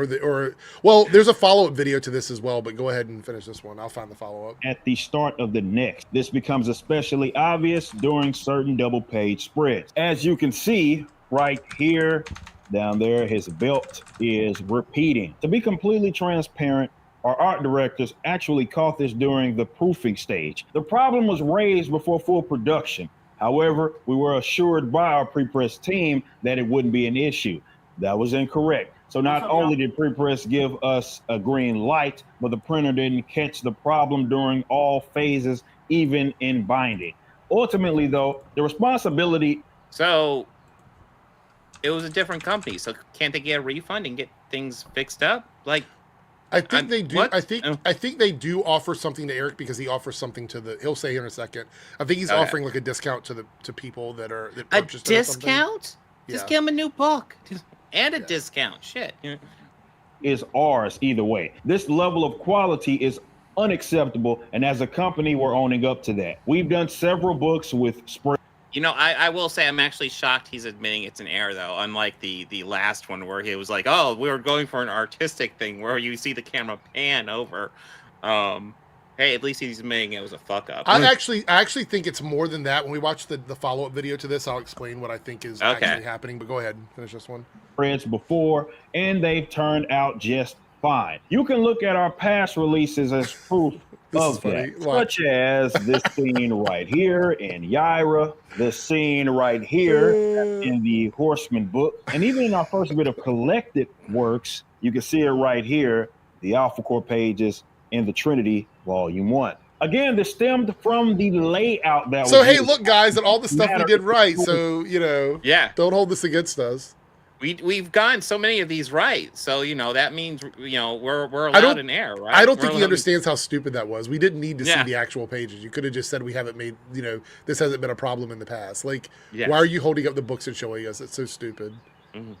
Well, there's a follow-up video to this as well, but go ahead and finish this one. I'll find the follow-up. At the start of the next. This becomes especially obvious during certain double-page spreads. As you can see right here, down there, his belt is repeating. To be completely transparent, our art directors actually caught this during the proofing stage. The problem was raised before full production. However, we were assured by our pre-press team that it wouldn't be an issue. That was incorrect. So not only did pre-press give us a green light, but the printer didn't catch the problem during all phases, even in binding. Ultimately, though, the responsibility... So... it was a different company, so can't they get a refund and get things fixed up? I think they do. What? I think they do offer something to Eric because he offers something to he'll say here in a second. I think he's offering a discount to people that purchased a discount? Yeah. Just give him a new book and a discount. Shit. Is ours either way. This level of quality is unacceptable, and as a company, we're owning up to that. We've done several books with spray. I will say I'm actually shocked he's admitting it's an error, though, unlike the last one where he was like, oh, we were going for an artistic thing where you see the camera pan over. Hey, at least he's admitting it was a fuck up. I actually think it's more than that. When we watch the follow-up video to this, I'll explain what I think is actually happening. But go ahead and finish this one. Spreads before, and they've turned out just fine. You can look at our past releases as proof of that, such as this scene right here in Yaira, this scene right here in the Horseman book, and even in our first bit of collected works, you can see it right here, the Alpha Core pages in the Trinity Volume 1. Again, this stemmed from the layout that so, hey, look, guys, at all the stuff we did right, so, don't hold this against us. We've gotten so many of these right, so that means we're allowed an error, right? I don't think he understands how stupid that was. We didn't need to see the actual pages. You could have just said we haven't made this hasn't been a problem in the past. Why are you holding up the books and showing us? It's so stupid. Mm-hmm.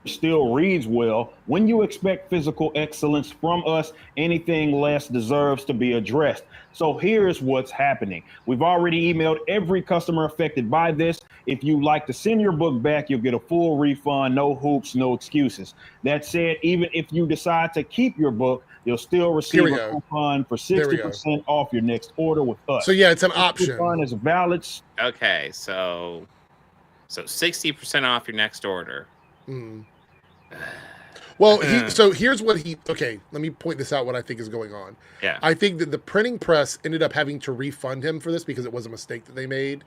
Still reads well. When you expect physical excellence from us, anything less deserves to be addressed. So here's what's happening. We've already emailed every customer affected by this. If you'd like to send your book back, you'll get a full refund, no hoops, no excuses. That said, even if you decide to keep your book, you'll still receive a coupon for 60% off your next order with us. So yeah, it's an option. Coupon is valid. Okay, so 60% off your next order. Mm. Well, so here's what okay, let me point this out, what I think is going on. Yeah. I think that the printing press ended up having to refund him for this because it was a mistake that they made.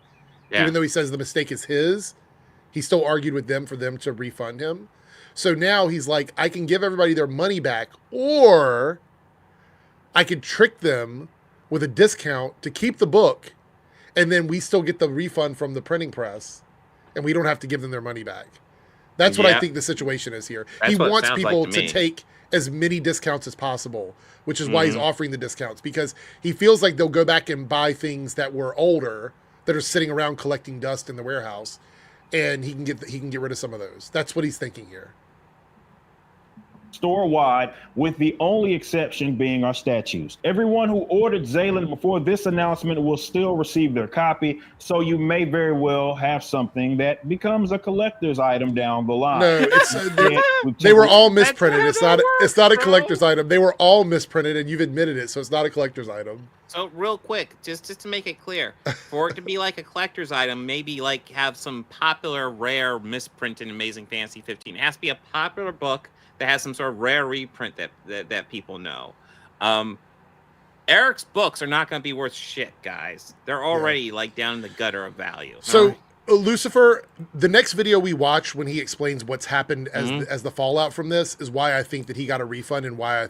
Yeah. Even though he says the mistake is his, he still argued with them for them to refund him. So now he's like, I can give everybody their money back, or I could trick them with a discount to keep the book, and then we still get the refund from the printing press, and we don't have to give them their money back. That's what I think the situation is here. That's He what it wants sounds people like to to me. take as many discounts as possible, which is why he's offering the discounts, because he feels like they'll go back and buy things that were older that are sitting around collecting dust in the warehouse, and he can get rid of some of those. That's what he's thinking here. Store-wide, with the only exception being our statues. Everyone who ordered Zaylen before this announcement will still receive their copy, so you may very well have something that becomes a collector's item down the line. No, they were all misprinted. It's not a collector's item. They were all misprinted, and you've admitted it, so it's not a collector's item. So real quick, just to make it clear, for it to be like a collector's item, maybe like have some popular, rare, misprinted Amazing Fantasy 15. It has to be a popular book that has some sort of rare reprint that people know. Eric's books are not going to be worth shit, guys. They're already like down in the gutter of value. So Lucifer, the next video we watch when he explains what's happened as the fallout from this is why I think that he got a refund, and why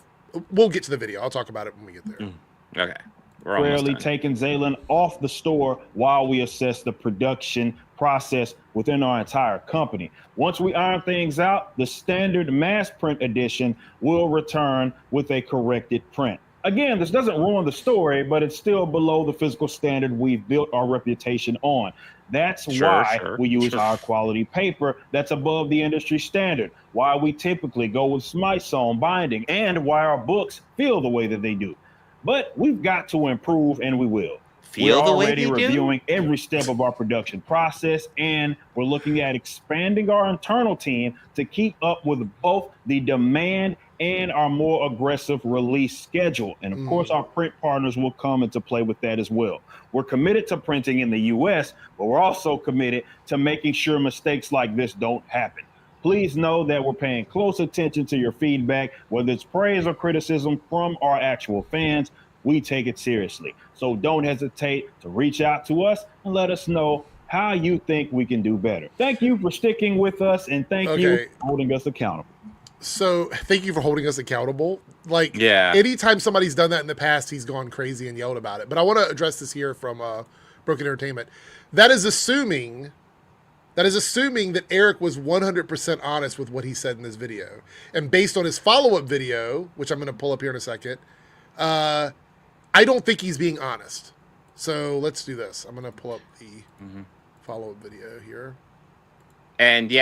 we'll get to the video. I'll talk about it when we get there. Okay. Rarely taking Zaylen off the store while we assess the production process within our entire company. Once we iron things out, the standard mass print edition will return with a corrected print. Again, this doesn't ruin the story, but it's still below the physical standard we've built our reputation on. That's why we use high quality paper that's above the industry standard, why we typically go with Smythsone binding, and why our books feel the way that they do. But we've got to improve, and we will. We're already reviewing every step of our production process, and we're looking at expanding our internal team to keep up with both the demand and our more aggressive release schedule. And of course, our print partners will come into play with that as well. We're committed to printing in the US, but we're also committed to making sure mistakes like this don't happen. Please know that we're paying close attention to your feedback, whether it's praise or criticism from our actual fans. We take it seriously. So don't hesitate to reach out to us and let us know how you think we can do better. Thank you for sticking with us, and thank you for holding us accountable. So thank you for holding us accountable. Like, anytime somebody's done that in the past, he's gone crazy and yelled about it. But I want to address this here from Broken Entertainment. That is assuming that Eric was 100% honest with what he said in this video. And based on his follow-up video, which I'm going to pull up here in a second, I don't think he's being honest. So let's do this. I'm going to pull up the follow-up video here. And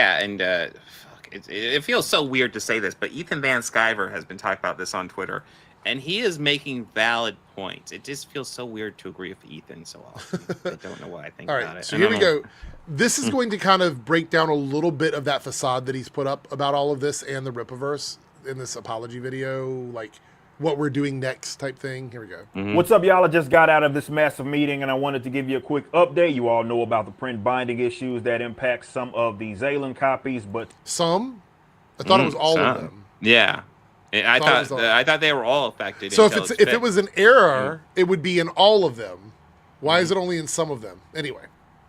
it feels so weird to say this, but Ethan Van Sciver has been talking about this on Twitter, and he is making valid points. It just feels so weird to agree with Ethan so often. I don't know what I think about it. So here we go. This is going to kind of break down a little bit of that facade that he's put up about all of this and the Rippaverse in this apology video, like what we're doing next type thing. Here we go. What's up, y'all? I just got out of this massive meeting, and I wanted to give you a quick update. You all know about the print binding issues that impact some of the Zaylen copies, but some? I thought it was all of them. Yeah. I thought they were all affected. So if it was an error, it would be in all of them. Why is it only in some of them? Anyway,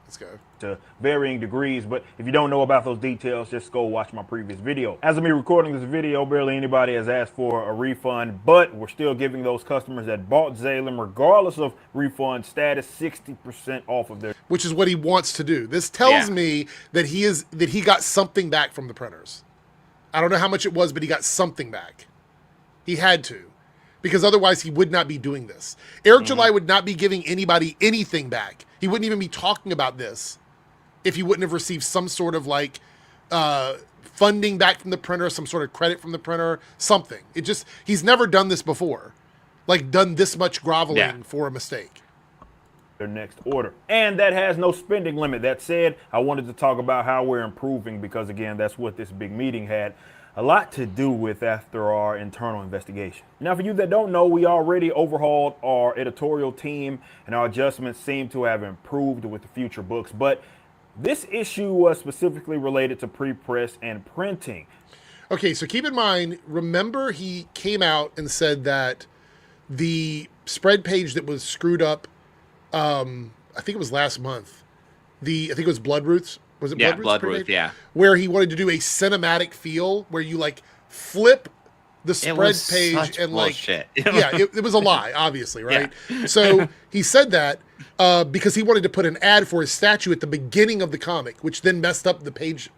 let's go. To varying degrees, but if you don't know about those details, just go watch my previous video. As of me recording this video, barely anybody has asked for a refund, but we're still giving those customers that bought Zaylen, regardless of refund status, 60% off of their, which is what he wants to do. This tells me that he got something back from the printers. I don't know how much it was, but he got something back. He had to, because otherwise he would not be doing this. Eric July would not be giving anybody anything back. He wouldn't even be talking about this if he wouldn't have received some sort of like funding back from the printer, some sort of credit from the printer, something. He's never done this before, like done this much groveling for a mistake. Their next order. And that has no spending limit. That said, I wanted to talk about how we're improving, because again, that's what this big meeting had a lot to do with after our internal investigation. Now, for you that don't know, we already overhauled our editorial team, and our adjustments seem to have improved with the future books, but this issue was specifically related to pre-press and printing. Okay, so keep in mind, remember he came out and said that the spread page that was screwed up, I think it was last month, I think it was Bloodroots. Was it Bloodroots? Bloodroots, yeah. Where he wanted to do a cinematic feel where you like flip the It spread was page such and like bullshit. yeah, it was a lie, obviously, right? So he said that because he wanted to put an ad for his statue at the beginning of the comic, which then messed up the page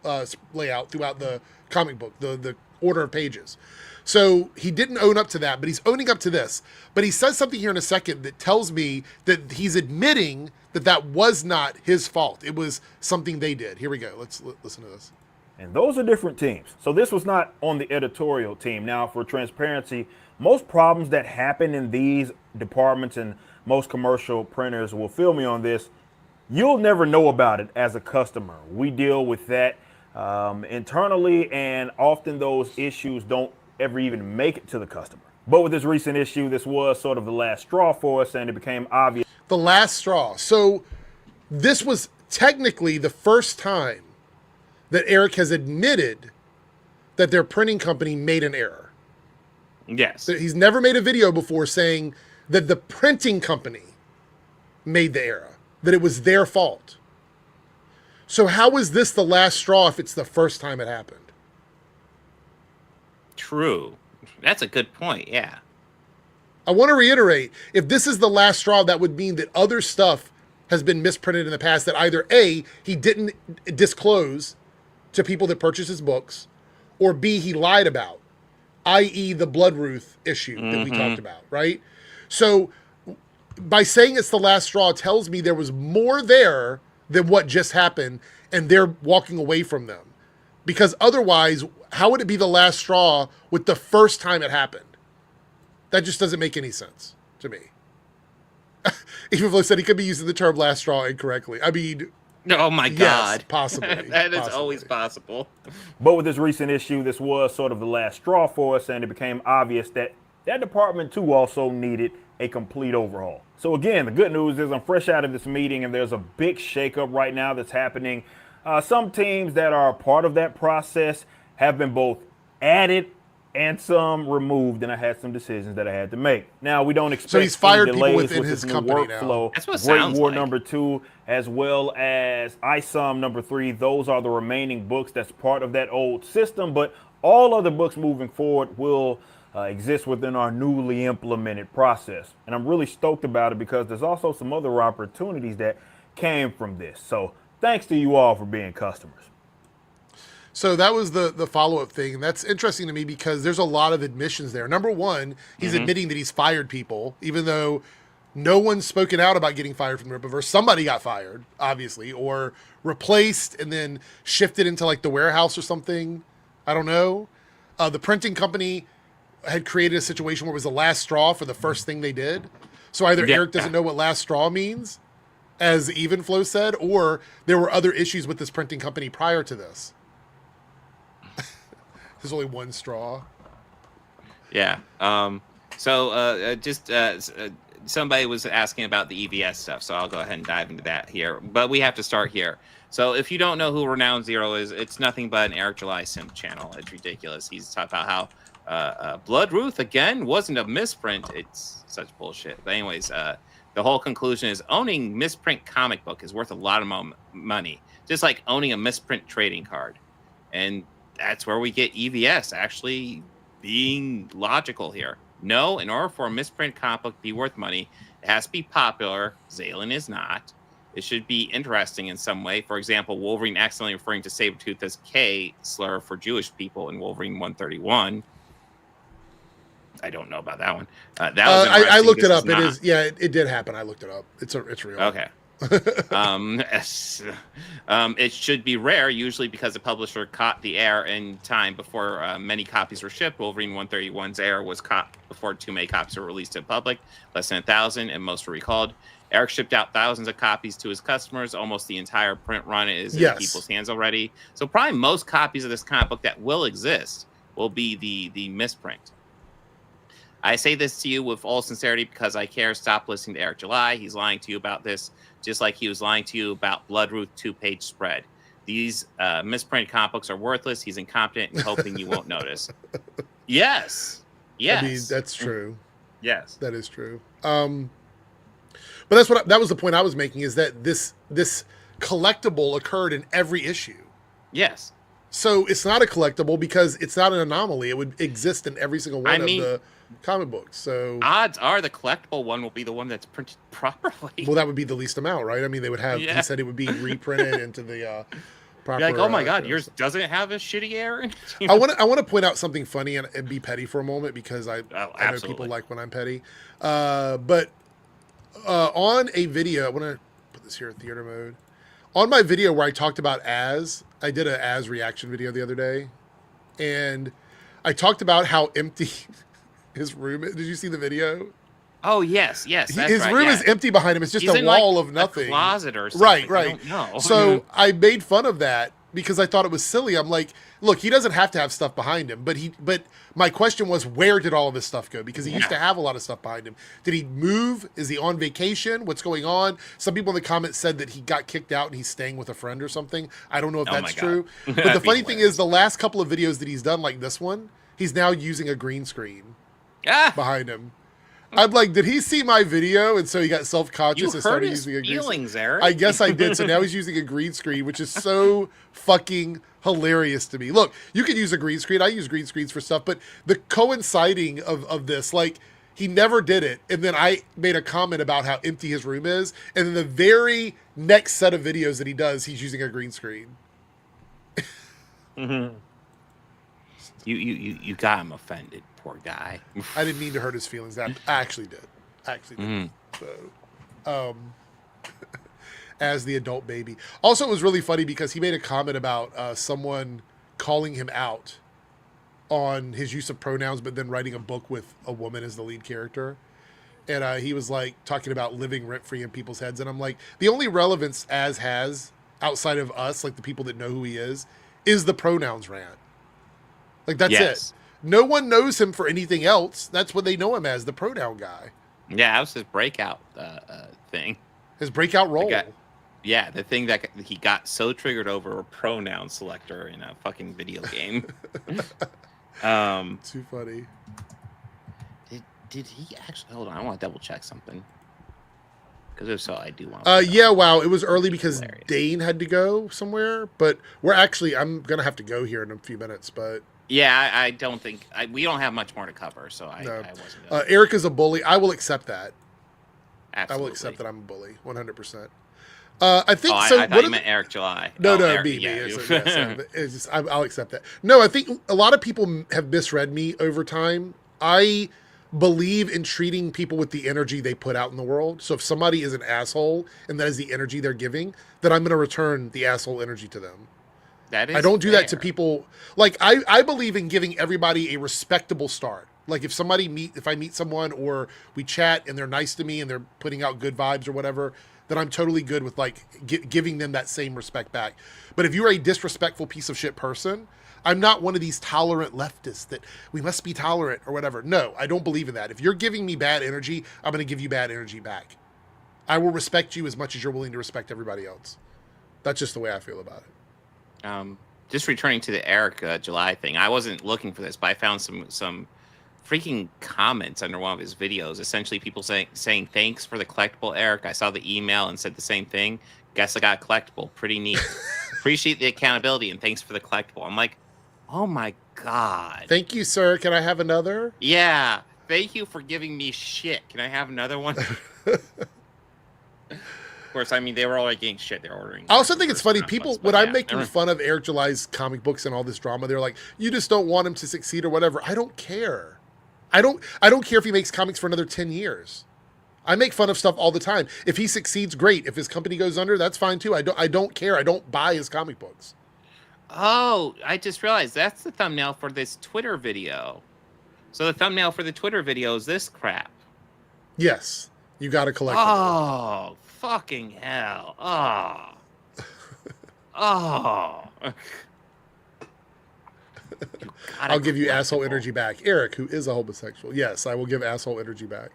layout throughout the comic book, the order of pages. So he didn't own up to that, but he's owning up to this. But he says something here in a second that tells me that he's admitting that that was not his fault. It was something they did. Here we go. Let's listen to this. And those are different teams. So this was not on the editorial team. Now, for transparency, most problems that happen in these departments and most commercial printers will feel me on this. You'll never know about it as a customer. We deal with that internally, and often those issues don't ever even make it to the customer. But with this recent issue, this was sort of the last straw for us, and it became obvious. The last straw. So this was technically the first time that Eric has admitted that their printing company made an error. Yes. He's never made a video before saying that the printing company made the error, that it was their fault. So how is this the last straw if it's the first time it happened? True. That's a good point. Yeah. I want to reiterate, if this is the last straw, that would mean that other stuff has been misprinted in the past that either A, he didn't disclose to people that purchase his books, or B, he lied about, i.e. the Bloodruth issue that we talked about, right? So by saying it's the last straw tells me there was more there than what just happened, and they're walking away from them. Because otherwise, how would it be the last straw with the first time it happened? That just doesn't make any sense to me. Even if I said he could be using the term last straw incorrectly. I mean, Oh my God. yes, possibly. That is possibly. always possible. But with this recent issue, this was sort of the last straw for us, and it became obvious that that department too also needed a complete overhaul. So again, the good news is I'm fresh out of this meeting, and there's a big shakeup right now that's happening. Some teams that are a part of that process have been both added and some removed, and I had some decisions that I had to make. Now, we don't expect So he's fired any people delays within with his this new company now. workflow. That's what it Great sounds War like. number 2, as well as ISOM number 3. Those are the remaining books that's part of that old system, but all other books moving forward will exist within our newly implemented process. And I'm really stoked about it because there's also some other opportunities that came from this. So thanks to you all for being customers. So that was the follow-up thing. And that's interesting to me because there's a lot of admissions there. Number one, he's admitting that he's fired people, even though no one's spoken out about getting fired from the Rippaverse. Somebody got fired, obviously, or replaced and then shifted into like the warehouse or something. I don't know. The printing company had created a situation where it was the last straw for the first thing they did. So either Eric doesn't know what last straw means, as Evenflow said, or there were other issues with this printing company prior to this. There's only one straw. Yeah. Somebody was asking about the EVS stuff, so I'll go ahead and dive into that here. But we have to start here. So if you don't know who Renowned Zero is, it's nothing but an Eric July simp channel. It's ridiculous. He's talking about how Bloodruth, again, wasn't a misprint. It's such bullshit. But anyways, the whole conclusion is owning misprint comic book is worth a lot of money, just like owning a misprint trading card. And that's where we get EVS actually being logical here. No, in order for a misprint comic book to be worth money, it has to be popular. Zalen is not. It should be interesting in some way. For example, Wolverine accidentally referring to Sabretooth as K slur for Jewish people in Wolverine 131. I don't know about that one. That was I looked This it up. is not. It is, yeah, it did happen. I looked it up. It's real. Okay. It should be rare, usually because the publisher caught the error in time before many copies were shipped. Wolverine 131's error was caught before too many copies were released to the public, less than 1,000, and most were recalled. Eric shipped out thousands of copies to his customers. Almost the entire print run is in people's hands already. So probably most copies of this comic book that will exist will be the misprint. I say this to you with all sincerity because I care. Stop listening to Eric July. He's lying to you about this, just like he was lying to you about Bloodruth 2-page spread. These misprinted comic books are worthless. He's incompetent and hoping you won't notice. Yes. I mean, that's true. Yes. That is true. But that was the point I was making, is that this collectible occurred in every issue. Yes. So it's not a collectible because it's not an anomaly. It would exist in every single one of the comic books. So odds are the collectible one will be the one that's printed properly. well, that would be the least amount, right? I mean, they would have. He said it would be reprinted into the proper. You're like, oh my god, yours doesn't have a shitty error in it? I want to point out something funny and be petty for a moment because I know people like when I'm petty. But on a video, I want to put this here in theater mode. On my video where I talked about I did an Az reaction video the other day, and I talked about how empty his room is. Did you see the video? Oh yes, that's his room is empty behind him. It's just a wall of nothing. A closet or something. Right. No. So I made fun of that because I thought it was silly. I'm like, look, he doesn't have to have stuff behind him, but my question was, where did all of this stuff go? Because he used to have a lot of stuff behind him. Did he move? Is he on vacation? What's going on? Some people in the comments said that he got kicked out and he's staying with a friend or something. I don't know if that's true. But the funny thing is, the last couple of videos that he's done, like this one, he's now using a green screen behind him. I'm like, did he see my video and so he got self-conscious and started using a green screen? Eric. I guess I did. So now he's using a green screen, which is so fucking hilarious to me. Look, you can use a green screen. I use green screens for stuff, but the coinciding of this, like, he never did it. And then I made a comment about how empty his room is. And then the very next set of videos that he does, he's using a green screen. Mm-hmm. You got him offended. Poor guy. I didn't mean to hurt his feelings. I actually did. So, as the adult baby. Also, it was really funny because he made a comment about someone calling him out on his use of pronouns, but then writing a book with a woman as the lead character. And he was like talking about living rent free in people's heads. And I'm like, the only relevance Az has outside of us, like the people that know who he is the pronouns rant. Like, that's it. No one knows him for anything else. That's what they know him as, the pronoun guy. Yeah, that was his breakout thing. His breakout role. The thing that he got so triggered over a pronoun selector in a fucking video game. Too funny. Did he actually... Hold on, I want to double check something. Because if so, I do want wow, it was early because hilarious. Dane had to go somewhere. But I'm going to have to go here in a few minutes, but... Yeah, I don't think... we don't have much more to cover, so I wasn't... Eric is a bully. I will accept that. Absolutely. I will accept that I'm a bully, 100%. I think I thought you meant Eric July. No, Eric, me. Yeah. It's just, I'll accept that. No, I think a lot of people have misread me over time. I believe in treating people with the energy they put out in the world. So if somebody is an asshole and that is the energy they're giving, then I'm going to return the asshole energy to them. I don't do that to people. Like, I believe in giving everybody a respectable start. Like, if I meet someone or we chat and they're nice to me and they're putting out good vibes or whatever, then I'm totally good with like giving them that same respect back. But if you're a disrespectful piece of shit person, I'm not one of these tolerant leftists that we must be tolerant or whatever. No, I don't believe in that. If you're giving me bad energy, I'm going to give you bad energy back. I will respect you as much as you're willing to respect everybody else. That's just the way I feel about it. Just returning to the Eric July thing, I wasn't looking for this, but I found some freaking comments under one of his videos. Essentially, people saying thanks for the collectible, Eric. I saw the email and said the same thing. Guess I got a collectible. Pretty neat. Appreciate the accountability and thanks for the collectible. I'm like, oh my god. Thank you, sir. Can I have another? Yeah. Thank you for giving me shit. Can I have another one? Of course, I mean, they were all like getting shit. They're ordering. I also think it's funny. People, when I'm making fun of Eric July's comic books and all this drama, they're like, you just don't want him to succeed or whatever. I don't care. I don't care if he makes comics for another 10 years. I make fun of stuff all the time. If he succeeds, great. If his company goes under, that's fine too. I don't care. I don't buy his comic books. Oh, I just realized that's the thumbnail for this Twitter video. So the thumbnail for the Twitter video is this crap. Yes. You got to collect. Oh, fucking hell. Oh. Oh. I'll give you asshole energy back. Eric, who is a homosexual. Yes, I will give asshole energy back.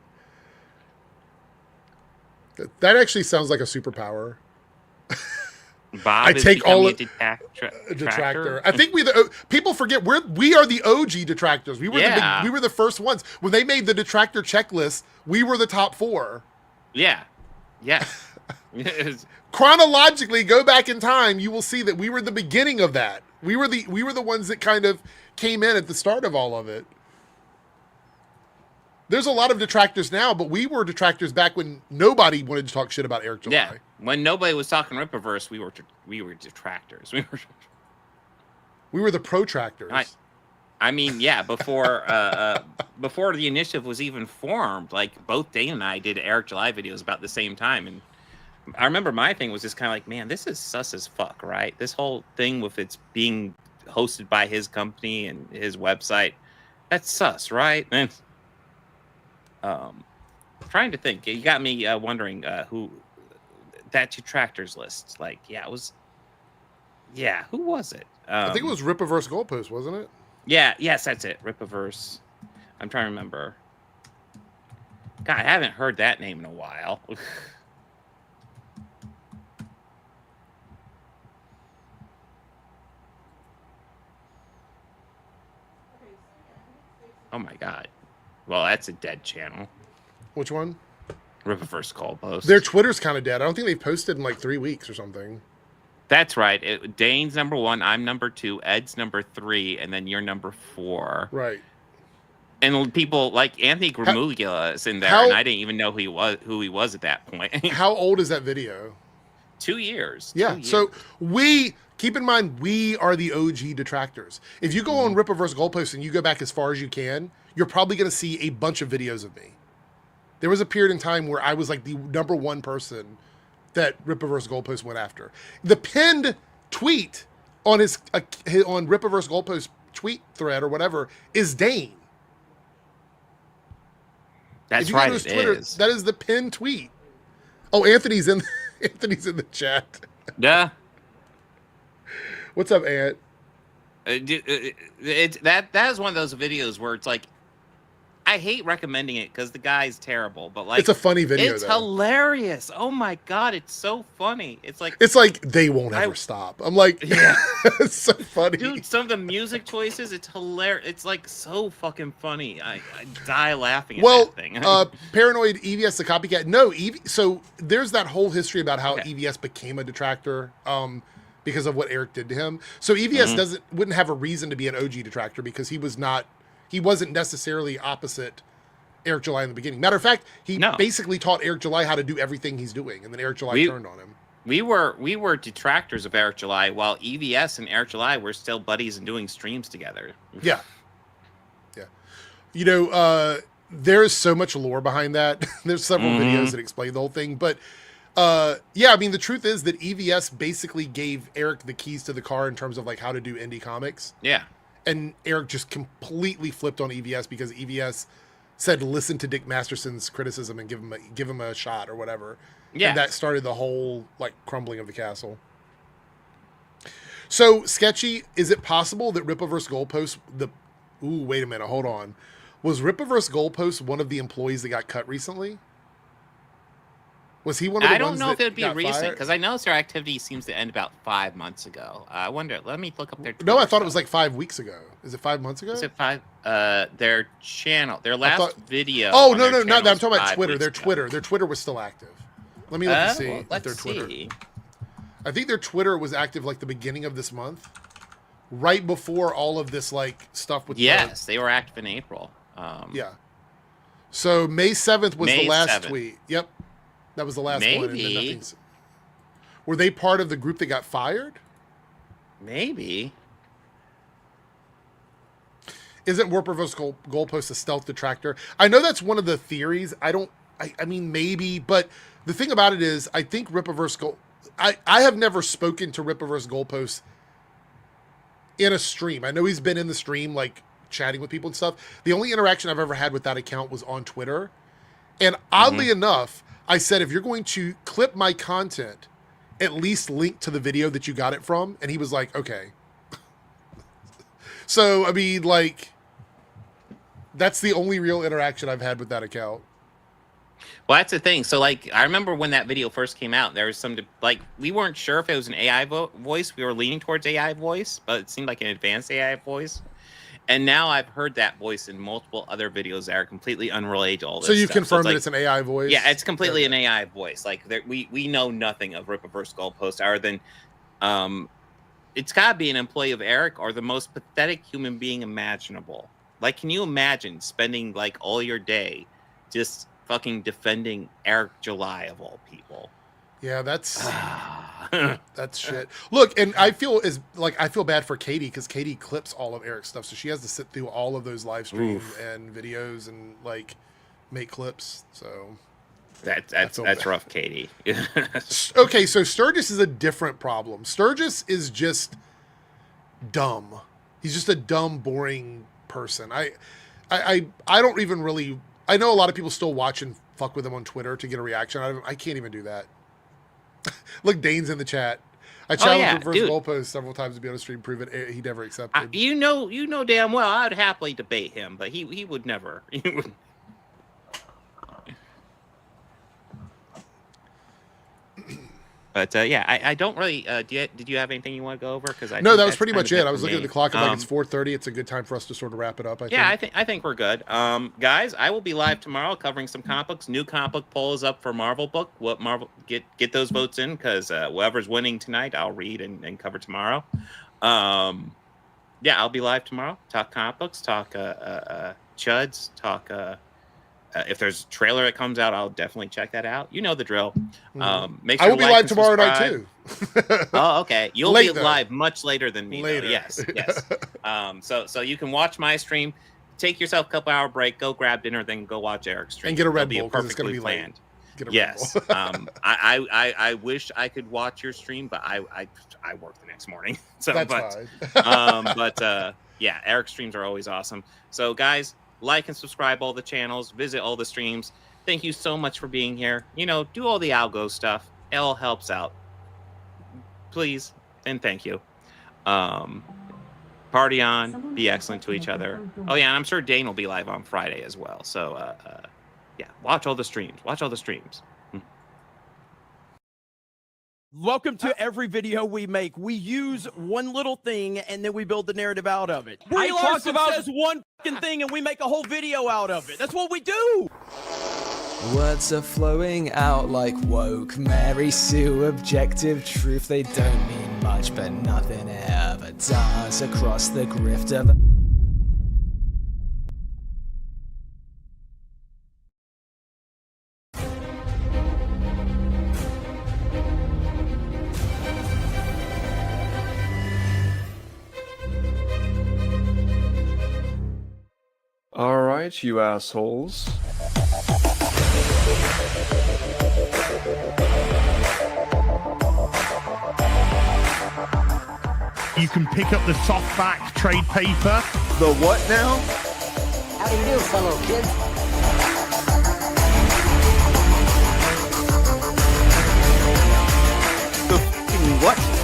That actually sounds like a superpower. Bob I take all of detractor. I think people forget we are the OG detractors. We were we were the first ones when they made the detractor checklist. We were the top 4. Yeah. Chronologically, go back in time, you will see that we were the beginning of that. We were the ones that kind of came in at the start of all of it. There's a lot of detractors now, but we were detractors back when nobody wanted to talk shit about Eric July. Yeah, when nobody was talking Rippaverse, we were detractors. We were the protractors. I mean, yeah, before before the initiative was even formed, like both Dane and I did Eric July videos about the same time, and I remember my thing was just kind of like, man, this is sus as fuck, right? This whole thing with it's being hosted by his company and his website, that's sus, right? And trying to think, you got me wondering who that detractors list. Like, who was it? I think it was Rippaverse Goalpost, wasn't it? Yeah, yes, that's it. Rippaverse. I'm trying to remember. God, I haven't heard that name in a while. Oh my God. Well, that's a dead channel. Which one? Rippaverse Goalpost. Their Twitter's kind of dead. I don't think they've posted in like 3 weeks or something. That's right. Dane's number 1, I'm number 2, Ed's number 3, and then you're number 4. Right. And people like Anthony Gramuglia is in there, and I didn't even know who he was at that point. How old is that video? 2 years. Yeah. 2 years. So keep in mind, we are the OG detractors. If you go on Rippaverse Goalpost and you go back as far as you can, you're probably going to see a bunch of videos of me. There was a period in time where I was like the number 1 person that Rippaverse Goalpost went after. The pinned tweet on his on Rippaverse Goalpost tweet thread or whatever is Dane. That's right. It Twitter, is. That is the pinned tweet. Oh, Anthony's in the chat. Yeah. What's up, Ant? That is one of those videos where it's like, I hate recommending it because the guy's terrible, but like it's a funny video. It's hilarious. Oh my God, it's so funny. It's like they won't ever stop. I'm like, yeah, it's so funny, dude. Some of the music choices, it's hilarious. It's like so fucking funny. I die laughing at that thing. Paranoid EVS the copycat. No, so there's that whole history about how EVS became a detractor. Because of what Eric did to him. So EVS wouldn't have a reason to be an OG detractor because he wasn't necessarily opposite Eric July in the beginning. Matter of fact, he basically taught Eric July how to do everything he's doing, and then Eric July turned on him. We were detractors of Eric July, while EVS and Eric July were still buddies and doing streams together. Yeah. You know, there's so much lore behind that. There's several videos that explain the whole thing, but I mean, the truth is that EVS basically gave Eric the keys to the car in terms of like how to do indie comics. Yeah. And Eric just completely flipped on EVS because EVS said, listen to Dick Masterson's criticism and give him a shot or whatever. Yeah. And that started the whole like crumbling of the castle. So, Sketchy, is it possible that Rippaverse Goalpost, wait a minute, hold on. Was Rippaverse Goalpost one of the employees that got cut recently? Was he one of the ones that I don't know if it would be recent, because fired? I know their activity seems to end about 5 months ago. I wonder, let me look up their Twitter. No, I thought it was like 5 weeks ago. Is it 5 months ago? Is it 5? Their channel, their last video. Oh, no, not that. I'm talking about Twitter. Their Twitter was still active. Let me look and see if their Twitter. I think their Twitter was active like the beginning of this month, right before all of this like stuff with. Yes, they were active in April. Yeah. So May 7th was the last tweet. Yep. That was the last one. And then nothing's... Were they part of the group that got fired? Maybe. Isn't Rippaverse Goalpost a stealth detractor? I know that's one of the theories. I mean, maybe. But the thing about it is, I think Rippaverse I have never spoken to Rippaverse Goalpost in a stream. I know he's been in the stream, like, chatting with people and stuff. The only interaction I've ever had with that account was on Twitter. And oddly enough, I said, if you're going to clip my content, at least link to the video that you got it from. And he was like, okay. So, I mean, like, that's the only real interaction I've had with that account. Well, that's the thing. So, like, I remember when that video first came out, there was some, like, we weren't sure if it was an AI voice. We were leaning towards AI voice, but it seemed like an advanced AI voice. And now I've heard that voice in multiple other videos that are completely unrelated to all this. So you stuff. confirmed that it's an AI voice? Yeah, it's completely an AI voice. Like we know nothing of Rippaverse Goalpost other than it's got to be an employee of Eric or the most pathetic human being imaginable. Like, can you imagine spending like all your day just fucking defending Eric July of all people? Yeah, that's shit. Look, and I feel bad for Katie because Katie clips all of Eric's stuff, so she has to sit through all of those live streams and videos and like make clips. So that's rough, Katie. Okay, so Sturgis is a different problem. Sturgis is just dumb. He's just a dumb, boring person. I don't even really. I know a lot of people still watch and fuck with him on Twitter to get a reaction out of him. I can't even do that. Look, Dane's in the chat. I challenged him for his goalpost several times to be on a stream, prove it. He never accepted. You know damn well I'd happily debate him, but he would never. He would. But yeah, I don't really. Did you have anything you want to go over? Because no, that was pretty much it. I was looking at the clock. I'm like, it's 4:30. It's a good time for us to sort of wrap it up. I think we're good. Guys, I will be live tomorrow covering some comic books. New comic book poll is up for Marvel book. What Marvel get those votes in? Because whoever's winning tonight, I'll read and cover tomorrow. Yeah, I'll be live tomorrow. Talk comic books. Talk Chuds. Talk. If there's a trailer that comes out, I'll definitely check that out. You know the drill. Make sure I will be live tomorrow night too. Oh, okay. You'll be live much later than me. Later. Yes. So you can watch my stream. Take yourself a couple hour break. Go grab dinner, then go watch Eric's stream. And get a Red Bull because it's going to be planned. Get a yes. Red Bull. I wish I could watch your stream, but I work the next morning. So that's fine. Yeah, Eric's streams are always awesome. So guys, like and subscribe all the channels, visit all the streams. Thank you so much for being here. Do all the algo stuff. It all helps out. Please and thank you. Party on, be excellent to each other. Oh yeah, and I'm sure Dane will be live on Friday as well. So yeah, watch all the streams. Welcome to every video we make. We use one little thing and then we build the narrative out of it. Brie Larson says one fucking thing and we make a whole video out of it. That's what we do. Words are flowing out like woke Mary Sue, objective truth. They don't mean much, but nothing ever does across the grift of All right, you assholes. You can pick up the softback trade paper. The what now? How do you do, fellow kids? The what?